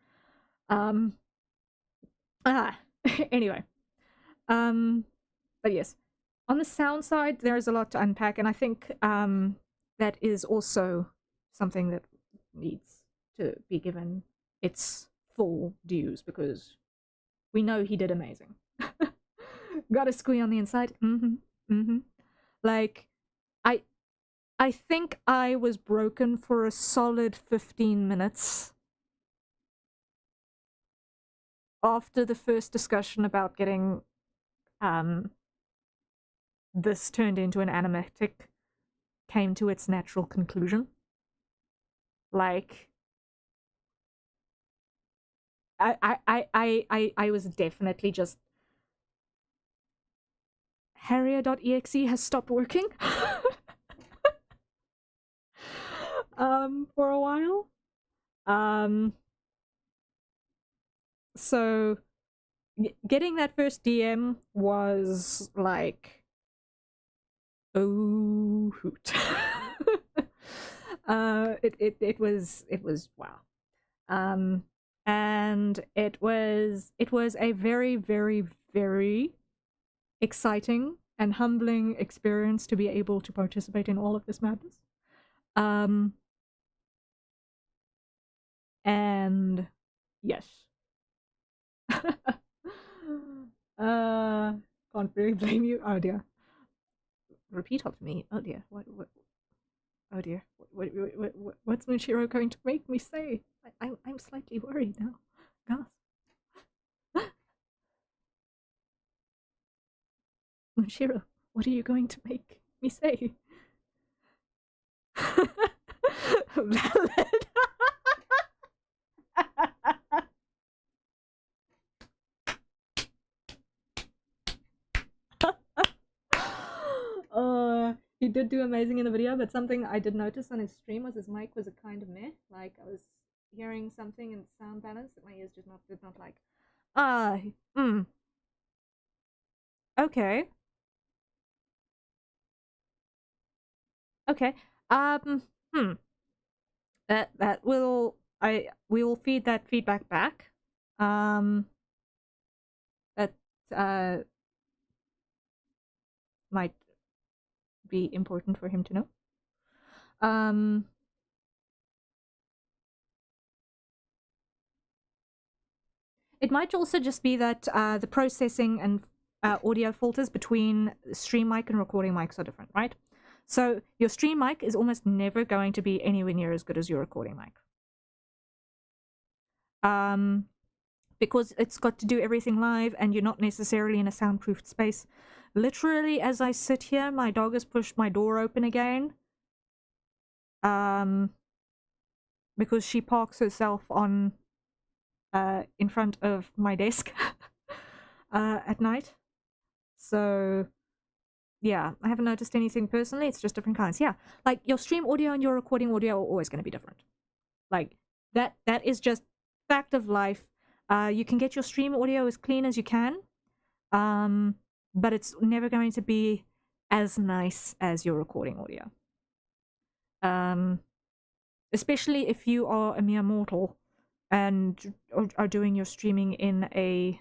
Anyway. But yes. On the sound side, there is a lot to unpack, and I think that is also something that needs to be given its full dues, because we know he did amazing. Got a squee on the inside. Like, I think I was broken for a solid 15 minutes after the first discussion about getting this turned into an animatic came to its natural conclusion. Like, I was definitely just Harrier.exe has stopped working for a while. So getting that first DM was like, oh hoot. It was wow. And it was a very, very, very exciting and humbling experience to be able to participate in all of this madness. And yes. Can't really blame you. Oh dear. Repeat after me. Oh dear. What oh dear. What's Mushiro going to make me say? I'm slightly worried now. Gosh. Mushiro, what are you going to make me say? Valid. He did do amazing in the video, but something I did notice on his stream was his mic was a kind of meh. Like, I was hearing something in sound balance that my ears did not like. Okay. Okay. That will we will feed that feedback back. That might be important for him to know. It might also just be that the processing and audio filters between stream mic and recording mics are different, right? So your stream mic is almost never going to be anywhere near as good as your recording mic. Because it's got to do everything live and you're not necessarily in a soundproofed space. Literally, as I sit here, my dog has pushed my door open again. Because she parks herself on in front of my desk at night. So yeah, I haven't noticed anything personally. It's just different kinds. Yeah, like your stream audio and your recording audio are always going to be different. Like that is just fact of life. You can get your stream audio as clean as you can, but it's never going to be as nice as your recording audio. Especially if you are a mere mortal and are doing your streaming in a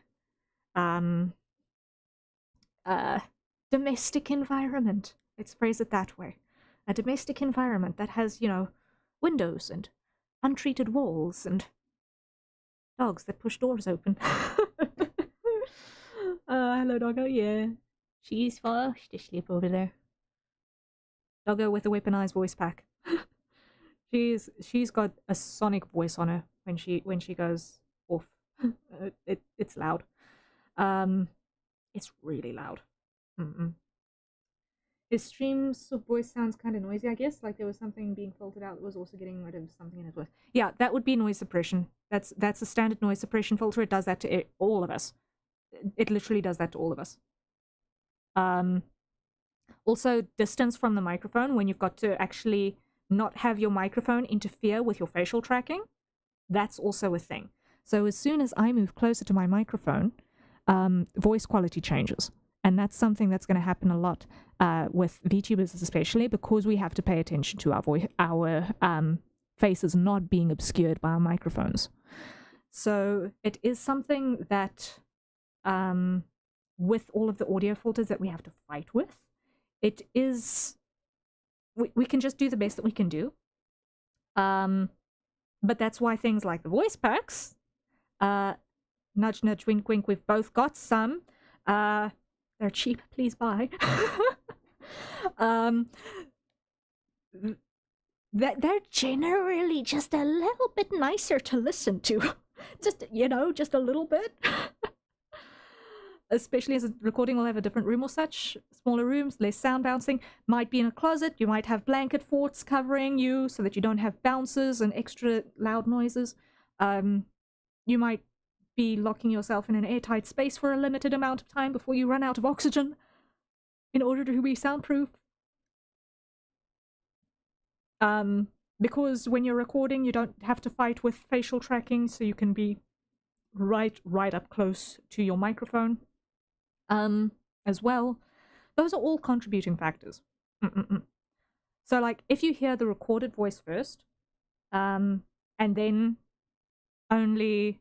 domestic environment. Let's phrase it that way. A domestic environment that has, you know, windows and untreated walls and dogs that push doors open. Hello, doggo. Yeah, she's fast asleep over there. Doggo with a weaponized voice pack. She's got a sonic voice on her when she goes off. It's loud. It's really loud. His streams of voice sounds kind of noisy, I guess. Like there was something being filtered out that was also getting rid of something in his voice. Yeah, that would be noise suppression. That's a standard noise suppression filter. It does that to all of us. It literally does that to all of us. Also, distance from the microphone, when you've got to actually not have your microphone interfere with your facial tracking, that's also a thing. So as soon as I move closer to my microphone, voice quality changes. And that's something that's going to happen a lot with VTubers especially, because we have to pay attention to our faces not being obscured by our microphones. So it is something that with all of the audio filters that we have to fight with, it is, we can just do the best that we can do. But that's why things like the voice packs, nudge, nudge, wink, wink, we've both got some. They're cheap, please buy. They're generally just a little bit nicer to listen to. Just, you know, just a little bit. Especially as a recording will have a different room or such. Smaller rooms, less sound bouncing. Might be in a closet. You might have blanket forts covering you so that you don't have bounces and extra loud noises. You might be locking yourself in an airtight space for a limited amount of time before you run out of oxygen in order to be soundproof. Because when you're recording, you don't have to fight with facial tracking, so you can be right up close to your microphone. As well. Those are all contributing factors. So, like, if you hear the recorded voice first, and then only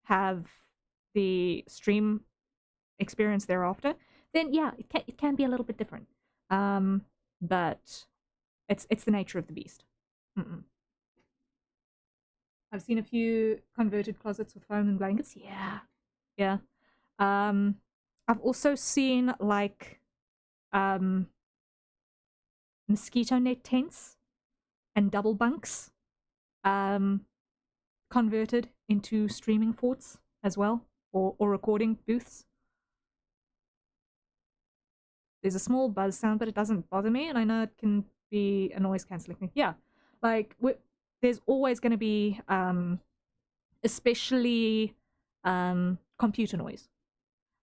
have the stream experience thereafter, then yeah, it can be a little bit different. But it's the nature of the beast. I've seen a few converted closets with foam and blankets. Yeah. I've also seen like mosquito net tents and double bunks converted into streaming forts as well, or recording booths. There's a small buzz sound, but it doesn't bother me, and I know it can be a noise cancelling thing. Yeah, like there's always going to be especially computer noise.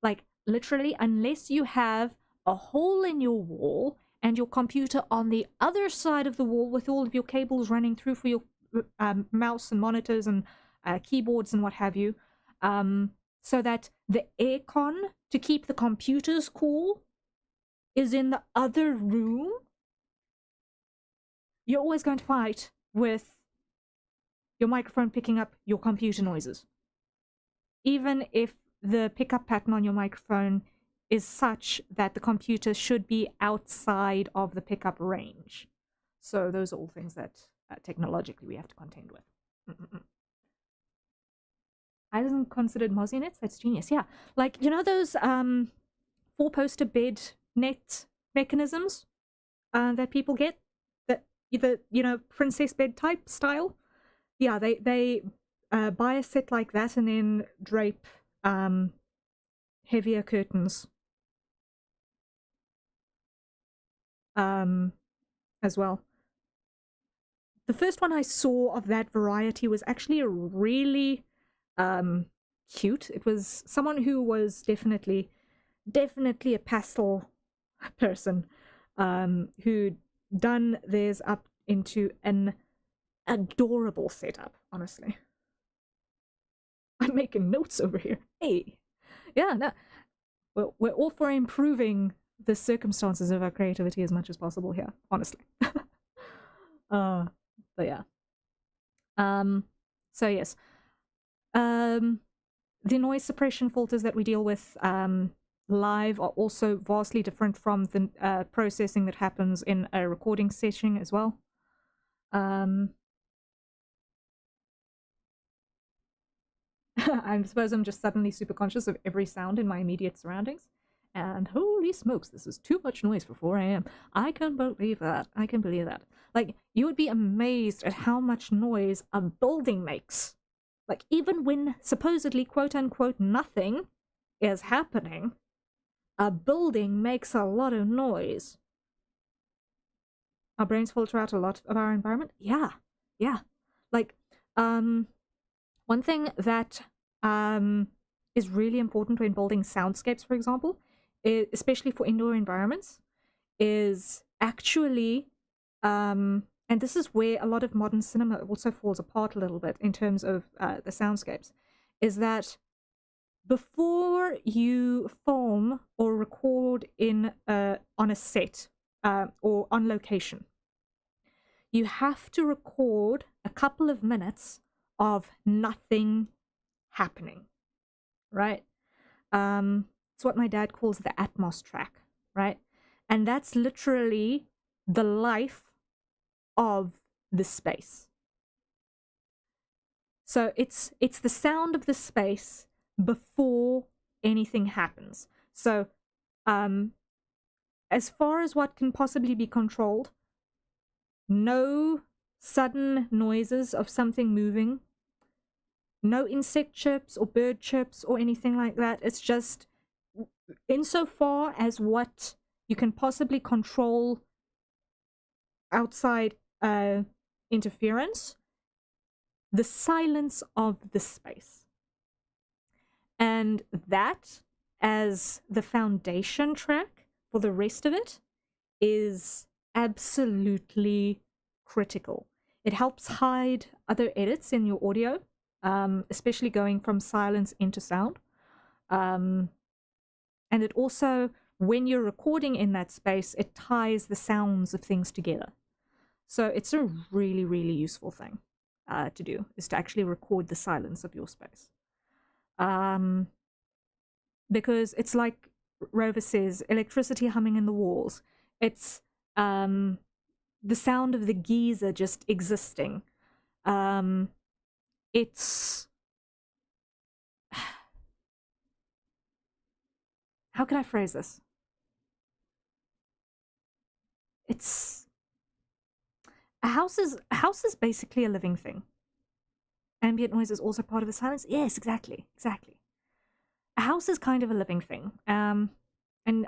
Like, literally, unless you have a hole in your wall and your computer on the other side of the wall with all of your cables running through for your mouse and monitors and keyboards and what have you, so that the aircon to keep the computers cool is in the other room, you're always going to fight with your microphone picking up your computer noises. Even if the pickup pattern on your microphone is such that the computer should be outside of the pickup range. So those are all things that technologically we have to contend with. I wasn't considered mozzie nets. That's genius. Yeah, like, you know those 4-poster bed net mechanisms that people get, that either, you know, princess bed type style. Yeah, they buy a set like that and then drape heavier curtains as well. The first one I saw of that variety was actually a really cute. It was someone who was definitely a pastel person who'd done theirs up into an adorable setup, honestly. I'm making notes over here. Hey. Yeah, no. We're all for improving the circumstances of our creativity as much as possible here, honestly. But yeah. So yes. The noise suppression filters that we deal with live are also vastly different from the processing that happens in a recording session as well. I suppose I'm just suddenly super conscious of every sound in my immediate surroundings. And holy smokes, this is too much noise for 4 a.m. I can believe that. I can believe that. Like, you would be amazed at how much noise a building makes. Like, even when supposedly, quote unquote, nothing is happening, A building makes a lot of noise. Our brains filter out a lot of our environment. Yeah, yeah. Like, one thing that is really important when building soundscapes, for example, especially for indoor environments, is actually, and this is where a lot of modern cinema also falls apart a little bit in terms of the soundscapes, is that before you film or record in on a set or on location, you have to record a couple of minutes of nothing happening, right? It's what my dad calls the Atmos track, right? And that's literally the life of the space. So it's the sound of the space before anything happens. So as far as what can possibly be controlled, no sudden noises of something moving, no insect chirps or bird chirps or anything like that. It's just insofar as what you can possibly control outside interference, the silence of the space. And that, as the foundation track for the rest of it, is absolutely critical. It helps hide other edits in your audio, especially going from silence into sound. And it also, when you're recording in that space, it ties the sounds of things together. So it's a really, really useful thing to do, is to actually record the silence of your space. Because it's like Rover says, electricity humming in the walls. It's the sound of the geyser just existing. It's... How can I phrase this? It's... A house is basically a living thing. Ambient noise is also part of the silence. Yes, exactly. A house is kind of a living thing. And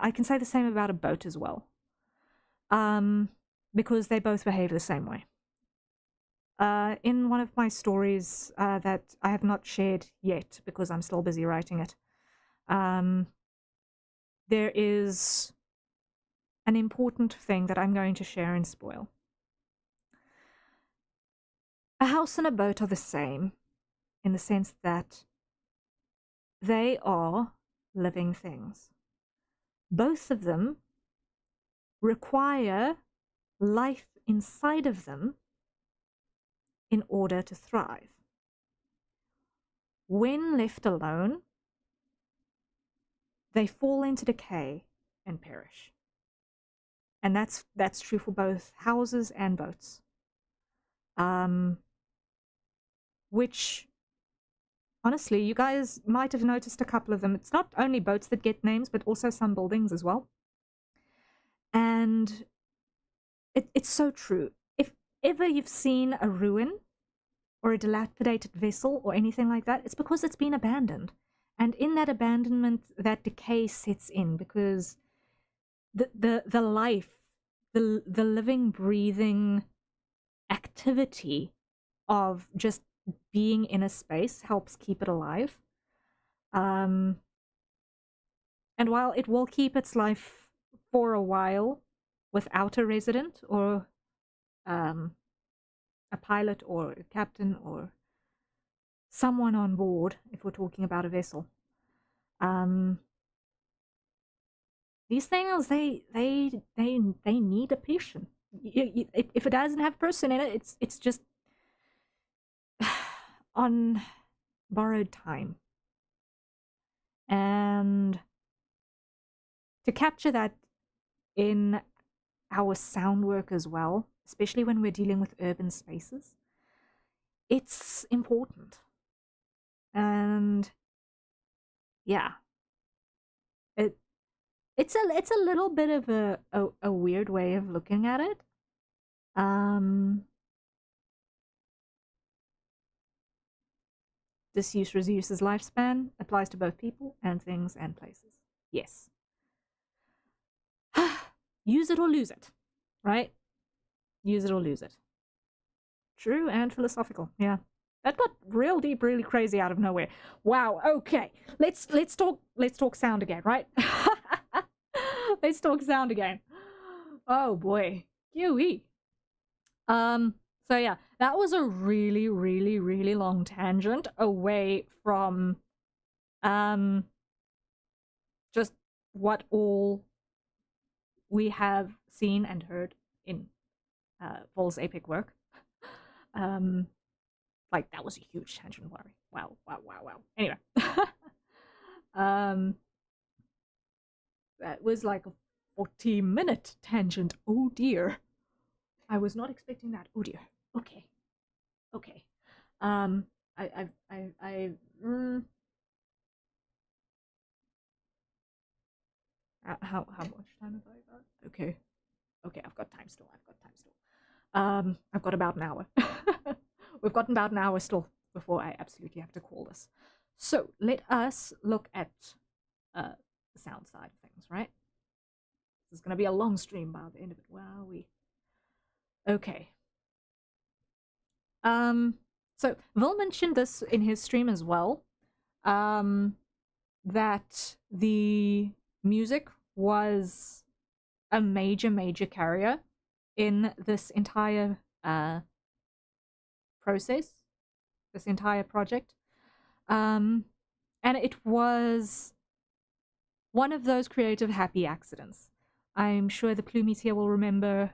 I can say the same about a boat as well. Because they both behave the same way. In one of my stories that I have not shared yet because I'm still busy writing it, there is an important thing that I'm going to share and spoil. A house and a boat are the same in the sense that they are living things. Both of them require life inside of them in order to thrive. When left alone, they fall into decay and perish. And that's true for both houses and boats. Which, honestly, you guys might have noticed a couple of them. It's not only boats that get names, but also some buildings as well. And it's so true. If ever you've seen a ruin or a dilapidated vessel or anything like that, it's because it's been abandoned. And in that abandonment, that decay sets in because the life, the living, breathing activity of just being in a space helps keep it alive. And while it will keep its life for a while without a resident or a pilot or a captain or someone on board, if we're talking about a vessel, these things they need a person. If it doesn't have person in it, it's just on borrowed time. And to capture that in our sound work as well, especially when we're dealing with urban spaces, it's important. And yeah, it's a little bit of a weird way of looking at it. Disuse reduces lifespan applies to both people and things and places. Yes. use it or lose it, right? Use it or lose it. True and philosophical. Yeah, that got real deep, really crazy out of nowhere. Wow. Okay, let's talk sound again, right? Let's talk sound again. Oh boy, QE. So yeah, that was a really, really, really long tangent away from just what all we have seen and heard in Vol's epic work. Like that was a huge tangent, worry. Wow, wow, wow, wow. Anyway. That was like a 40-minute tangent. Oh dear. I was not expecting that. Oh dear. Okay. Okay. I how much time have I got? Okay. Okay, I've got time still. I've got about an hour. We've got about an hour still before I absolutely have to call this. So let us look at the sound side of things, right? This is going to be a long stream by the end of it. Wowee. Okay. So Vil mentioned this in his stream as well, that the music was a major carrier in this entire process, this entire project. And it was one of those creative happy accidents. I'm sure the Plumies here will remember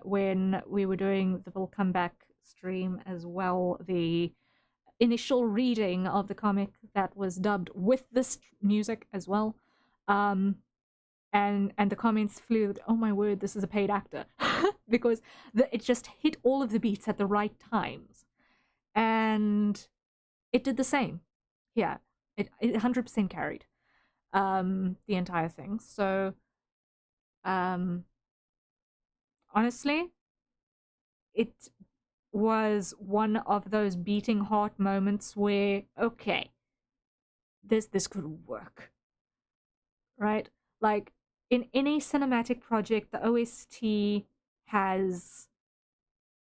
when we were doing the Vil Comeback stream as well, the initial reading of the comic that was dubbed with this music as well. And the comments flew, oh my word, this is a paid actor. Because it just hit all of the beats at the right times. And it did the same. Yeah, it 100% carried the entire thing. So honestly, it was one of those beating heart moments where, okay, this could work, right? Like in any cinematic project, the OST has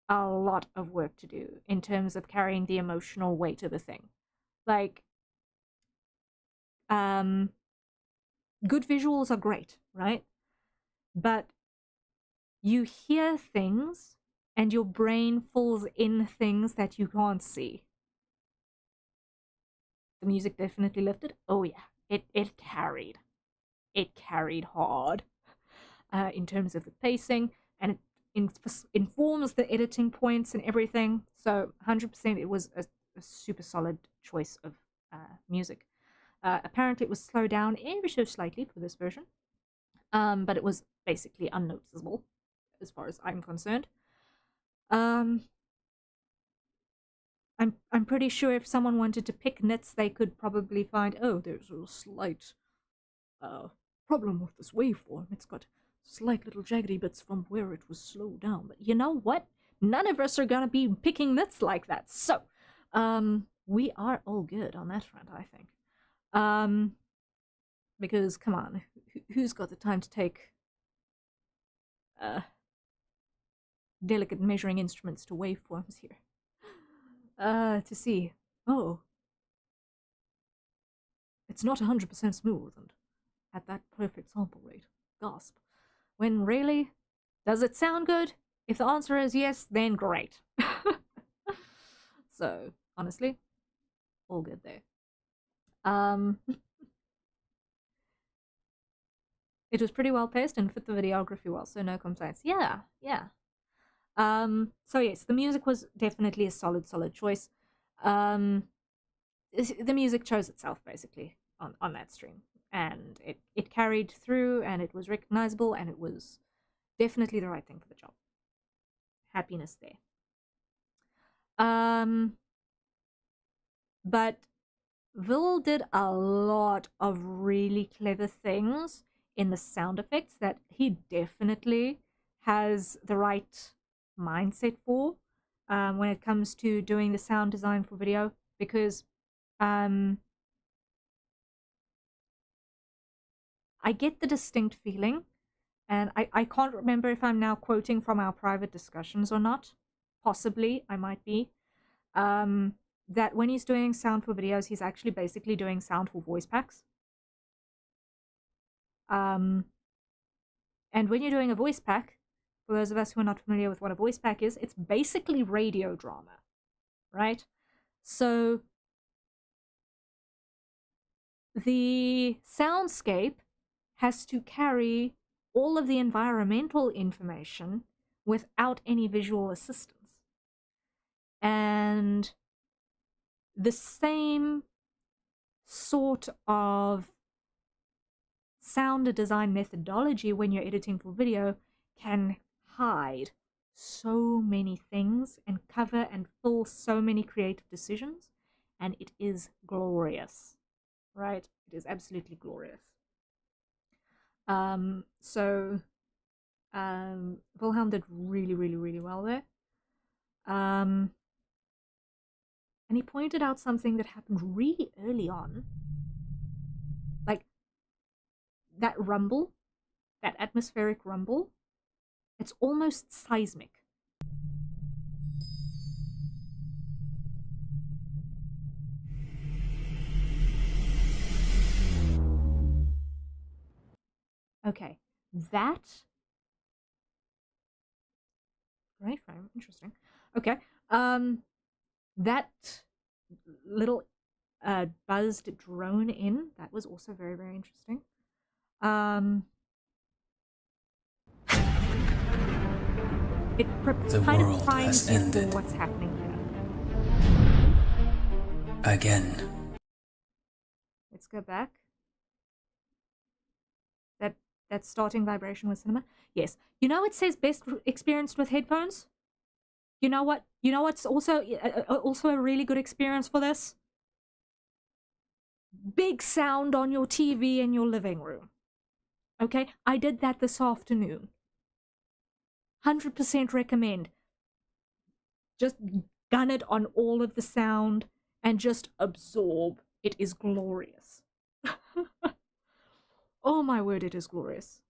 a lot of work to do in terms of carrying the emotional weight of the thing. Like good visuals are great, right? But you hear things and your brain fills in things that you can't see. The music definitely lifted. Oh yeah, it carried. It carried hard in terms of the pacing, and it informs the editing points and everything. So 100% it was a super solid choice of music. Apparently it was slowed down ever so slightly for this version, but it was basically unnoticeable as far as I'm concerned. I'm pretty sure if someone wanted to pick nits, they could probably find, oh, there's a slight problem with this waveform. It's got slight little jaggedy bits from where it was slowed down. But you know what? None of us are gonna be picking nits like that. So, we are all good on that front, I think. Because come on, who's got the time to take delicate measuring instruments to waveforms here? To see, oh, it's not 100% smooth and at that perfect sample rate. Gasp. When really, does it sound good? If the answer is yes, then great. So, honestly, all good there. It was pretty well paced and fit the videography well, so no complaints. Yeah. So yes, the music was definitely a solid choice. The music chose itself basically on that stream, and it carried through, and it was recognizable, and it was definitely the right thing for the job. Happiness there. But Vil did a lot of really clever things in the sound effects that he definitely has the right mindset for when it comes to doing the sound design for video, because I get the distinct feeling and I can't remember if I'm now quoting from our private discussions or not. Possibly, I might be. That when he's doing sound for videos, he's actually basically doing sound for voice packs. And when you're doing a voice pack, for those of us who are not familiar with what a voice pack is, it's basically radio drama, right? So the soundscape has to carry all of the environmental information without any visual assistance. And the same sort of sound design methodology when you're editing for video can hide so many things and cover and fill so many creative decisions, and it is glorious, right? It is absolutely glorious. Wilhelm did really, really, really well there. And he pointed out something that happened really early on. Like, that rumble, that atmospheric rumble, it's almost seismic. Okay, that... Right frame, interesting. Okay, that little buzzed drone in, that was also very, very interesting. It kind of primes you for what's happening here. Again. Let's go back. That starting vibration with cinema. Yes. You know it says best experienced with headphones? You know what? You know what's also a really good experience for this? Big sound on your TV in your living room. Okay? I did that this afternoon. 100% recommend. Just gun it on all of the sound and just absorb. It is glorious. Oh my word, it is glorious.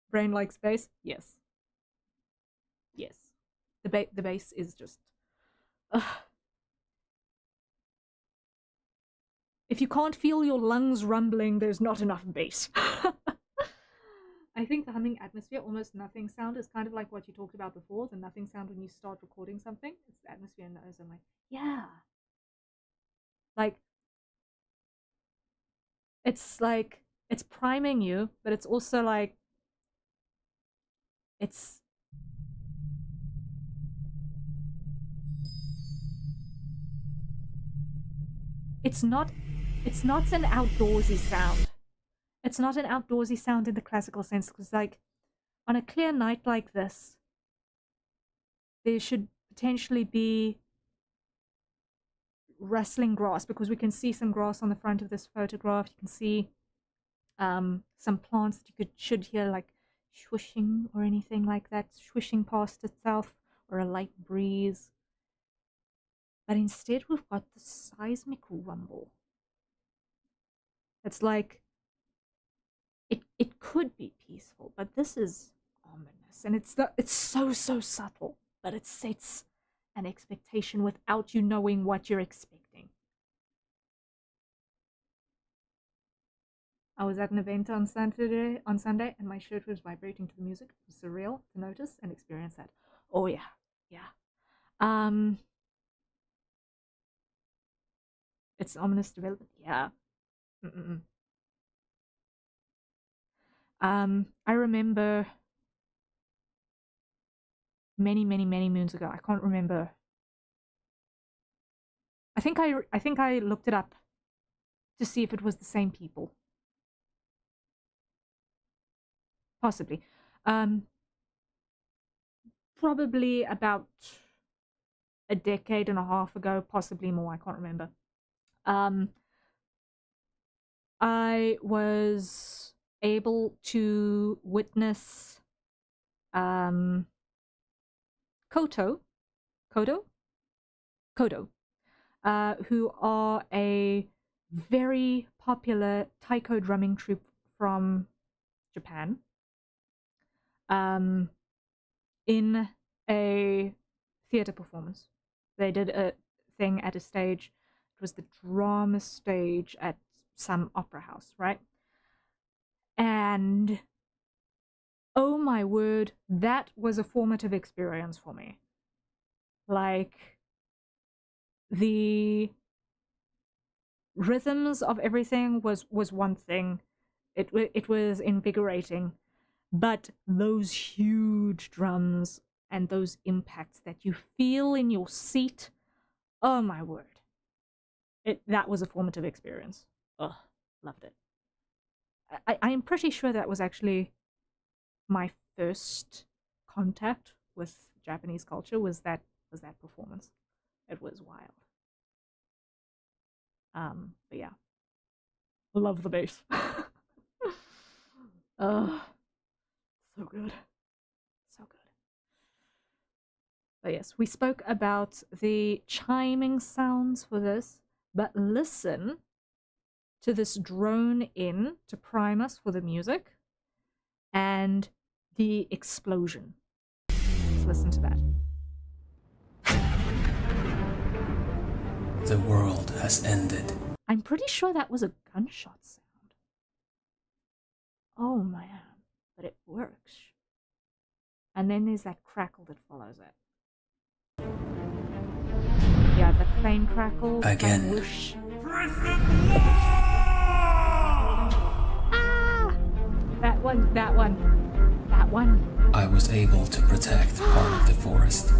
Brain likes bass? Yes. Yes. The bass is just... If you can't feel your lungs rumbling, there's not enough bass. I think the humming atmosphere, almost nothing sound, is kind of like what you talked about before, the nothing sound when you start recording something. It's the atmosphere and those. I'm like, yeah. Like, it's priming you, but it's also like, it's not an outdoorsy sound. It's not an outdoorsy sound in the classical sense, because like on a clear night like this, there should potentially be rustling grass, because we can see some grass on the front of this photograph. You can see some plants that you should hear like swishing or anything like that, swishing past itself, or a light breeze. But instead we've got the seismic rumble. It's like it could be peaceful, but this is ominous, and it's so subtle, but it sets an expectation without you knowing what you're expecting. I was at an event on Sunday, and my shirt was vibrating to the music. It was surreal to notice and experience that. Oh yeah, yeah. It's ominous development. Yeah. I remember many moons ago. I can't remember. I think I looked it up to see if it was the same people. Possibly. Probably about a decade and a half ago, possibly more. I can't remember. I was able to witness Kodo, who are a very popular taiko drumming troupe from Japan in a theater performance. They did a thing at a stage. It was the drama stage at some opera house, right? And oh my word, that was a formative experience for me. Like, the rhythms of everything was one thing. It was invigorating, but those huge drums and those impacts that you feel in your seat, oh my word. That was a formative experience. Oh, loved it. I am pretty sure that was actually my first contact with Japanese culture was that performance. It was wild. But yeah, love the bass. Oh, so good, so good. But yes, we spoke about the chiming sounds for this, but listen to this drone in to prime us for the music and the explosion. Let's listen to that. The world has ended. I'm pretty sure that was a gunshot sound. Oh man, but it works. And then there's that crackle that follows it. Yeah, the flame crackle. Again. Whoosh. That one. I was able to protect part of the forest.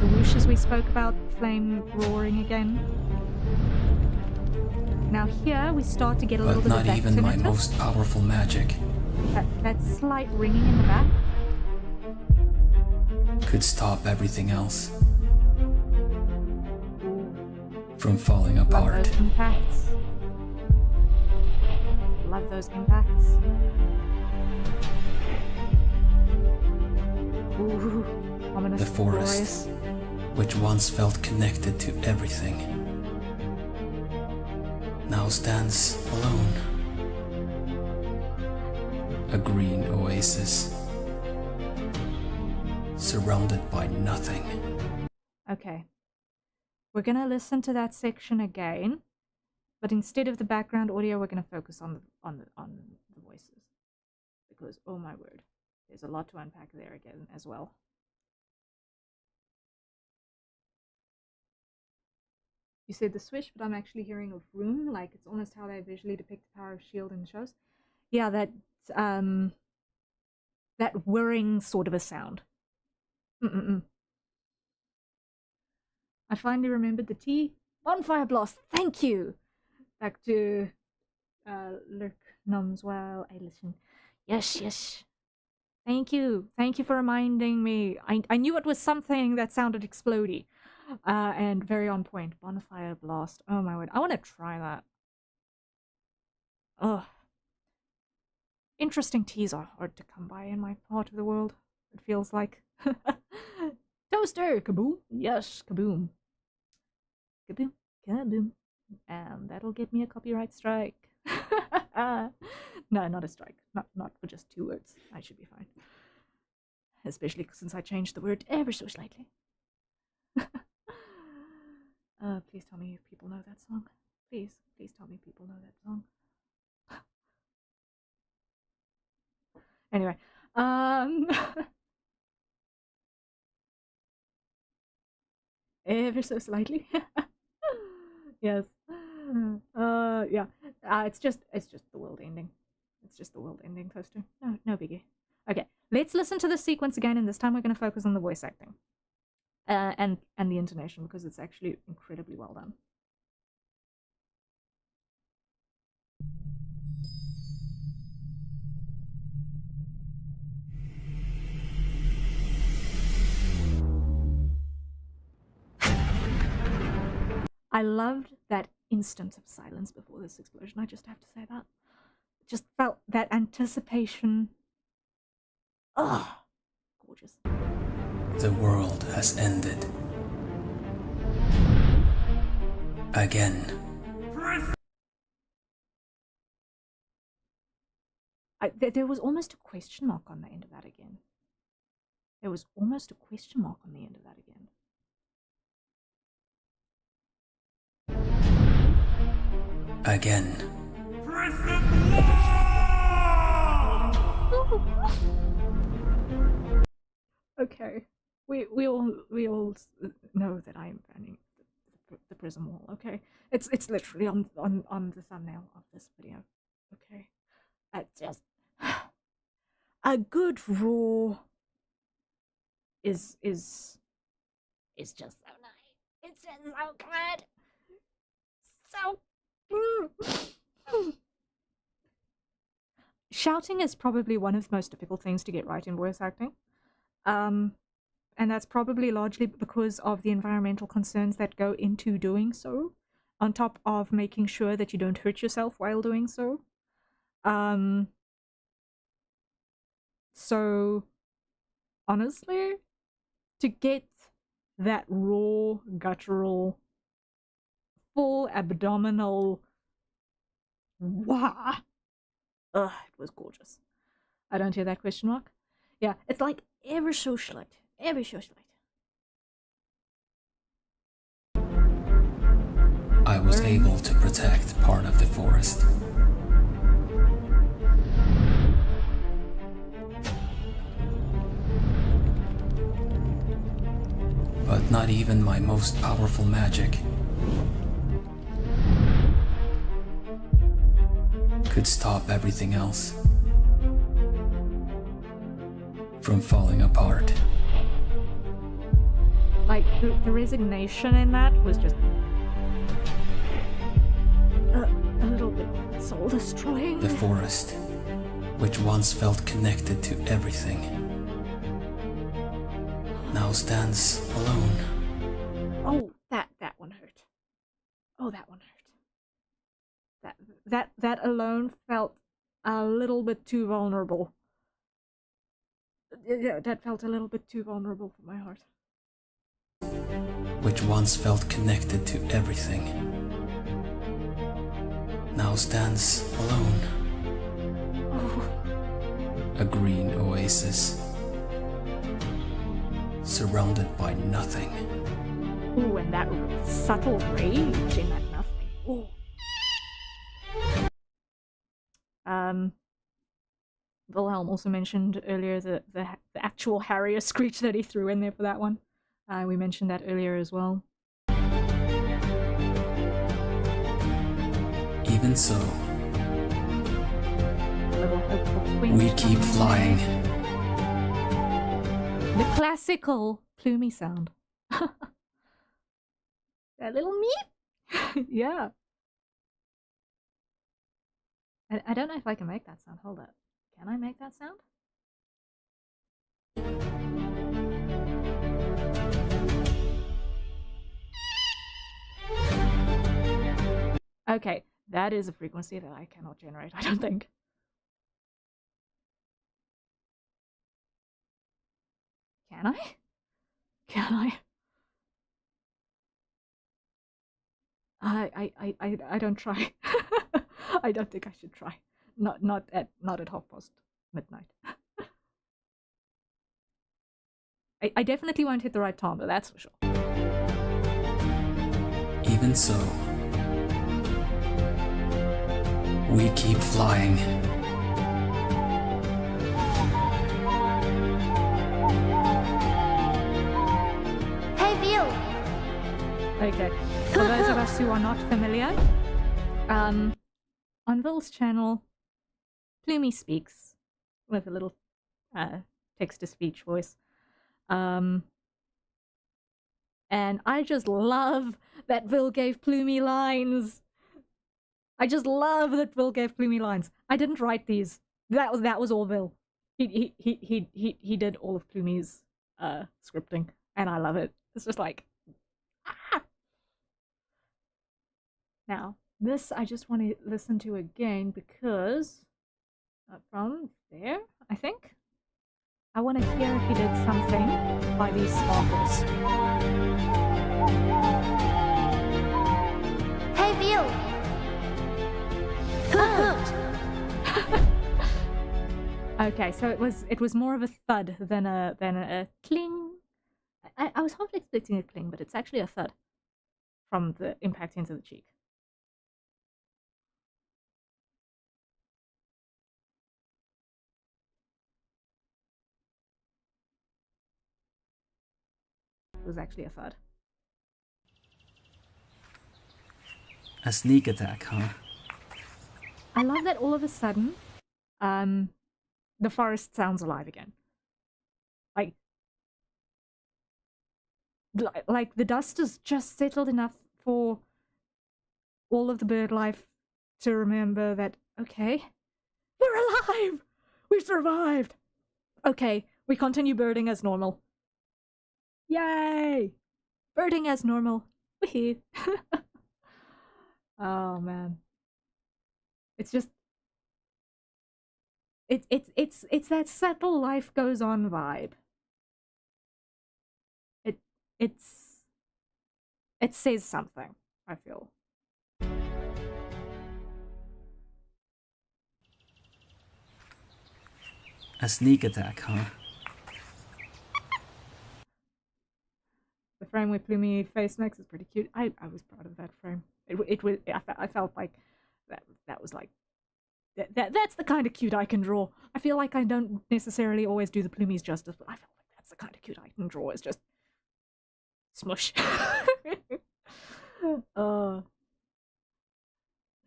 The whooshes we spoke about, flame roaring again. Now here we start to get a little But bit of not that even my tinnitus. most powerful magic That slight ringing in the back. could stop everything else Ooh, from falling love apart. those impacts. Love those impacts. Ooh, ominous, The forest, glorious. which once felt connected to everything, now stands alone. A green oasis, surrounded by nothing. Okay, we're gonna listen to that section again, but instead of the background audio, we're gonna focus on the voices, because oh my word, there's a lot to unpack there again as well. You said the swish, but I'm actually hearing a vroom, like it's almost how they visually depict the power of S.H.I.E.L.D. in shows. Yeah, that whirring sort of a sound. I finally remembered the T. Bonfire blast, thank you! Back to Lurk Noms while I listen. Yes. Thank you for reminding me. I knew it was something that sounded explodey. And very on point. Bonfire blast. Oh my word. I want to try that. Ugh. Interesting teas are hard to come by in my part of the world. It feels like. Toaster! Kaboom! Yes, kaboom. Kaboom. Kaboom. And that'll get me a copyright strike. No, not a strike. Not for just 2 words. I should be fine. Especially since I changed the word ever so slightly. Please tell me if people know that song. Please tell me people know that song. Anyway, ever so slightly. Yes. Yeah. It's just the world ending. It's just the world ending, Toaster. No biggie. Okay, let's listen to the sequence again, and this time we're going to focus on the voice acting. And the intonation, because it's actually incredibly well done. I loved that instant of silence before this explosion. I just have to say that. Just felt that anticipation. Ugh, gorgeous. The world has ended. Again. There was almost a question mark on the end of that again. There was almost a question mark on the end of that again. Again. Okay, we all know that I am banning the prison wall. Okay, it's literally on the thumbnail of this video. Okay, just a good raw is just so nice. It's just so good. So. Shouting is probably one of the most difficult things to get right in voice acting. And that's probably largely because of the environmental concerns that go into doing so, on top of making sure that you don't hurt yourself while doing so. So, honestly, to get that raw, guttural, full abdominal wah, ugh, it was gorgeous. I don't hear that question mark. Yeah, it's like every socialite. I was able to protect part of the forest. But not even my most powerful magic could stop everything else from falling apart. Like, the resignation in that was just a little bit soul-destroying. The forest, which once felt connected to everything, now stands alone. Oh, that one hurt. Oh, that one hurt. That alone felt a little bit too vulnerable. Yeah, that felt a little bit too vulnerable for my heart. Which once felt connected to everything, now stands alone. Oh. A green oasis, surrounded by nothing. Ooh, and that subtle rage in that nothing. Ooh. Wilhelm also mentioned earlier the actual Harrier screech that he threw in there for that one. We mentioned that earlier as well. Even so, Little hopeful twinge we keep coming flying. The classical plumey sound. That little meep. Yeah. I don't know if I can make that sound. Hold up. Can I make that sound? Okay, that is a frequency that I cannot generate, I don't think. Can I? Can I? I don't try. I don't think I should try. Not at midnight. I definitely won't hit the right timbre, that's for sure. Even so, we keep flying. Hey, View! Okay, for those of us who are not familiar, on Ville's channel, Plumey speaks with a little text-to-speech voice. And I just love that Ville gave Plumey lines. I just love that Ville gave Plumey lines. I didn't write these. That was all Ville. He did all of Plumey's scripting, and I love it. It's just like, ah! Now, this I just want to listen to again because from there, I think, I want to hear if he did something by these sparkles. Hey, View! Hoot hoot! Okay, so it was more of a thud than a cling. I was half expecting a cling, but it's actually a thud from the impact into the cheek. It was actually a thud. A sneak attack, huh? I love that all of a sudden, the forest sounds alive again. Like the dust has just settled enough for all of the bird life to remember that, okay, we're alive! We survived! Okay, we continue birding as normal. Yay! Birding as normal. Woohoo! Oh man. It's just it's that subtle life goes on vibe. It says something, I feel. A sneak attack, huh? The frame with Plumie face makes is pretty cute. I was proud of that frame. It was I felt like that was like that's the kind of cute I can draw. I feel like I don't necessarily always do the Plumies justice, but I felt like that's the kind of cute I can draw. It's just smush. But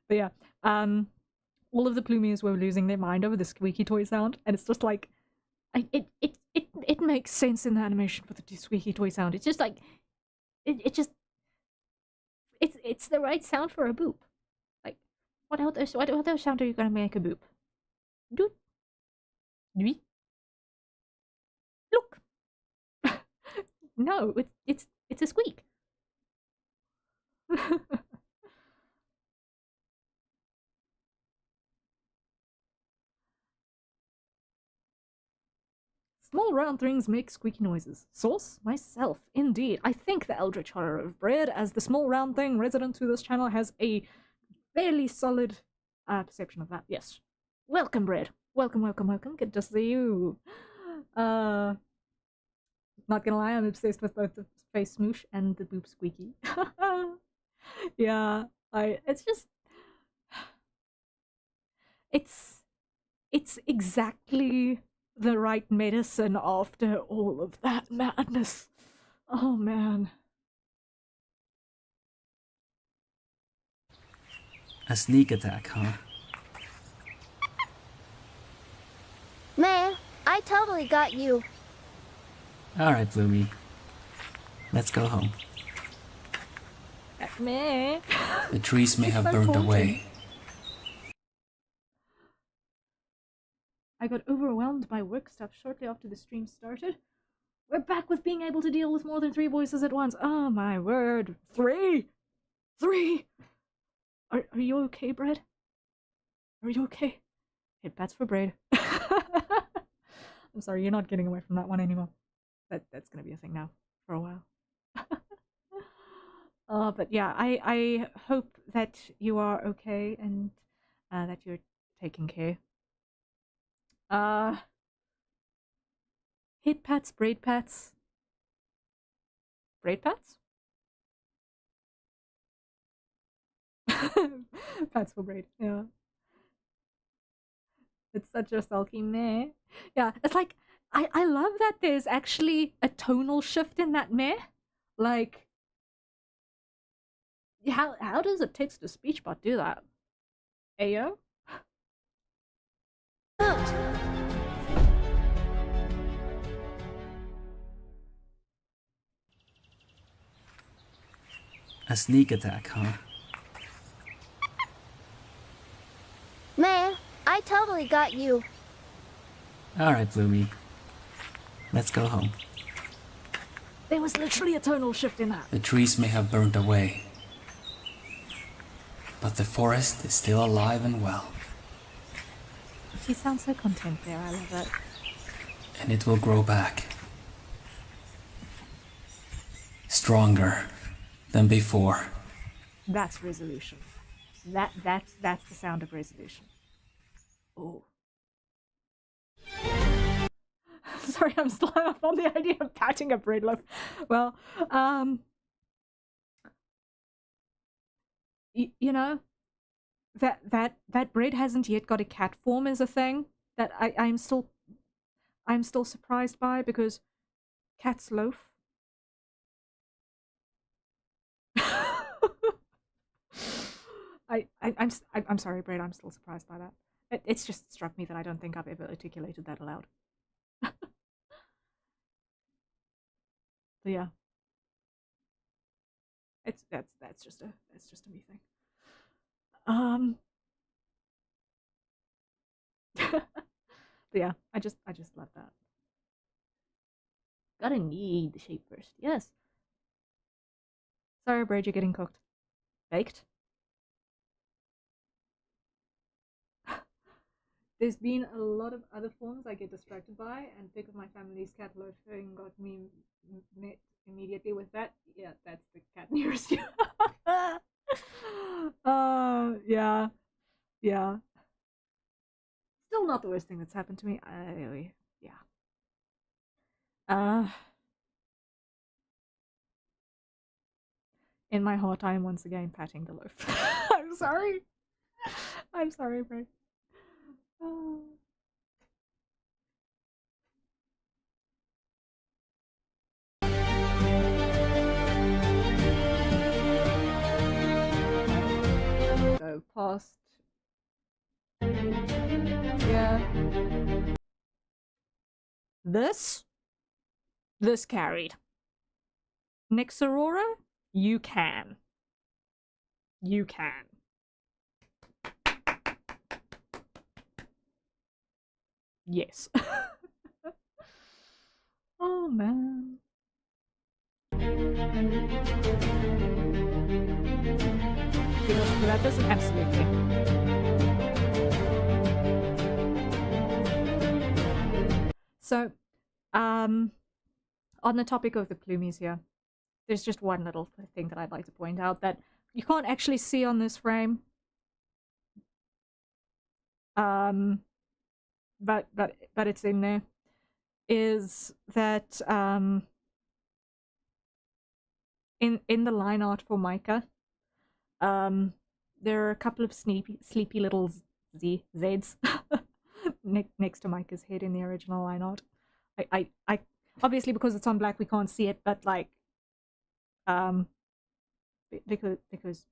yeah, all of the Plumies were losing their mind over the squeaky toy sound, and it's just like, it makes sense in the animation for the squeaky toy sound. It's just like, it's the right sound for a boop. Like, what other sound are you gonna make a boop? Doot, doot, look. No, it's a squeak. Small round things make squeaky noises. Source? Myself. Indeed. I think the Eldritch Horror of Bread, as the small round thing resident to this channel, has a fairly solid perception of that. Yes. Welcome, Bread. Welcome, welcome, welcome. Good to see you. Not gonna lie, I'm obsessed with both the face smoosh and the boob squeaky. Yeah, it's just... It's exactly the right medicine after all of that madness. Oh man. A sneak attack, huh? Man, I totally got you. Alright, Bloomy. Let's go home. Meh. The trees may have so burned haunting. away. I got overwhelmed by work stuff shortly after the stream started. We're back with being able to deal with more than 3 voices at once. Oh my word. 3! 3! Are you okay, Bread? Are you okay? Hit bats for Bread. I'm sorry, you're not getting away from that one anymore. That's gonna be a thing now for a while. But yeah, I hope that you are okay and that you're taking care. Hit pats, braid pats. Braid pats? Pats for braid, yeah. It's such a sulky meh. Yeah, it's like, I love that there's actually a tonal shift in that meh. Like, how does a text-to-speech bot do that? Ayo? Boot. A sneak attack, huh? Man, I totally got you. Alright, Bloomy. Let's go home. There was literally a tonal shift in that. The trees may have burned away, but the forest is still alive and well. He sounds so content there, I love it. And it will grow back. Stronger than before. That's resolution. That's the sound of resolution. Oh. Sorry, I'm still up on the idea of patting a bread loaf. Well, you know, that bread hasn't yet got a cat form is a thing that I'm still surprised by, because cat's loaf. I'm sorry, bread. I'm still surprised by that. It's just struck me that I don't think I've ever articulated that aloud. So yeah, that's just a me thing. But yeah, I just love that. Gotta knead the shape first. Yes. Sorry, bread, you're getting cooked. Baked. There's been a lot of other forms I get distracted by, and pick of my family's cat loafing got me met immediately with that. Yeah, that's the cat nearest you. Yeah, yeah. Still not the worst thing that's happened to me. Yeah. In my heart, I am once again patting the loaf. I'm sorry. I'm sorry, Bray. Go past. Yeah. This carried. Next Aurora, you can. You can. Yes. Oh man. That doesn't absolutely. So, on the topic of the plumies here, there's just one little thing that I'd like to point out that you can't actually see on this frame. But it's in there. Is that in the line art for Micah, there are a couple of sleepy little Zeds next to Micah's head in the original line art. I obviously, because it's on black we can't see it, but like because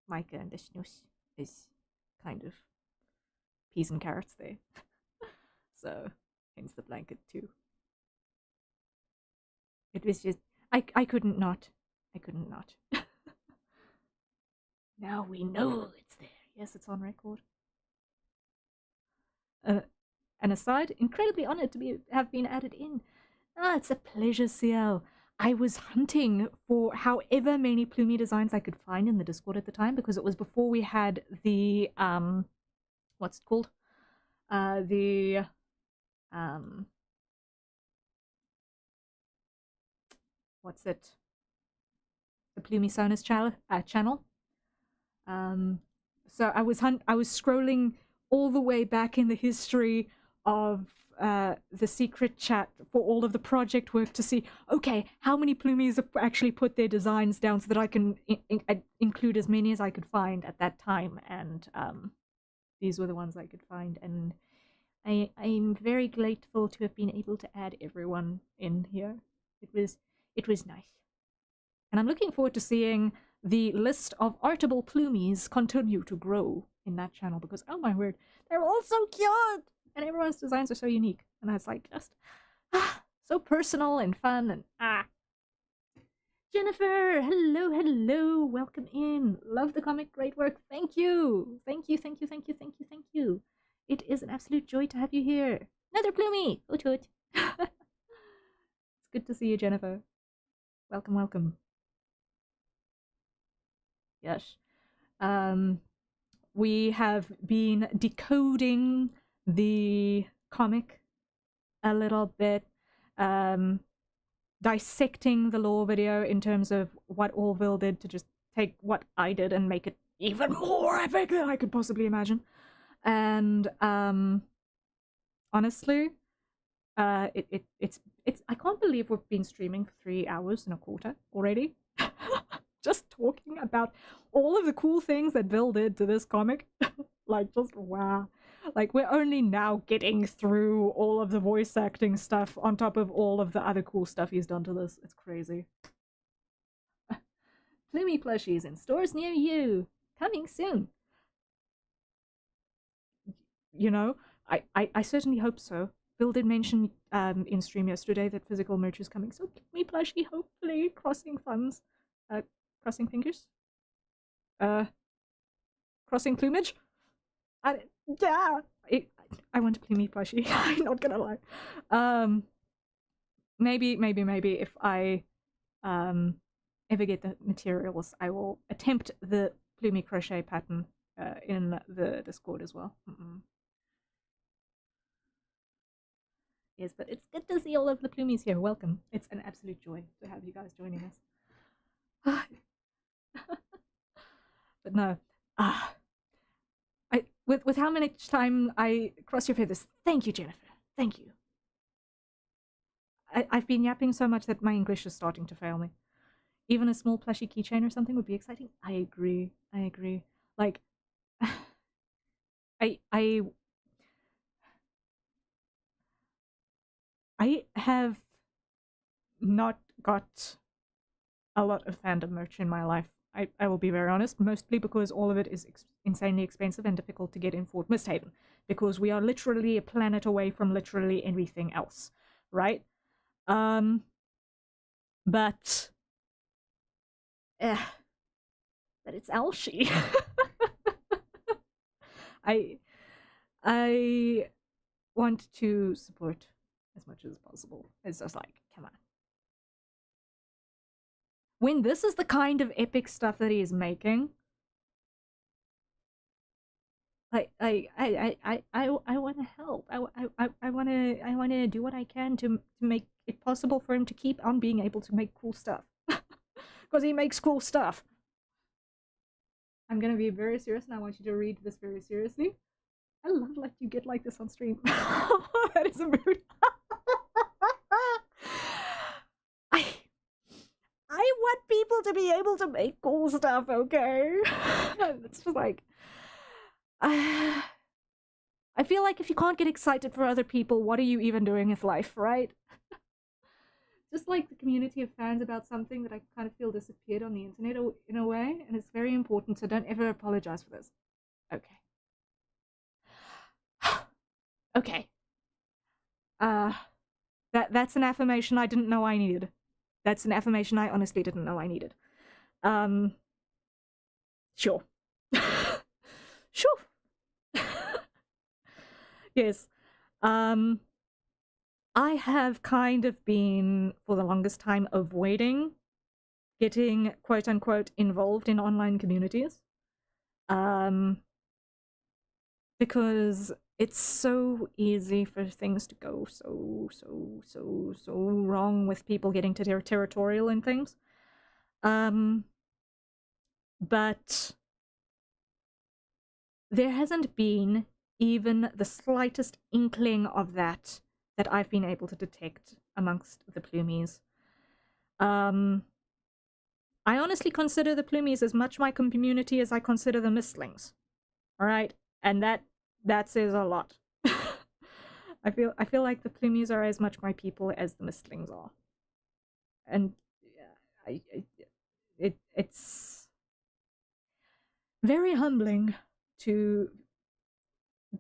Micah and the Snoosh is kind of peas and carrots there. So hence the blanket too. It was just I couldn't not. I couldn't not. Now we know it's there. Yes, it's on record. An aside, incredibly honored to have been added in. Ah, it's a pleasure, CL. I was hunting for however many Plumie designs I could find in the Discord at the time, because it was before we had the what's it called? What's it? The Plumie Sonus channel. So I was scrolling all the way back in the history of the secret chat for all of the project work to see, okay, how many Plumies have actually put their designs down so that I can include as many as I could find at that time. And these were the ones I could find. And I'm very grateful to have been able to add everyone in here. It was nice. And I'm looking forward to seeing the list of artable Plumies continue to grow in that channel, because oh my word, they're all so cute and everyone's designs are so unique, and that's like just so personal and fun. And Jennifer, hello, welcome in. Love the comic, great work. Thank you. It is an absolute joy to have you here. Another Plumie. Hoot hoot. It's good to see you, Jennifer. Welcome. Yes. We have been decoding the comic a little bit, dissecting the lore video in terms of what Orville did to just take what I did and make it even more epic than I could possibly imagine. And honestly, It's I can't believe we've been streaming for 3 hours and a quarter already. Just talking about all of the cool things that Bill did to this comic. Like, just wow. Like, we're only now getting through all of the voice acting stuff on top of all of the other cool stuff he's done to this. It's crazy. Plumie plushies in stores near you. Coming soon. You know, I certainly hope so. Bill did mention in stream yesterday that physical merch is coming, so Plumie plushie, hopefully. Crossing thumbs. Crossing fingers? Crossing plumage? Yeah! I want a Plumie plushie. I'm not gonna lie. Maybe if I ever get the materials, I will attempt the Plumie crochet pattern in the Discord as well. Yes, but it's good to see all of the Plumies here. Welcome. It's an absolute joy to have you guys joining us. But no, with how much time I cross your feathers. Thank you, Jennifer. Thank you. I've been yapping so much that my English is starting to fail me. Even a small plushy keychain or something would be exciting. I agree. Like, I have not got a lot of fandom merch in my life. I will be very honest, mostly because all of it is insanely expensive and difficult to get in Fort Misthaven, because we are literally a planet away from literally everything else, right? But it's Alshi. I want to support as much as possible. It's just like, come on. When this is the kind of epic stuff that he is making, I want to help. I want to do what I can to make it possible for him to keep on being able to make cool stuff, because he makes cool stuff. I'm gonna be very serious, and I want you to read this very seriously. I love that you get like this on stream. That is a mood. I want people to be able to make cool stuff, okay? It's just like, I feel like if you can't get excited for other people, what are you even doing with life, right? Just like the community of fans about something that I kind of feel disappeared on the internet in a way, and it's very important, so don't ever apologize for this. Okay. Okay. That's an affirmation I didn't know I needed. That's an affirmation I honestly didn't know I needed. Sure. Sure. Yes. I have kind of been, for the longest time, avoiding getting quote-unquote involved in online communities. Because it's so easy for things to go so wrong with people getting territorial and things. But there hasn't been even the slightest inkling of that I've been able to detect amongst the Plumies. I honestly consider the Plumies as much my community as I consider the Mistlings. Alright? And that says a lot. I feel like the Plumies are as much my people as the Mistlings are. And it's very humbling to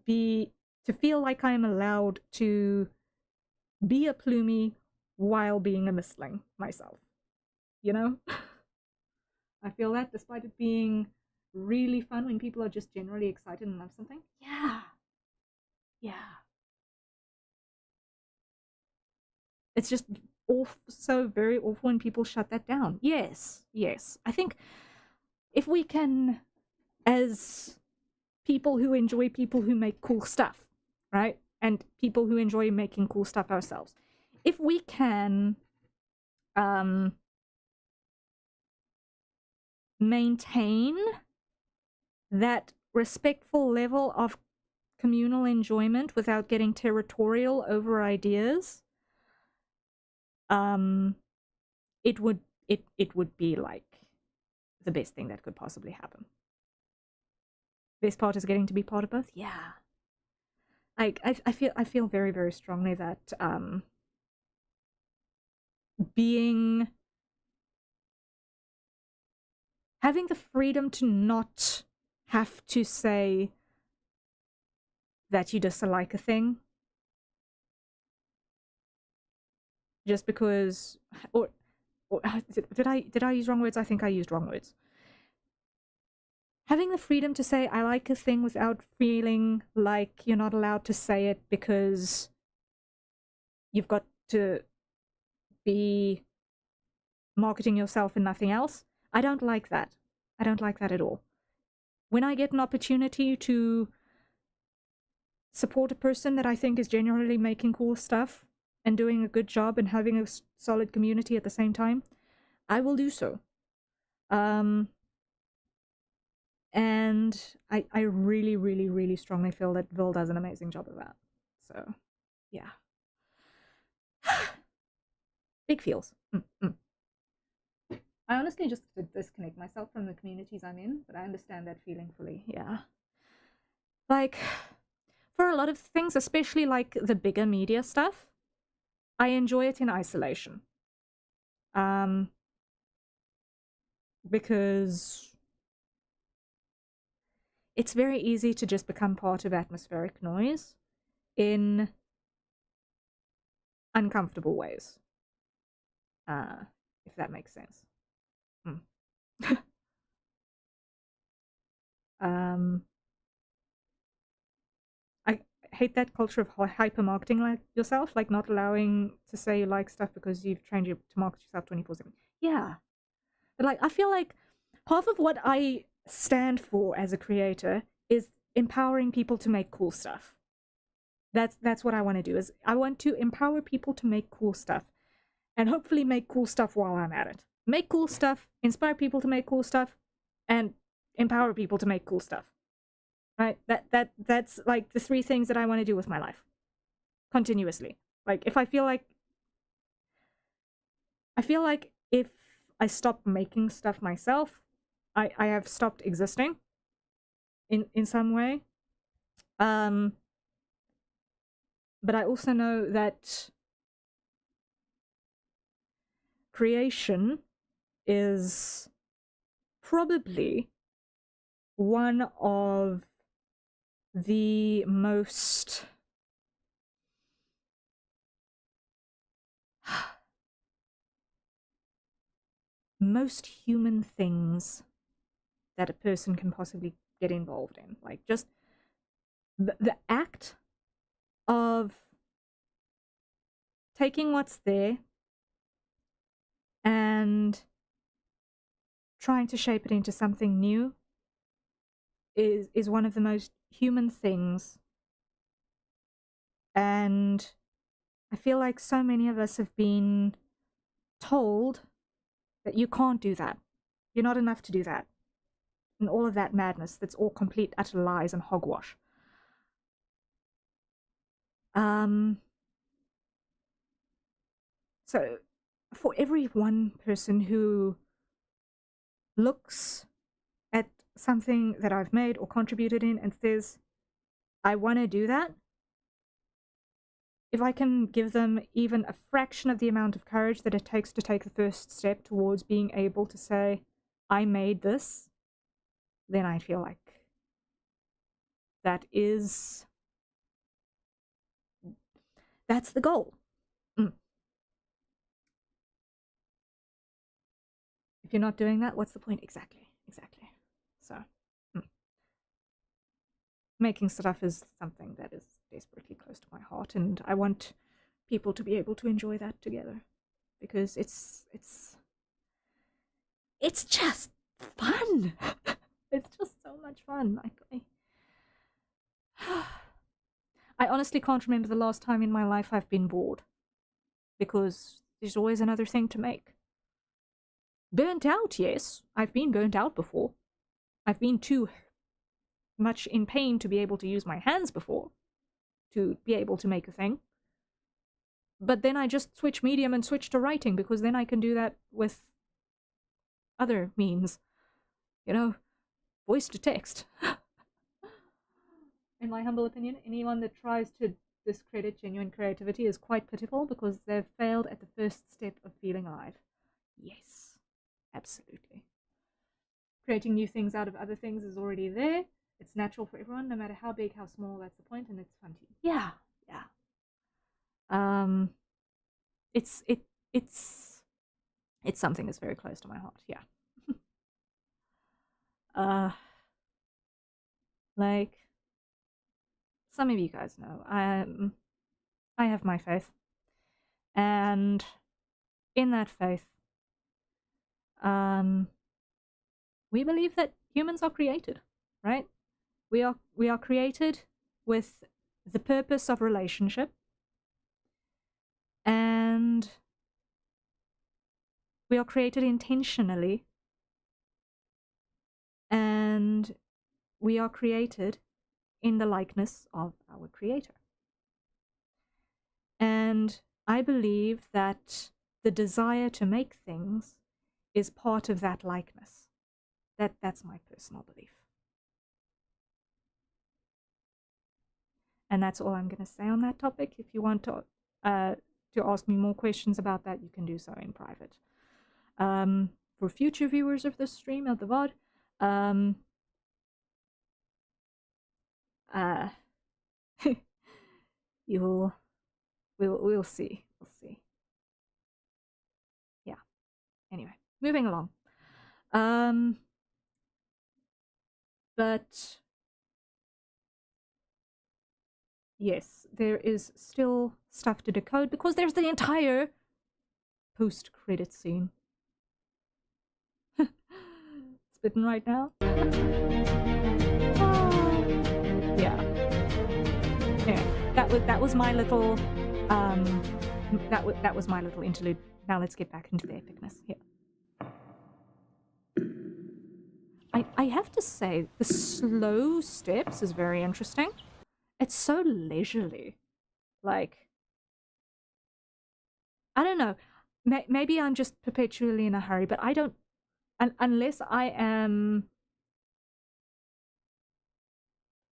feel like I'm allowed to be a Plumie while being a Mistling myself. You know? I feel that despite it being really fun when people are just generally excited and love something. Yeah. It's just so very awful when people shut that down. Yes. I think if we can, as people who enjoy people who make cool stuff, right? And people who enjoy making cool stuff ourselves, if we can maintain that respectful level of communal enjoyment without getting territorial over ideas, it would be like the best thing that could possibly happen. Best part is getting to be part of both. Yeah. Like I feel very, very strongly that having the freedom to not have to say that you dislike a thing just because, or did I use wrong words? I think I used wrong words. Having the freedom to say I like a thing without feeling like you're not allowed to say it because you've got to be marketing yourself and nothing else. I don't like that. I don't like that at all. When I get an opportunity to support a person that I think is genuinely making cool stuff and doing a good job and having a solid community at the same time, I will do so. And I really, really, really strongly feel that Vil does an amazing job of that. So, yeah. Big feels. I honestly just disconnect myself from the communities I'm in, but I understand that feeling fully. Yeah. Like, for a lot of things, especially like the bigger media stuff, I enjoy it in isolation. Because it's very easy to just become part of atmospheric noise in uncomfortable ways. If that makes sense. I hate that culture of hyper marketing like yourself, like not allowing to say you like stuff because you've trained you to market yourself 24/7. Yeah. But like I feel like half of what I stand for as a creator is empowering people to make cool stuff. That's what I want to do, is I want to empower people to make cool stuff and hopefully make cool stuff while I'm at it. Make cool stuff, inspire people to make cool stuff, and empower people to make cool stuff. Right? That's like the three things that I want to do with my life. Continuously. Like if I feel like if I stop making stuff myself, I have stopped existing in some way. But I also know that creation is probably one of the most human things that a person can possibly get involved in. Like just the act of taking what's there and trying to shape it into something new is one of the most human things. And I feel like so many of us have been told that you can't do that. You're not enough to do that. And all of that madness, that's all complete utter lies and hogwash. So for every one person who looks at something that I've made or contributed in and says, I want to do that, if I can give them even a fraction of the amount of courage that it takes to take the first step towards being able to say, I made this, then I feel like that's the goal. If you're not doing that, what's the point? Exactly. So, making stuff is something that is desperately close to my heart, and I want people to be able to enjoy that together, because it's just fun. It's just so much fun. I honestly can't remember the last time in my life I've been bored, because there's always another thing to make. Burnt out, yes. I've been burnt out before. I've been too much in pain to be able to use my hands before, to be able to make a thing. But then I just switch medium and switch to writing, because then I can do that with other means. You know, voice to text. In my humble opinion, anyone that tries to discredit genuine creativity is quite pitiful, because they've failed at the first step of feeling alive. Yes, absolutely. Creating new things out of other things is already there. It's natural for everyone, no matter how big, how small, that's the point, and it's fun to you. Yeah, yeah. It's something that's very close to my heart, yeah. Like, some of you guys know, I have my faith. And in that faith, we believe that humans are created, right? We are created with the purpose of relationship, and we are created intentionally, and we are created in the likeness of our Creator. And I believe that the desire to make things is part of that likeness. That's my personal belief. And that's all I'm going to say on that topic. If you want to ask me more questions about that, you can do so in private. For future viewers of this stream, of the VOD, we'll see. We'll see. Yeah. Anyway, moving along. But yes, there is still stuff to decode, because there's the entire post-credit scene. Spitting right now. Yeah. Anyway, that was my little that was my little interlude. Now let's get back into the epicness here. I have to say, the slow steps is very interesting. It's so leisurely. Like, I don't know. Maybe I'm just perpetually in a hurry, but I don't... unless I am...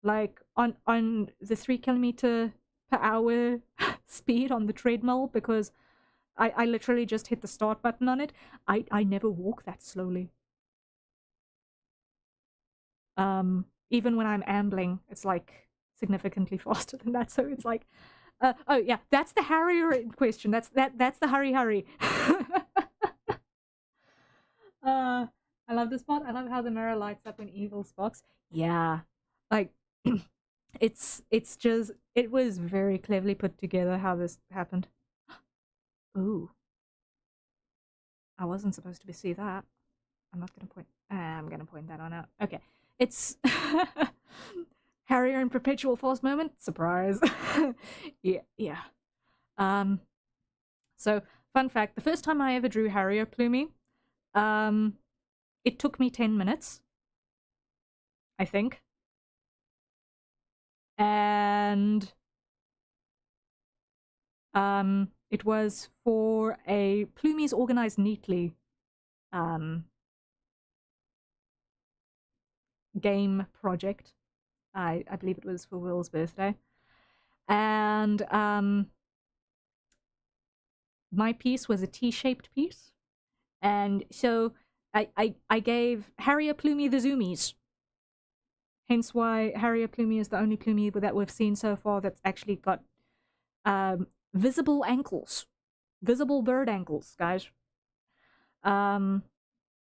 like, on the 3 km/h speed on the treadmill, because I literally just hit the start button on it, I never walk that slowly. Even when I'm ambling, it's like significantly faster than that. So it's like, oh yeah, that's the Harrier in question. That's the hurry. I love this part. I love how the mirror lights up when evil sparks. Yeah, like it's just, it was very cleverly put together how this happened. Ooh, I wasn't supposed to see that. I'm not gonna point. I'm gonna point that on out. Okay. It's Harrier in perpetual false moment. Surprise. Yeah. So, fun fact, the first time I ever drew Harrier Plumie, it took me 10 minutes, I think. And it was for a Plumies Organized Neatly game project. I believe it was for Will's birthday. And my piece was a T-shaped piece. And so I gave Harrier Plumie the zoomies. Hence why Harrier Plumie is the only Plumie that we've seen so far that's actually got visible ankles. Visible bird ankles, guys.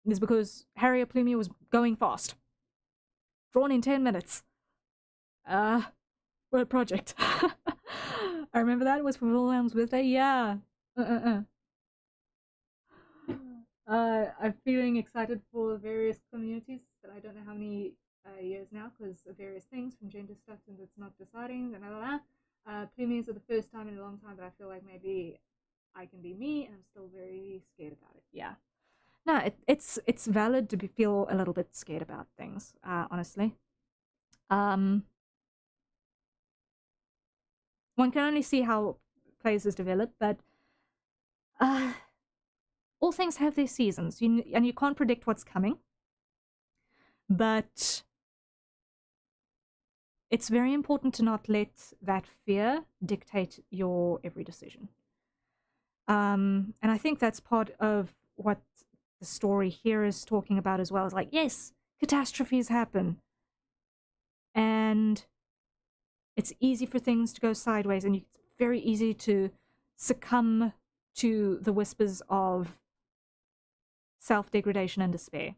Is because Harrier Plumie was going fast. Drawn in 10 minutes. What a project. I remember that. It was for Wilhelm's birthday. Yeah. I'm feeling excited for various communities, but I don't know how many years now, because of various things, from gender stuff and it's not deciding, and Plumies are the first time in a long time that I feel like maybe I can be me, and I'm still very scared about it. Yeah. No, it's valid to feel a little bit scared about things, honestly. One can only see how places develop, but all things have their seasons, and you can't predict what's coming. But it's very important to not let that fear dictate your every decision. And I think that's part of what the story here is talking about as well. Is like, yes, catastrophes happen, and it's easy for things to go sideways, and it's very easy to succumb to the whispers of self-degradation and despair.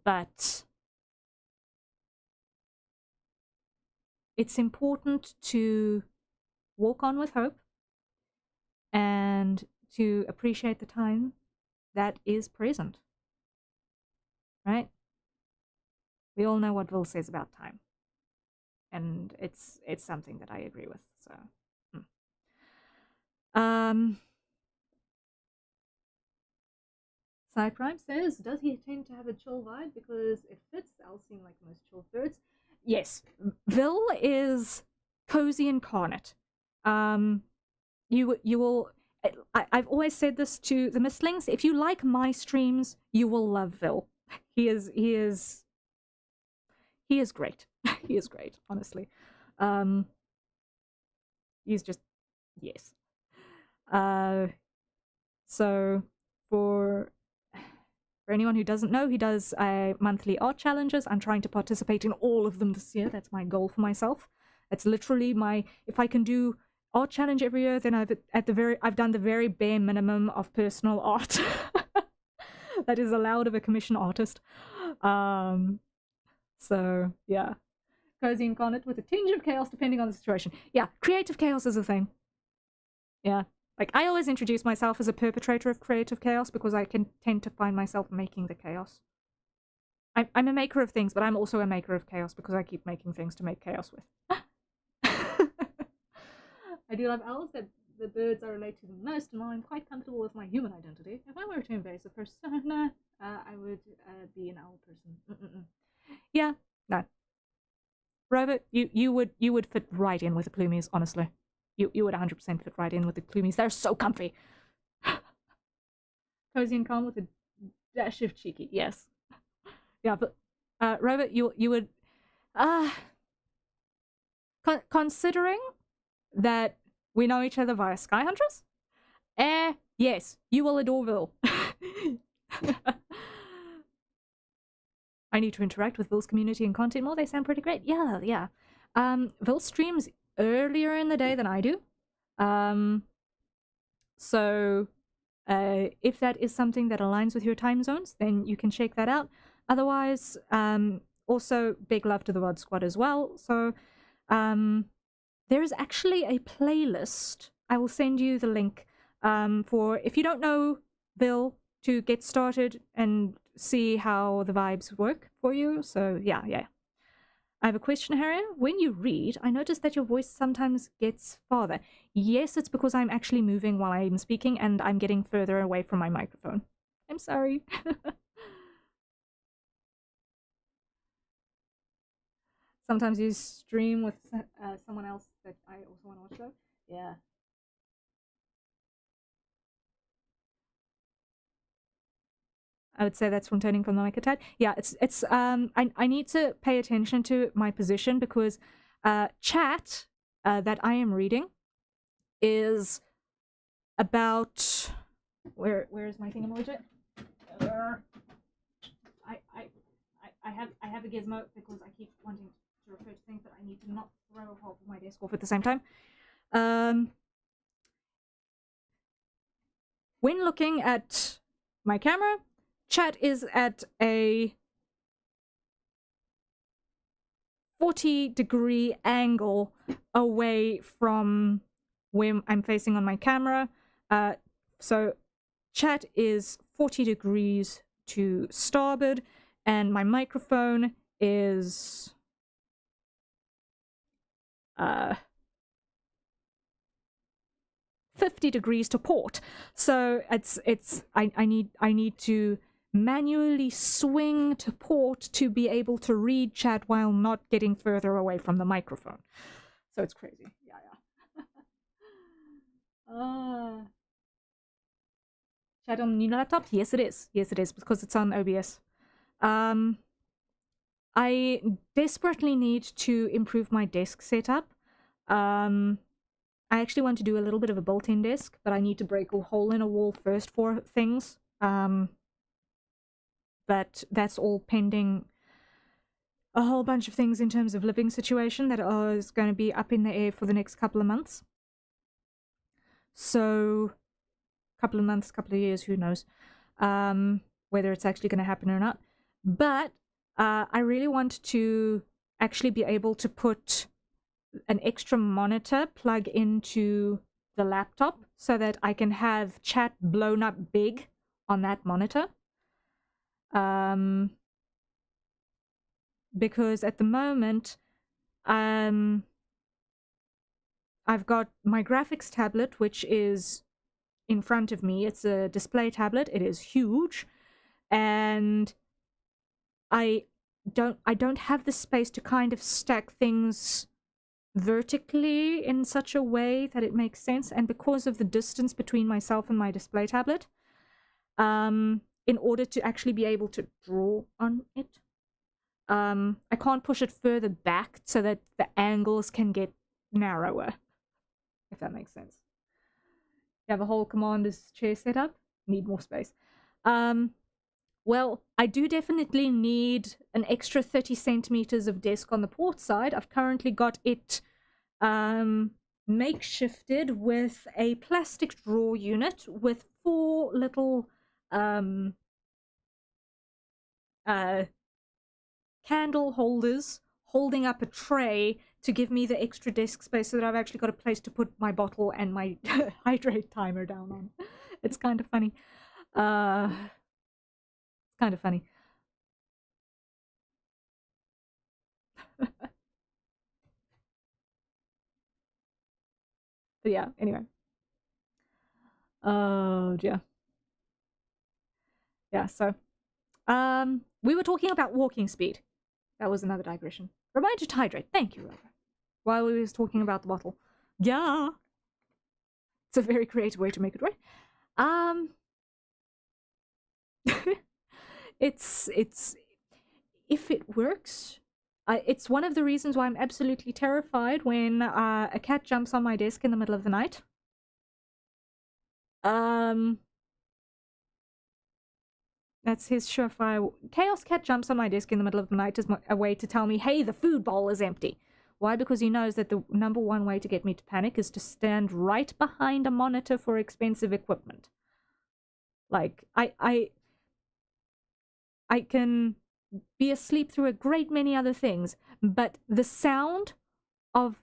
But it's important to walk on with hope and to appreciate the time that is present. Right? We all know what Will says about time. And it's something that I agree with. So Sai Prime says, does he tend to have a chill vibe because it fits? I'll seem like the most chill birds. Yes, Vil is cozy incarnate. You will. I've always said this to the Mistlings. If you like my streams, you will love Vil. He is great. He is great, honestly. He's just, yes. So for anyone who doesn't know, he does monthly art challenges. I'm trying to participate in all of them this year. That's my goal for myself. That's literally if I can do art challenge every year, then I've done the very bare minimum of personal art that is allowed of a commission artist. So yeah, cozy incarnate with a tinge of chaos depending on the situation. Yeah, creative chaos is a thing. Yeah. Like, I always introduce myself as a perpetrator of creative chaos because I can tend to find myself making the chaos. I'm a maker of things, but I'm also a maker of chaos because I keep making things to make chaos with. I do love owls. That the birds I relate to the most, and while I'm quite comfortable with my human identity, if I were to embrace a persona, I would be an owl person. Yeah, no. Robert, you would fit right in with the Plumies, honestly. You would 100% fit right in with the Plumies. They're so comfy. Cozy and calm with a dash of cheeky. Yes. Yeah, but Robert, you would considering that we know each other via Sky Huntress, yes, you will adore Vil. I need to interact with Vil's community and content more. They sound pretty great. Yeah. Vil streams earlier in the day than I do. So if that is something that aligns with your time zones, then you can check that out. Otherwise, also big love to the VOD squad as well. So there is actually a playlist. I will send you the link for if you don't know Vil, to get started and see how the vibes work for you. So yeah. I have a question, Harrier. When you read, I notice that your voice sometimes gets farther. Yes, it's because I'm actually moving while I'm speaking and I'm getting further away from my microphone. I'm sorry. Sometimes you stream with someone else that I also want to watch though. Yeah. I would say that's from turning from the mic attack. Yeah, it's I need to pay attention to my position because chat that I am reading is about where is my thingamajig? I have a gizmo because I keep wanting to refer to things, but I need to not throw half of my desk off at the same time. When looking at my camera, chat is at a 40-degree angle away from where I'm facing on my camera. So chat is 40 degrees to starboard, and my microphone is 50 degrees to port. So I need to manually swing to port to be able to read chat while not getting further away from the microphone. So it's crazy. Yeah. Chat on the new laptop? Yes, it is. Yes, it is, because it's on OBS. I desperately need to improve my desk setup. I actually want to do a little bit of a built-in desk, but I need to break a hole in a wall first for things. But that's all pending a whole bunch of things in terms of living situation that is going to be up in the air for the next couple of months. So, couple of months, couple of years, who knows, whether it's actually going to happen or not. But I really want to actually be able to put an extra monitor plug into the laptop so that I can have chat blown up big on that monitor. Because at the moment, I've got my graphics tablet, which is in front of me. It's a display tablet. It is huge, and I don't have the space to kind of stack things vertically in such a way that it makes sense. And because of the distance between myself and my display tablet, in order to actually be able to draw on it, I can't push it further back so that the angles can get narrower, if that makes sense. You have a whole commander's chair set up, need more space. Well, I do definitely need an extra 30 centimeters of desk on the port side. I've currently got it makeshifted with a plastic drawer unit with 4 little candle holders holding up a tray to give me the extra desk space so that I've actually got a place to put my bottle and my hydrate timer down on. It's kind of funny. It's kind of funny. But yeah, anyway. Oh dear. Yeah, so we were talking about walking speed. That was another digression. Remind you to hydrate. Thank you, Rover. While we was talking about the bottle. Yeah. It's a very creative way to make it right. It's if it works, it's one of the reasons why I'm absolutely terrified when a cat jumps on my desk in the middle of the night. That's his surefire. Chaos Cat jumps on my desk in the middle of the night as a way to tell me, hey, the food bowl is empty. Why? Because he knows that the number one way to get me to panic is to stand right behind a monitor for expensive equipment. Like, I can be asleep through a great many other things, but the sound of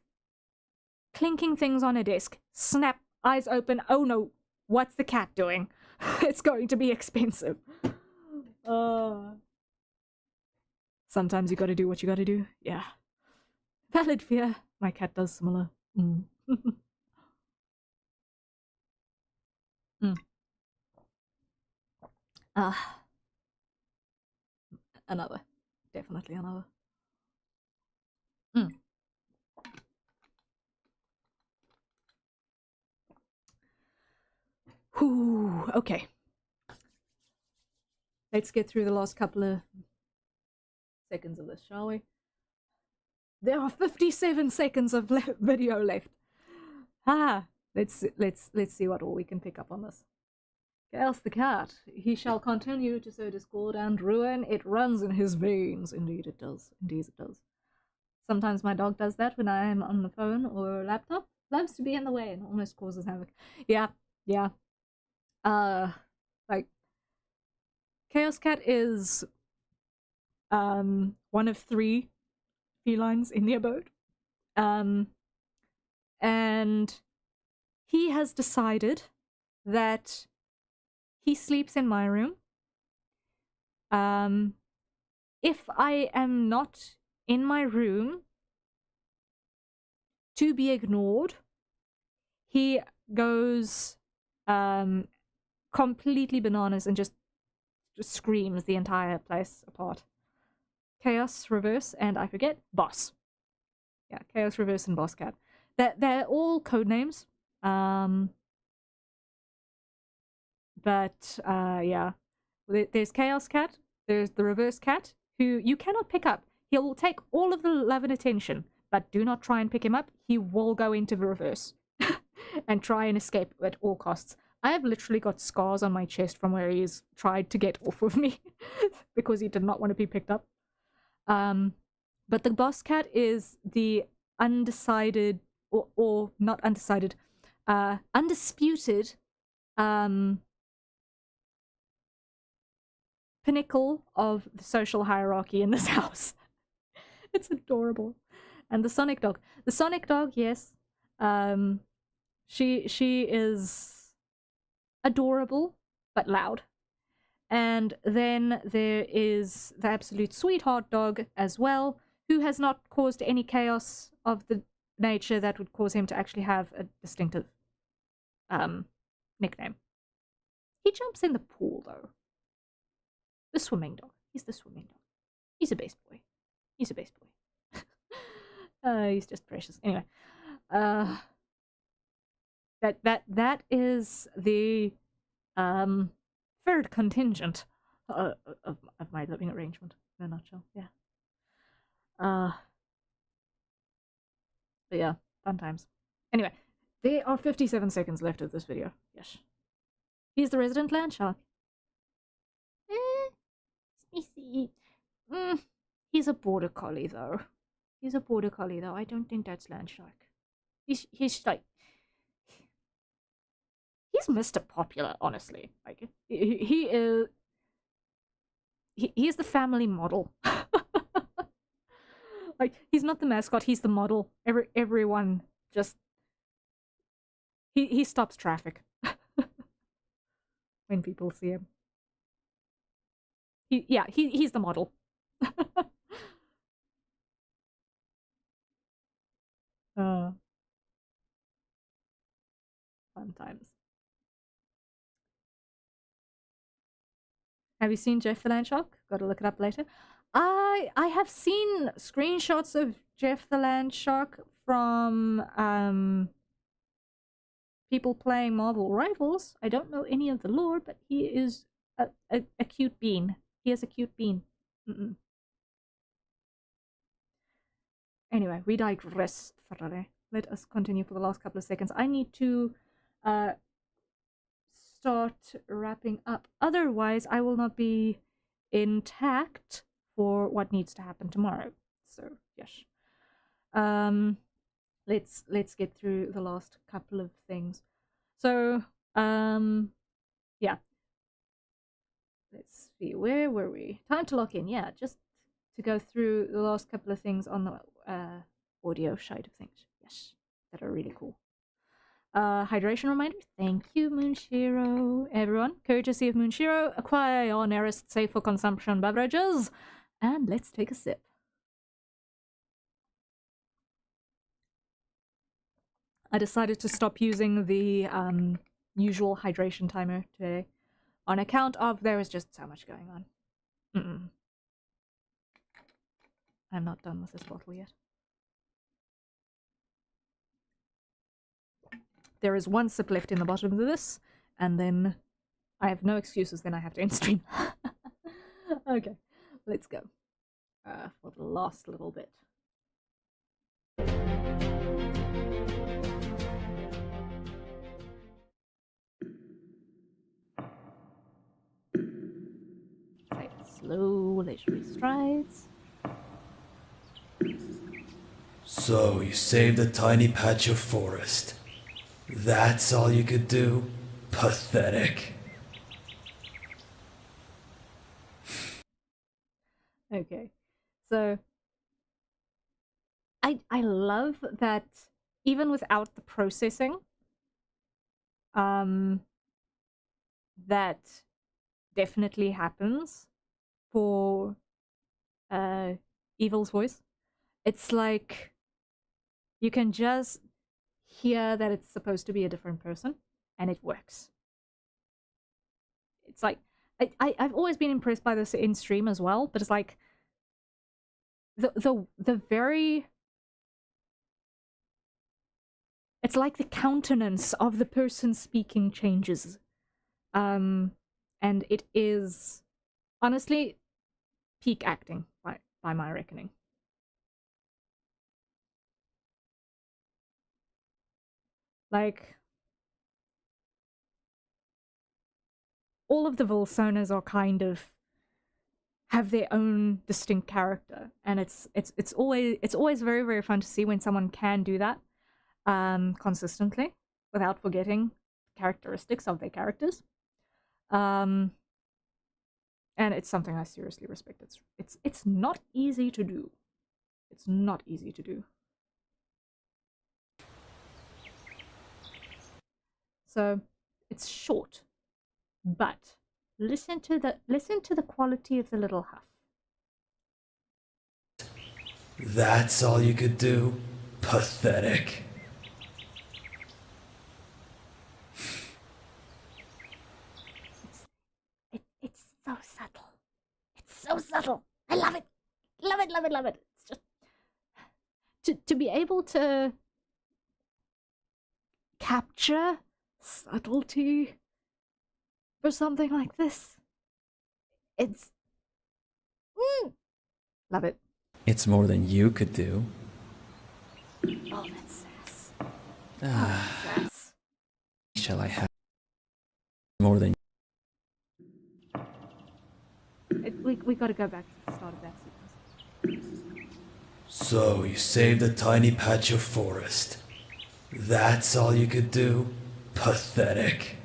clinking things on a desk, snap, eyes open, oh no, what's the cat doing? It's going to be expensive. Sometimes you gotta do what you gotta do. Yeah. Valid fear. My cat does similar. Another. Definitely another. Whew, okay. Let's get through the last couple of seconds of this, shall we? There are 57 seconds of video left. Let's see what all we can pick up on this. Chaos the cat. He shall continue to sow discord and ruin. It runs in his veins. Indeed it does. Indeed it does. Sometimes my dog does that when I am on the phone or laptop. Loves to be in the way and almost causes havoc. Yeah. Like, Chaos Cat is one of 3 felines in the abode. And he has decided that he sleeps in my room. If I am not in my room to be ignored, he goes completely bananas and just just screams the entire place apart. Chaos, Reverse, and I forget, Boss. Yeah, Chaos, Reverse, and Boss Cat. They're all code names. But yeah, there's Chaos Cat, there's the Reverse Cat, who you cannot pick up. He'll take all of the love and attention, but do not try and pick him up. He will go into the reverse and try and escape at all costs. I have literally got scars on my chest from where he's tried to get off of me because he did not want to be picked up. But the Boss Cat is the undecided, or not undecided, undisputed pinnacle of the social hierarchy in this house. It's adorable. And the Sonic Dog. The Sonic Dog, yes. She is adorable, but loud. And then there is the absolute sweetheart dog as well, who has not caused any chaos of the nature that would cause him to actually have a distinctive nickname. He jumps in the pool, though. The swimming dog. He's the swimming dog. He's a best boy. He's a best boy. He's just precious. Anyway, that is the third contingent of my living arrangement in a nutshell. Yeah. But yeah, fun times. Anyway, there are 57 seconds left of this video. Yes. He's the resident land shark. He's a border collie though. He's a border collie though. I don't think that's land shark. He's like, he's Mr. Popular, honestly. Like he is. He's the family model. Like, he's not the mascot, he's the model. Everyone just he stops traffic when people see him. He's the model. Fun times. Have you seen Jeff the Land Shark? Gotta look it up later. I have seen screenshots of Jeff the Land Shark from people playing Marvel Rivals. I don't know any of the lore, but he is a cute bean. He is a cute bean. Anyway, we digress. Let us continue for the last couple of seconds. I need to start wrapping up. Otherwise, I will not be intact for what needs to happen tomorrow. So, yes. Let's get through the last couple of things. So, yeah. Let's see, where were we? Time to lock in. Yeah, just to go through the last couple of things on the audio side of things. Yes, that are really cool. Hydration reminder. Thank you, Moonshiro. Everyone, courtesy of Moonshiro, acquire your nearest safe for consumption beverages, and let's take a sip. I decided to stop using the usual hydration timer today on account of there is just so much going on. I'm not done with this bottle yet. There is one sip left in the bottom of this, and then I have no excuses, then I have to end stream. Okay, let's go for the last little bit. Take slow, leisurely strides. So you saved a tiny patch of forest. That's all you could do? Pathetic. Okay, so I love that even without the processing, that definitely happens for Evil's voice. It's like you can just hear that it's supposed to be a different person, and it works. It's like I've always been impressed by this in stream as well, but it's like the very, it's like the countenance of the person speaking changes. And it is honestly peak acting by my reckoning. Like, all of the Volsonas are kind of have their own distinct character, and it's always very, very fun to see when someone can do that consistently without forgetting characteristics of their characters. And it's something I seriously respect. It's not easy to do. It's not easy to do. So it's short, but listen to the quality of the little huff. That's all you could do? Pathetic. It's so subtle. It's so subtle. I love it. Love it, love it, love it. It's just to be able to capture subtlety for something like this. It's love it. It's more than you could do. Oh, that's sass. Oh, that's sass. Shall I have more than We gotta go back to the start of that sequence. So you saved a tiny patch of forest. That's all you could do? Pathetic.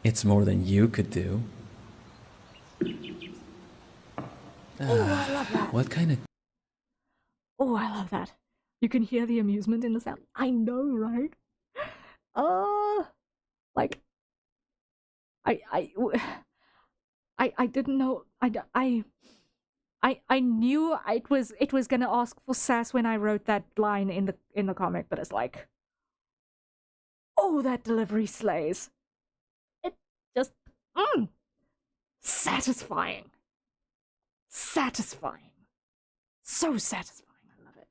It's more than you could do. Oh, I love that. What kind of Oh, I love that. You can hear the amusement in the sound. I know, right? Like, I didn't know. I knew it was gonna ask for sass when I wrote that line in the comic, but it's like, oh, that delivery slays. It just satisfying, satisfying, so satisfying. I love it.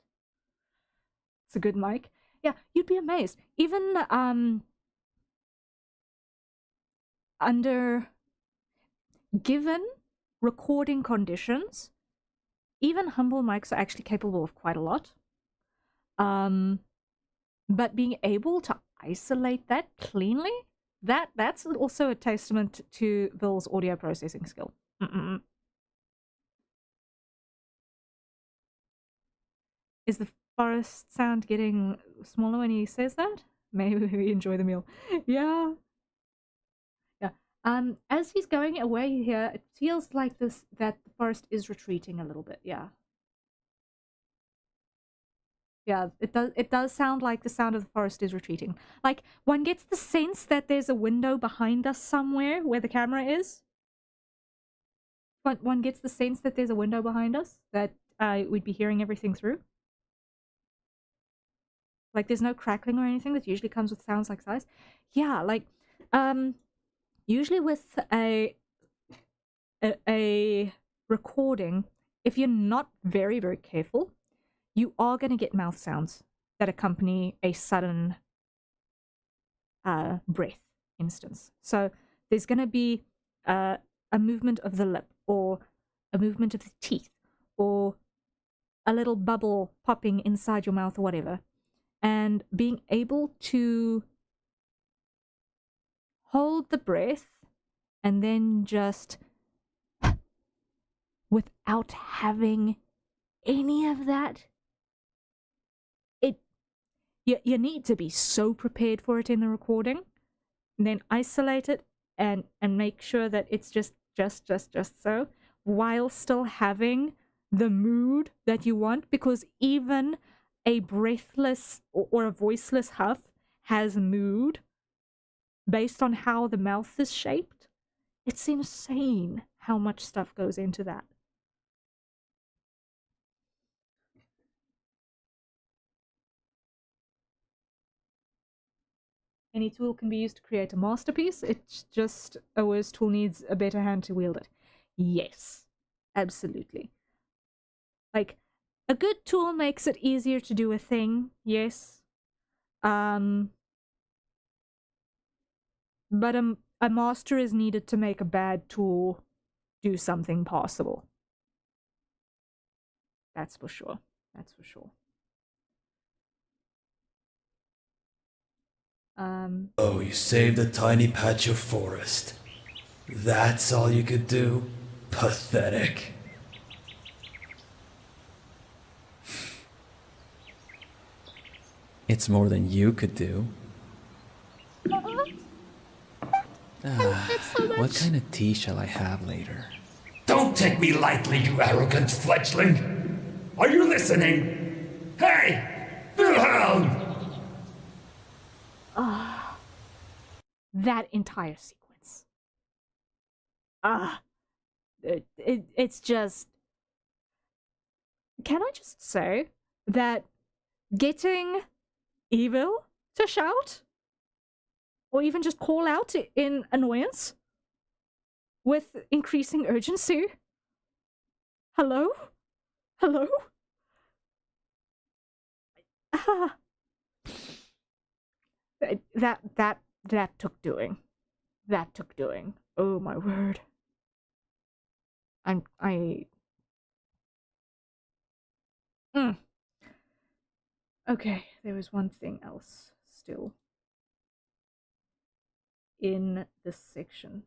It's a good mic. Yeah, you'd be amazed. Even under given recording conditions, even humble mics are actually capable of quite a lot. But being able to isolate that cleanly, that's also a testament to Vil's audio processing skill. Is the forest sound getting smaller when he says that? Maybe we enjoy the meal. Yeah. Yeah. As he's going away here, it feels like that the forest is retreating a little bit. Yeah. Yeah, it does sound like the sound of the forest is retreating. Like, one gets the sense that there's a window behind us somewhere where the camera is. But one gets the sense that there's a window behind us that we'd be hearing everything through. Like, there's no crackling or anything that usually comes with sounds like size. Yeah, like, usually with a recording, if you're not very, very careful, you are going to get mouth sounds that accompany a sudden breath instance. So there's going to be a movement of the lip, or a movement of the teeth, or a little bubble popping inside your mouth, or whatever. And being able to hold the breath and then just without having any of that, you need to be so prepared for it in the recording, and then isolate it and make sure that it's just so, while still having the mood that you want, because even a breathless or a voiceless huff has mood based on how the mouth is shaped. It's insane how much stuff goes into that. Any tool can be used to create a masterpiece. It's just a worse tool needs a better hand to wield it. Yes, absolutely. Like, a good tool makes it easier to do a thing, yes. But a master is needed to make a bad tool do something possible. That's for sure. That's for sure. Oh, you saved a tiny patch of forest. That's all you could do? Pathetic. It's more than you could do. What kind of tea shall I have later? Don't take me lightly, you arrogant fledgling! Are you listening? Hey! Wilhelm! That entire sequence. It's just... Can I just say that getting Evil to shout, or even just call out in annoyance with increasing urgency? Hello? Hello? That took doing. That took doing. Oh my word. Okay, there was one thing else still in this section.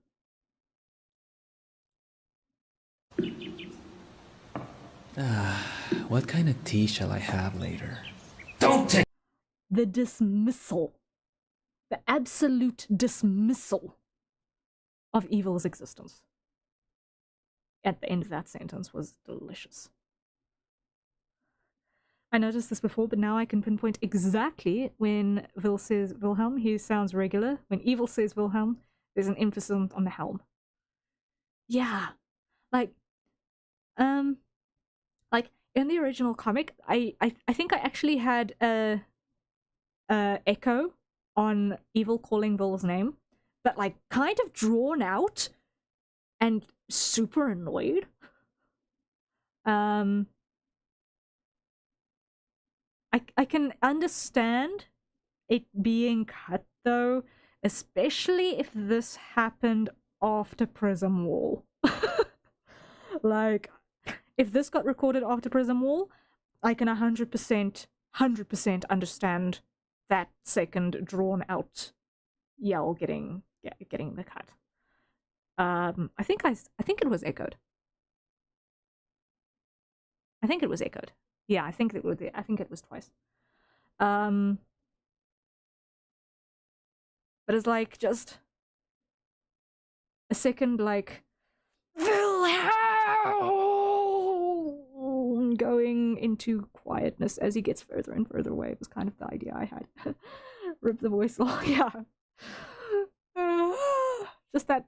What kind of tea shall I have later? Don't take The dismissal. The absolute dismissal of Evil's existence at the end of that sentence was delicious. I noticed this before, but now I can pinpoint exactly when Vil says Wilhelm, he sounds regular. When Evil says Wilhelm, there's an emphasis on the helm. Yeah. Like in the original comic, I think I actually had a echo on Evil calling Vil's name, but like kind of drawn out and super annoyed. I can understand it being cut though, especially if this happened after Prism Wall. Like, if this got recorded after Prism Wall, I can 100% understand that second drawn out yell getting the cut. I think it was echoed. I think it was echoed. Yeah, I think it was twice. But it's like just a second, like Wilhelm going into quietness as he gets further and further away. It was kind of the idea I had. Rip the voice off. Yeah. Just that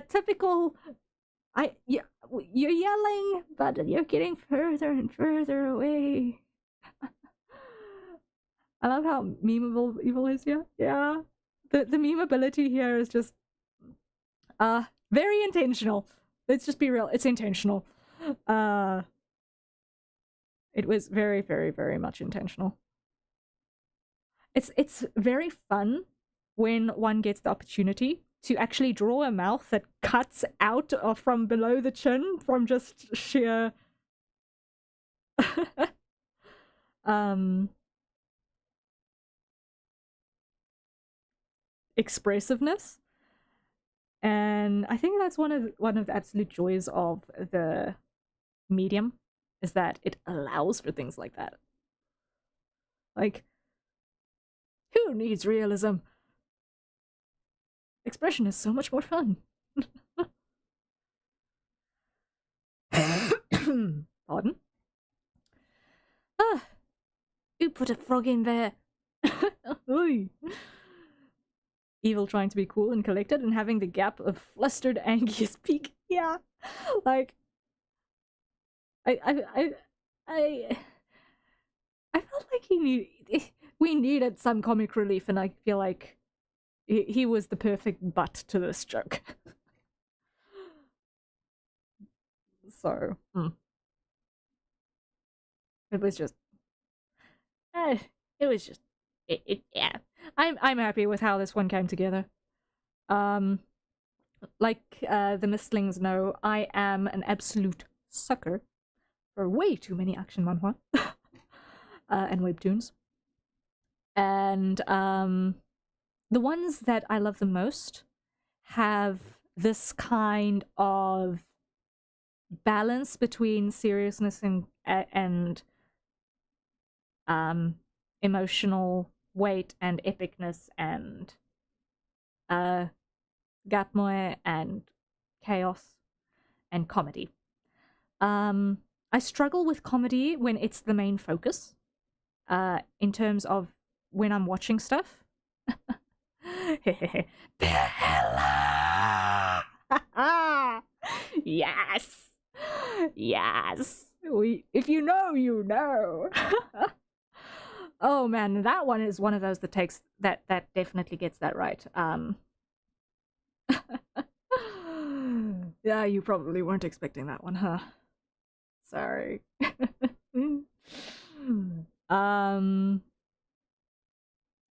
typical you're yelling, but you're getting further and further away. I love how memeable Evil is here. Yeah. The memeability here is just very intentional. Let's just be real, it's intentional. It was very, very, very much intentional. It's very fun when one gets the opportunity to actually draw a mouth that cuts out from below the chin from just sheer expressiveness. And I think that's one of the absolute joys of the medium, is that it allows for things like that. Like, who needs realism? Expression is so much more fun. Pardon? Who put a frog in there? Evil trying to be cool and collected and having the gap of flustered Angius peak. Yeah. Like I I felt like we needed some comic relief, and I feel like he was the perfect butt to this joke. So, it was just, it was just, yeah. I'm happy with how this one came together. Like the Mistlings know, I am an absolute sucker for way too many action manhwa and webtoons. And the ones that I love the most have this kind of balance between seriousness and emotional weight and epicness and gatmoe and chaos and comedy. I struggle with comedy when it's the main focus, in terms of when I'm watching stuff. Yes, yes. If you know, you know. Oh man, that one is one of those that takes that definitely gets that right. Yeah, you probably weren't expecting that one, huh? Sorry.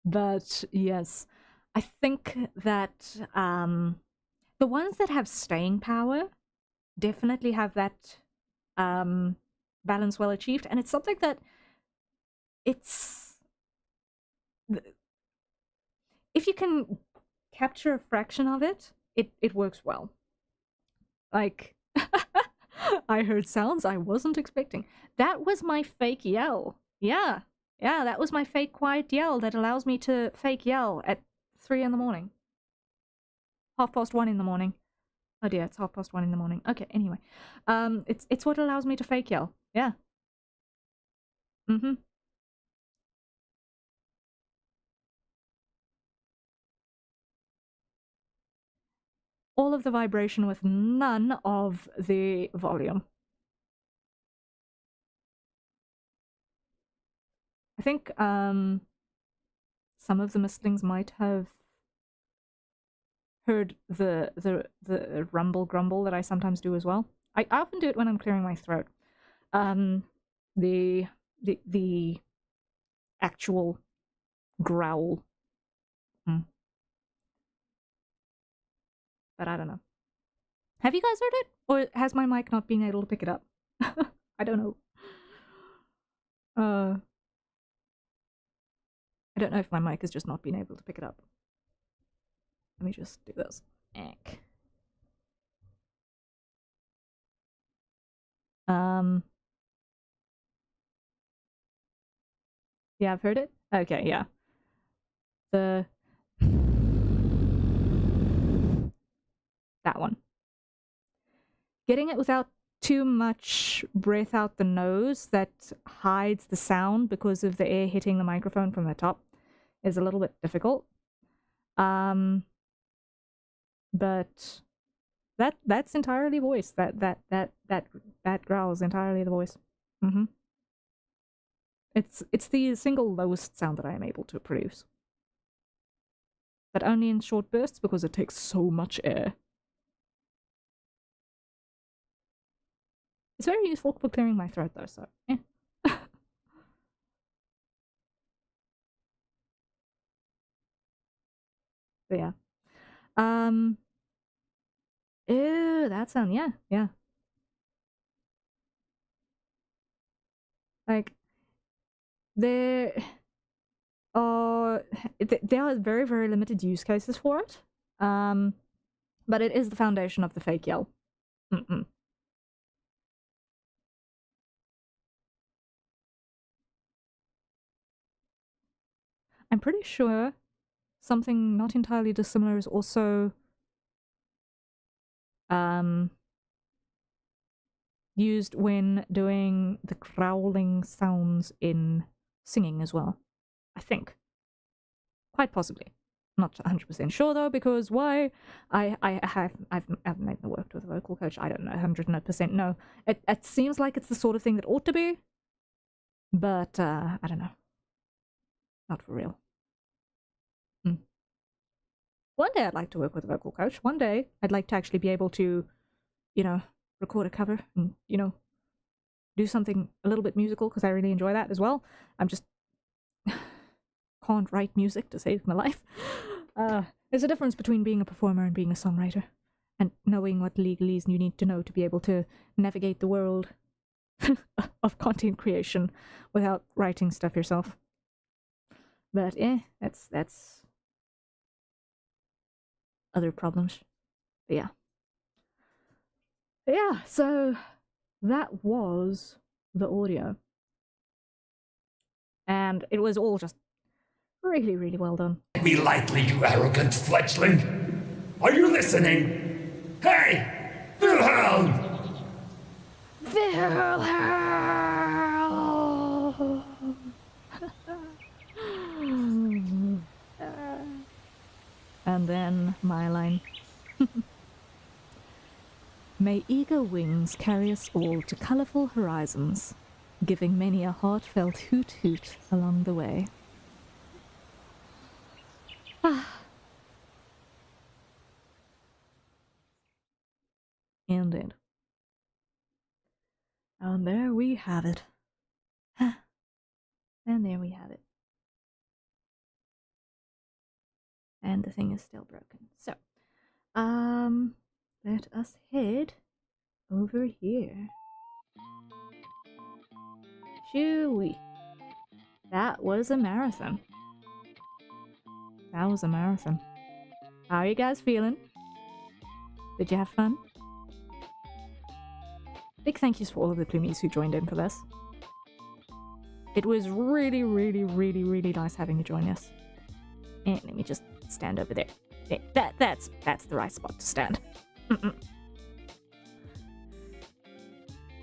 But yes, I think that the ones that have staying power definitely have that balance well achieved, and it's something that it's if you can capture a fraction of it, it works well. Like I heard sounds I wasn't expecting. That was my fake yell. Yeah. Yeah, that was my fake quiet yell that allows me to fake yell at 3 in the morning. 1:30 in the morning. Oh dear, it's 1:30 in the morning. Okay, anyway. It's what allows me to fake yell. Yeah. Mm-hmm. All of the vibration with none of the volume. I think some of the mistlings might have heard the rumble grumble that I sometimes do as well. I often do it when I'm clearing my throat. The actual growl. But I don't know. Have you guys heard it? Or has my mic not been able to pick it up? I don't know. I don't know if my mic has just not been able to pick it up. Let me just do this. Eck. Yeah, I've heard it. Okay, yeah. That one. Getting it without too much breath out the nose that hides the sound because of the air hitting the microphone from the top is a little bit difficult. But that's entirely voice. That growl is entirely the voice. It's the single lowest sound that I am able to produce. But only in short bursts because it takes so much air. It's very useful for clearing my throat though, so yeah. But yeah. Ew, that sound, yeah, yeah. Like there are very, very limited use cases for it. But it is the foundation of the fake yell. I'm pretty sure something not entirely dissimilar is also used when doing the growling sounds in singing as well. I think. Quite possibly. Not 100% sure though, because why? I've never worked with a vocal coach. I don't know 100% no. It seems like it's the sort of thing that ought to be, But, I don't know. Not for real. One day I'd like to work with a vocal coach. One day I'd like to actually be able to, you know, record a cover and, you know, do something a little bit musical, because I really enjoy that as well. I'm just can't write music to save my life. There's a difference between being a performer and being a songwriter, and knowing what legalese you need to know to be able to navigate the world of content creation without writing stuff yourself. But that's other problems. But yeah, so that was the audio. And it was all just really, really well done. Take me lightly, you arrogant fledgling. Are you listening? Hey, Wilhelm! And then my line. May eager wings carry us all to colourful horizons, giving many a heartfelt hoot hoot along the way. Indeed. And there we have it. And there we have it. And the thing is still broken. So, let us head over here. Shoo-wee. That was a marathon. That was a marathon. How are you guys feeling? Did you have fun? Big thank yous for all of the plumies who joined in for this. It was really, really, really, really nice having you join us. And let me just stand over there. That's the right spot to stand.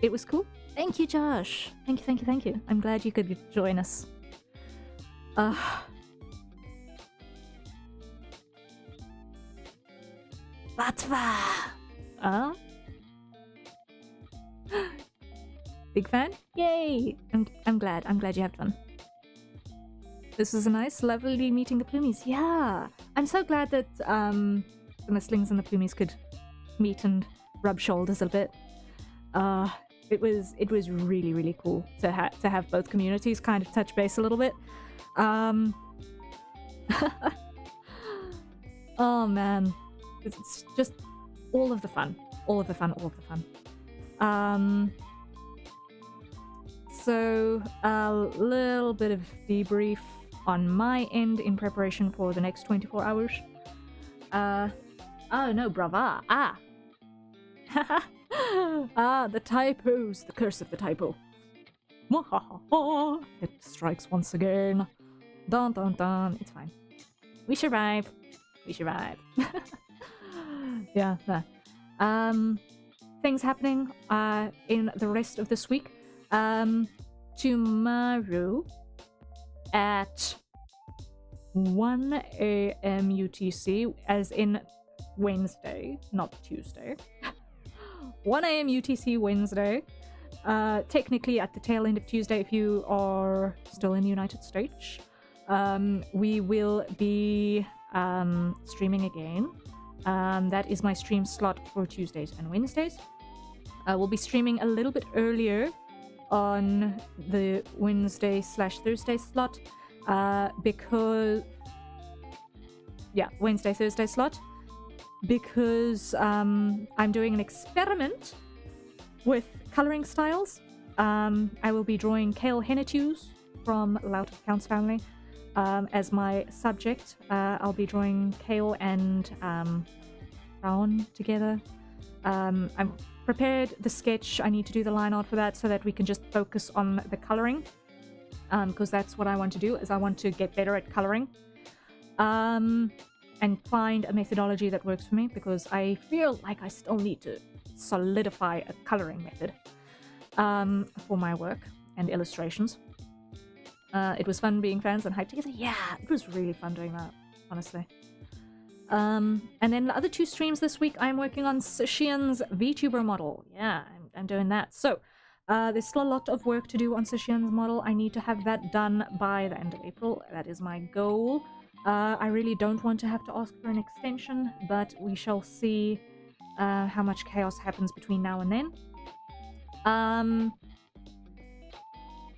It was cool. Thank you, Josh. Thank you. I'm glad you could join us. Batva! Big fan? Yay! I'm glad you had fun. This was a nice, lovely meeting the plumies. Yeah! I'm so glad that the Mistlings and the plumies could meet and rub shoulders a bit. It was really, really cool to have both communities kind of touch base a little bit. Oh man, it's just all of the fun. So a little bit of debrief on my end in preparation for the next 24 hours. Oh no, brava. The typos, the curse of the typo. It strikes once again. Dun dun dun. It's fine. We survive. Yeah. Things happening in the rest of this week. Tomorrow at 1 a.m. UTC, as in Wednesday, not Tuesday. 1 a.m. UTC Wednesday. Technically at the tail end of Tuesday if you are still in the United States. We will be streaming again. That is my stream slot for Tuesdays and Wednesdays. We'll be streaming a little bit earlier on the Wednesday/Thursday slot because Wednesday-Thursday slot because I'm doing an experiment with coloring styles. I will be drawing Kale Hennetews from Lout of Count's family as my subject. I'll be drawing Kale and Brown together. I'm prepared the sketch. I need to do the line art for that so that we can just focus on the coloring, because that's what I want to do, is I want to get better at coloring and find a methodology that works for me, because I feel like I still need to solidify a coloring method for my work and illustrations. It was fun being fans and hyped together. Yeah, it was really fun doing that, honestly. And then the other two streams this week, I'm working on Sishian's VTuber model. Yeah, I'm doing that. So, There's still a lot of work to do on Sushian's model. I need to have that done by the end of April. That is my goal. I really don't want to have to ask for an extension, but we shall see how much chaos happens between now and then.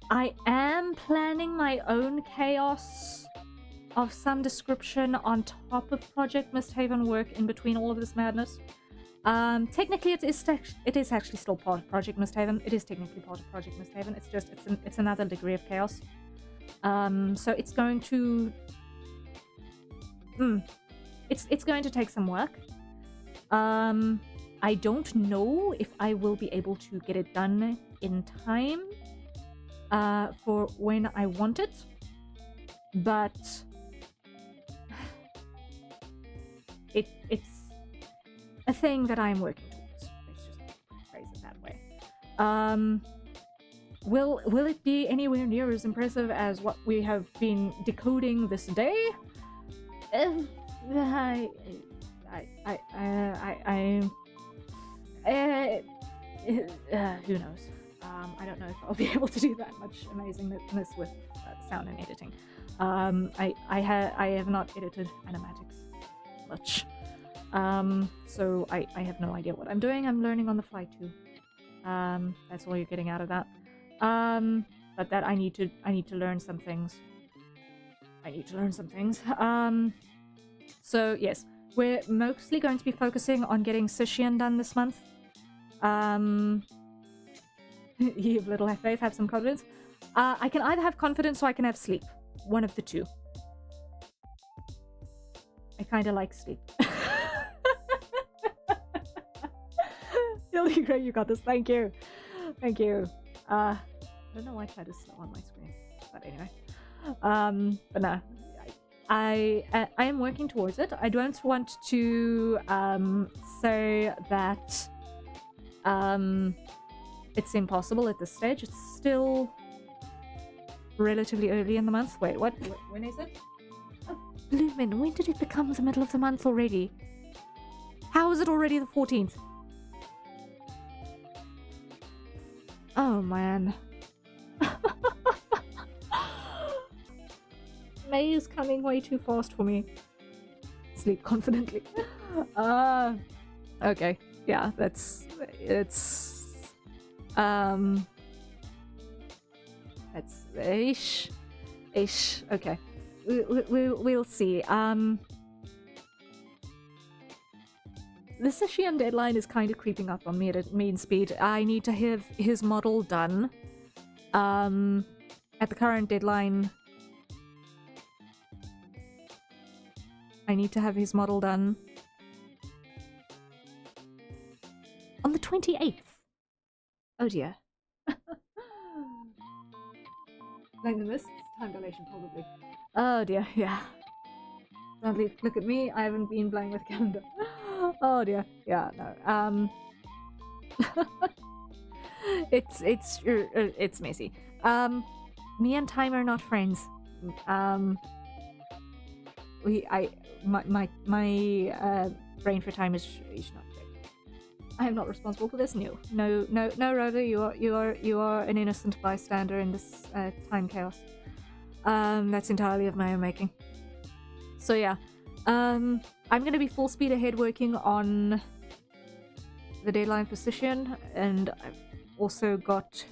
I am planning my own chaos of some description on top of Project Misthaven work in between all of this madness. Technically it is actually still part of Project Misthaven. It is technically part of Project Misthaven. It's just it's another degree of chaos. So it's going to it's going to take some work. I don't know if I will be able to get it done in time for when I want it, but it's a thing that I'm working towards. Let's just phrase it that way. Will it be anywhere near as impressive as what we have been decoding this day? Who knows? I don't know if I'll be able to do that much amazingness with sound and editing. I have not edited animatics much, so I have no idea what I'm doing. I'm learning on the fly too. That's all you're getting out of that. But that I need to learn some things. So yes, we're mostly going to be focusing on getting Sushian done this month. You have little faith, have some confidence. I can either have confidence or I can have sleep. One of the two. I kind of like sleep. Really great, you got this. Thank you. Thank you. I don't know why I tried to slow on my screen. But anyway. But no. I am working towards it. I don't want to say that it's impossible at this stage. It's still relatively early in the month. Wait, what? When is it? Oh, Bloomin', when did it become the middle of the month already? How is it already the 14th? Oh man. May is coming way too fast for me. Sleep confidently. Okay. Yeah, that's ish. Okay. We'll see. The Sushian deadline is kind of creeping up on me at mean speed. I need to have his model done. At the current deadline, I need to have his model done on the 28th. Oh dear. Like the mists, time dilation probably. Oh dear, yeah. Don't look at me, I haven't been playing with calendar. Oh dear, yeah, no. It's messy. Me and time are not friends. My brain for time is not great. I am not responsible for this. No, Rover, you are an innocent bystander in this time chaos. That's entirely of my own making. So yeah, I'm gonna be full speed ahead working on the deadline for Sushian, and I've also got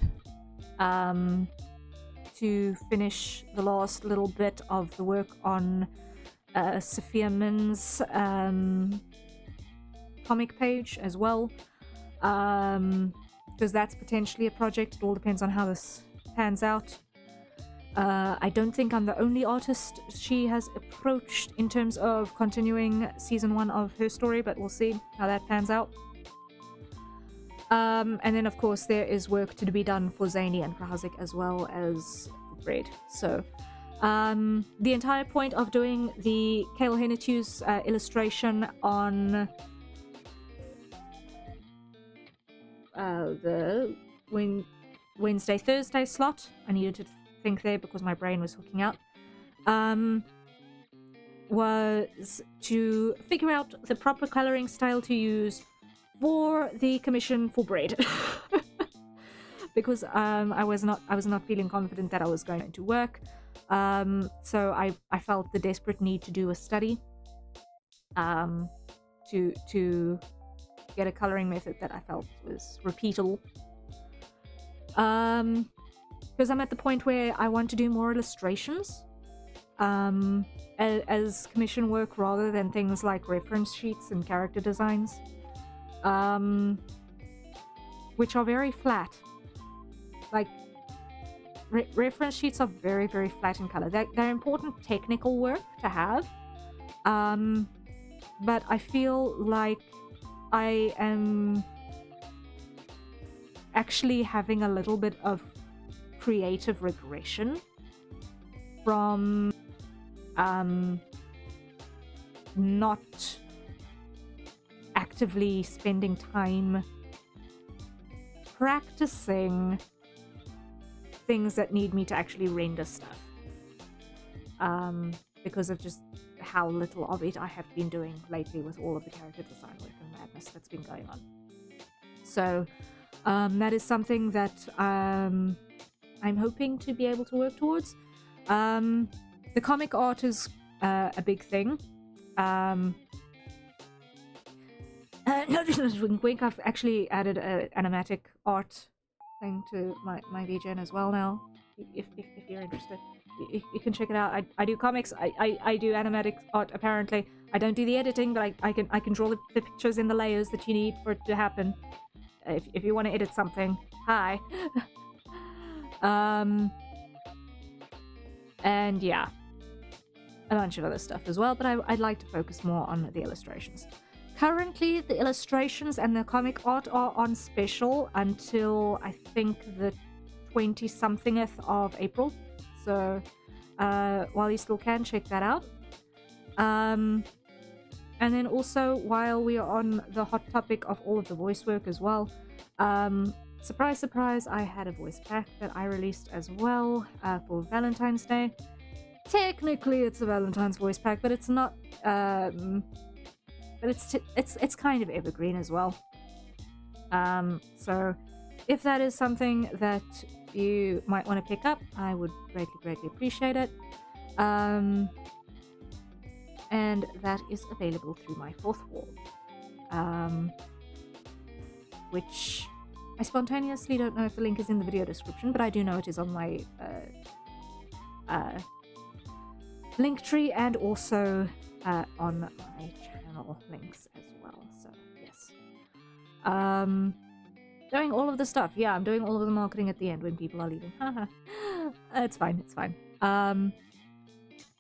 to finish the last little bit of the work on Sophia Min's comic page as well, because that's potentially a project. It all depends on how this pans out. I don't think I'm the only artist she has approached in terms of continuing season 1 of her story, but we'll see how that pans out. And then of course there is work to be done for Zany and Krazik as well as Braid. So the entire point of doing the Kale Hennetu's illustration on the Wednesday, Thursday slot, I needed to think there because my brain was hooking out, was to figure out the proper coloring style to use for the commission for Braid. because I was not feeling confident that I was going to work. So I felt the desperate need to do a study to get a coloring method that I felt was repeatable. Because I'm at the point where I want to do more illustrations as commission work rather than things like reference sheets and character designs, which are very flat. Like, reference sheets are very, very flat in color. They're important technical work to have, but I feel like I am actually having a little bit of creative regression from not actively spending time practicing things that need me to actually render stuff, because of just how little of it I have been doing lately with all of the character design work and madness that's been going on. So that is something that I'm hoping to be able to work towards. The comic art is a big thing. Wink, I've actually added an animatic art thing to my VGen as well now. If you're interested, you can check it out. I do comics. I do animatic art. Apparently, I don't do the editing, but I can draw the pictures in the layers that you need for it to happen. If you want to edit something, hi. And yeah, a bunch of other stuff as well. But I'd like to focus more on the illustrations. Currently, the illustrations and the comic art are on special until I think the 20-somethingth of April. So while you still can, check that out. And then also, while we are on the hot topic of all of the voice work as well, surprise, surprise, I had a voice pack that I released as well for Valentine's Day. Technically, it's a Valentine's voice pack, but it's not. But it's kind of evergreen as well. So if that is something that you might want to pick up, I would greatly appreciate it. And that is available through my fourth wall, which I spontaneously don't know if the link is in the video description, but I do know it is on my link tree and also on my channel links as well. So yes, doing all of the stuff. Yeah, I'm doing all of the marketing at the end when people are leaving. It's fine, it's fine.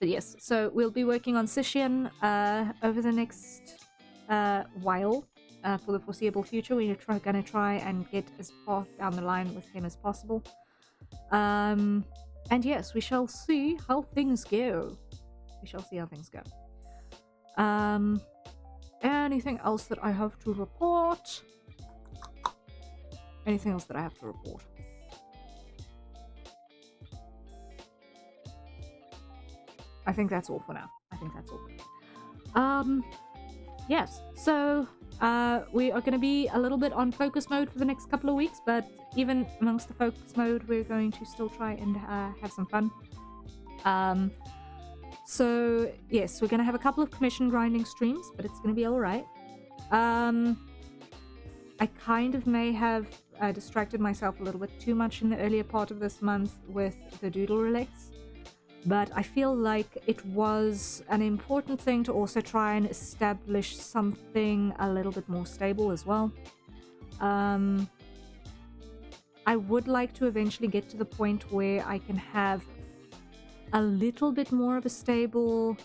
But yes, so we'll be working on Sishian over the next while, for the foreseeable future. We're gonna try and get as far down the line with him as possible. And yes, we shall see how things go. We shall see how things go. Anything else that I have to report? Anything else that I have to report? I think that's all for now. Yes, so we are going to be a little bit on focus mode for the next couple of weeks, but even amongst the focus mode, we're going to still try and have some fun. So yes, we're going to have a couple of commission grinding streams, but it's going to be all right. I kind of may have distracted myself a little bit too much in the earlier part of this month with the doodle release, but I feel like it was an important thing to also try and establish something a little bit more stable as well. I would like to eventually get to the point where I can have a little bit more of a stable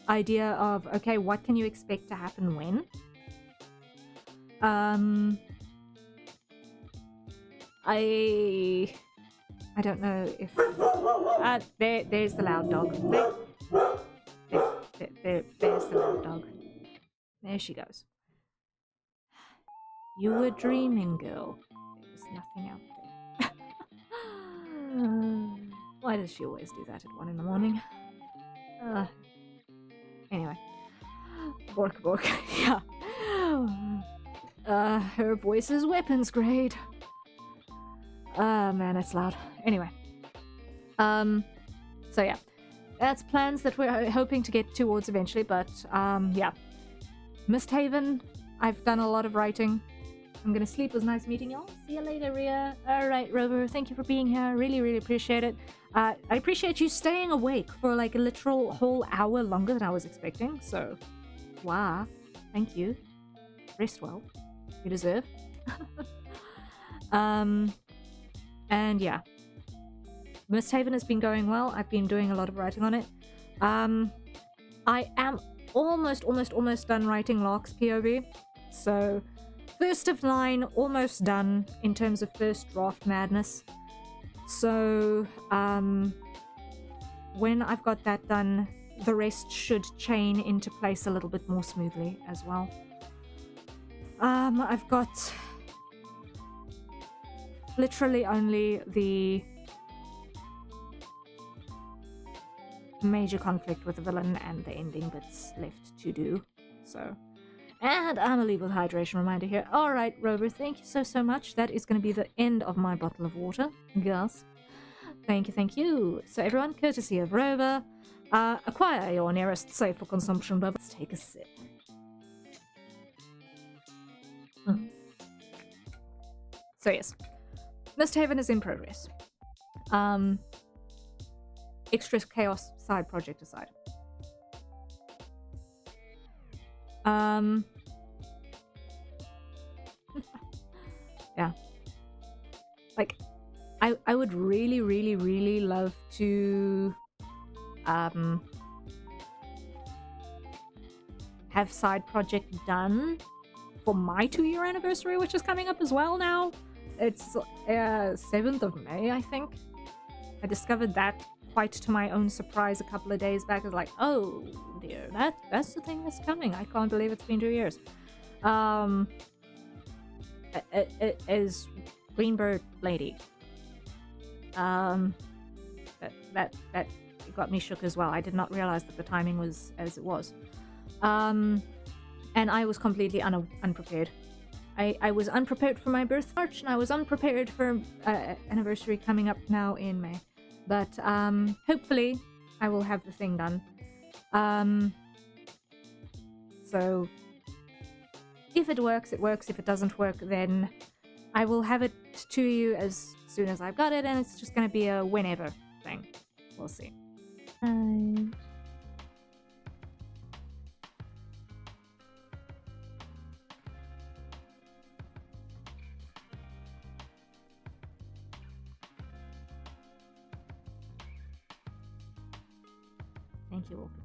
idea of, okay, what can you expect to happen when? I don't know if there's the loud dog. There's the loud dog. There she goes. You were dreaming, girl. There was nothing out there. Why does she always do that at 1 in the morning? Anyway. Bork. Yeah. Her voice is weapons grade. Man, it's loud. Anyway. So yeah. That's plans that we're hoping to get towards eventually, but, yeah. Misthaven, I've done a lot of writing. I'm gonna sleep. It was nice meeting y'all. See you later, Rhea. Alright, Rover, thank you for being here. Really, really appreciate it. I appreciate you staying awake for like a literal whole hour longer than I was expecting, so... Wow. Thank you. Rest well. You deserve. And yeah. Misthaven has been going well. I've been doing a lot of writing on it. I am almost done writing Lark's POV. So, first of line, almost done in terms of first draft madness. So, when I've got that done, the rest should chain into place a little bit more smoothly as well. I've got literally only the major conflict with the villain and the ending bits left to do. So, and I'm gonna leave with a hydration reminder here. Alright, Rover, thank you so much. That is going to be the end of my bottle of water. Gasp. Thank you. So everyone, courtesy of Rover, acquire your nearest safe for consumption, but let's take a sip. So yes, Misthaven is in progress. Extra chaos side project aside. Yeah. Like, I would really love to have side project done for my 2-year anniversary, which is coming up as well now. It's 7th of May, I think. I discovered that quite to my own surprise a couple of days back. I was like, oh dear, that's the thing that's coming. I can't believe it's been 2 years. As Greenbird Lady. That got me shook as well. I did not realize that the timing was as it was. And I was completely unprepared. I was unprepared for my birth March, and I was unprepared for anniversary coming up now in May. But hopefully I will have the thing done. So if it works, it works. If it doesn't work, then I will have it to you as soon as I've got it, and it's just going to be a whenever thing. We'll see. Bye. Thank you all for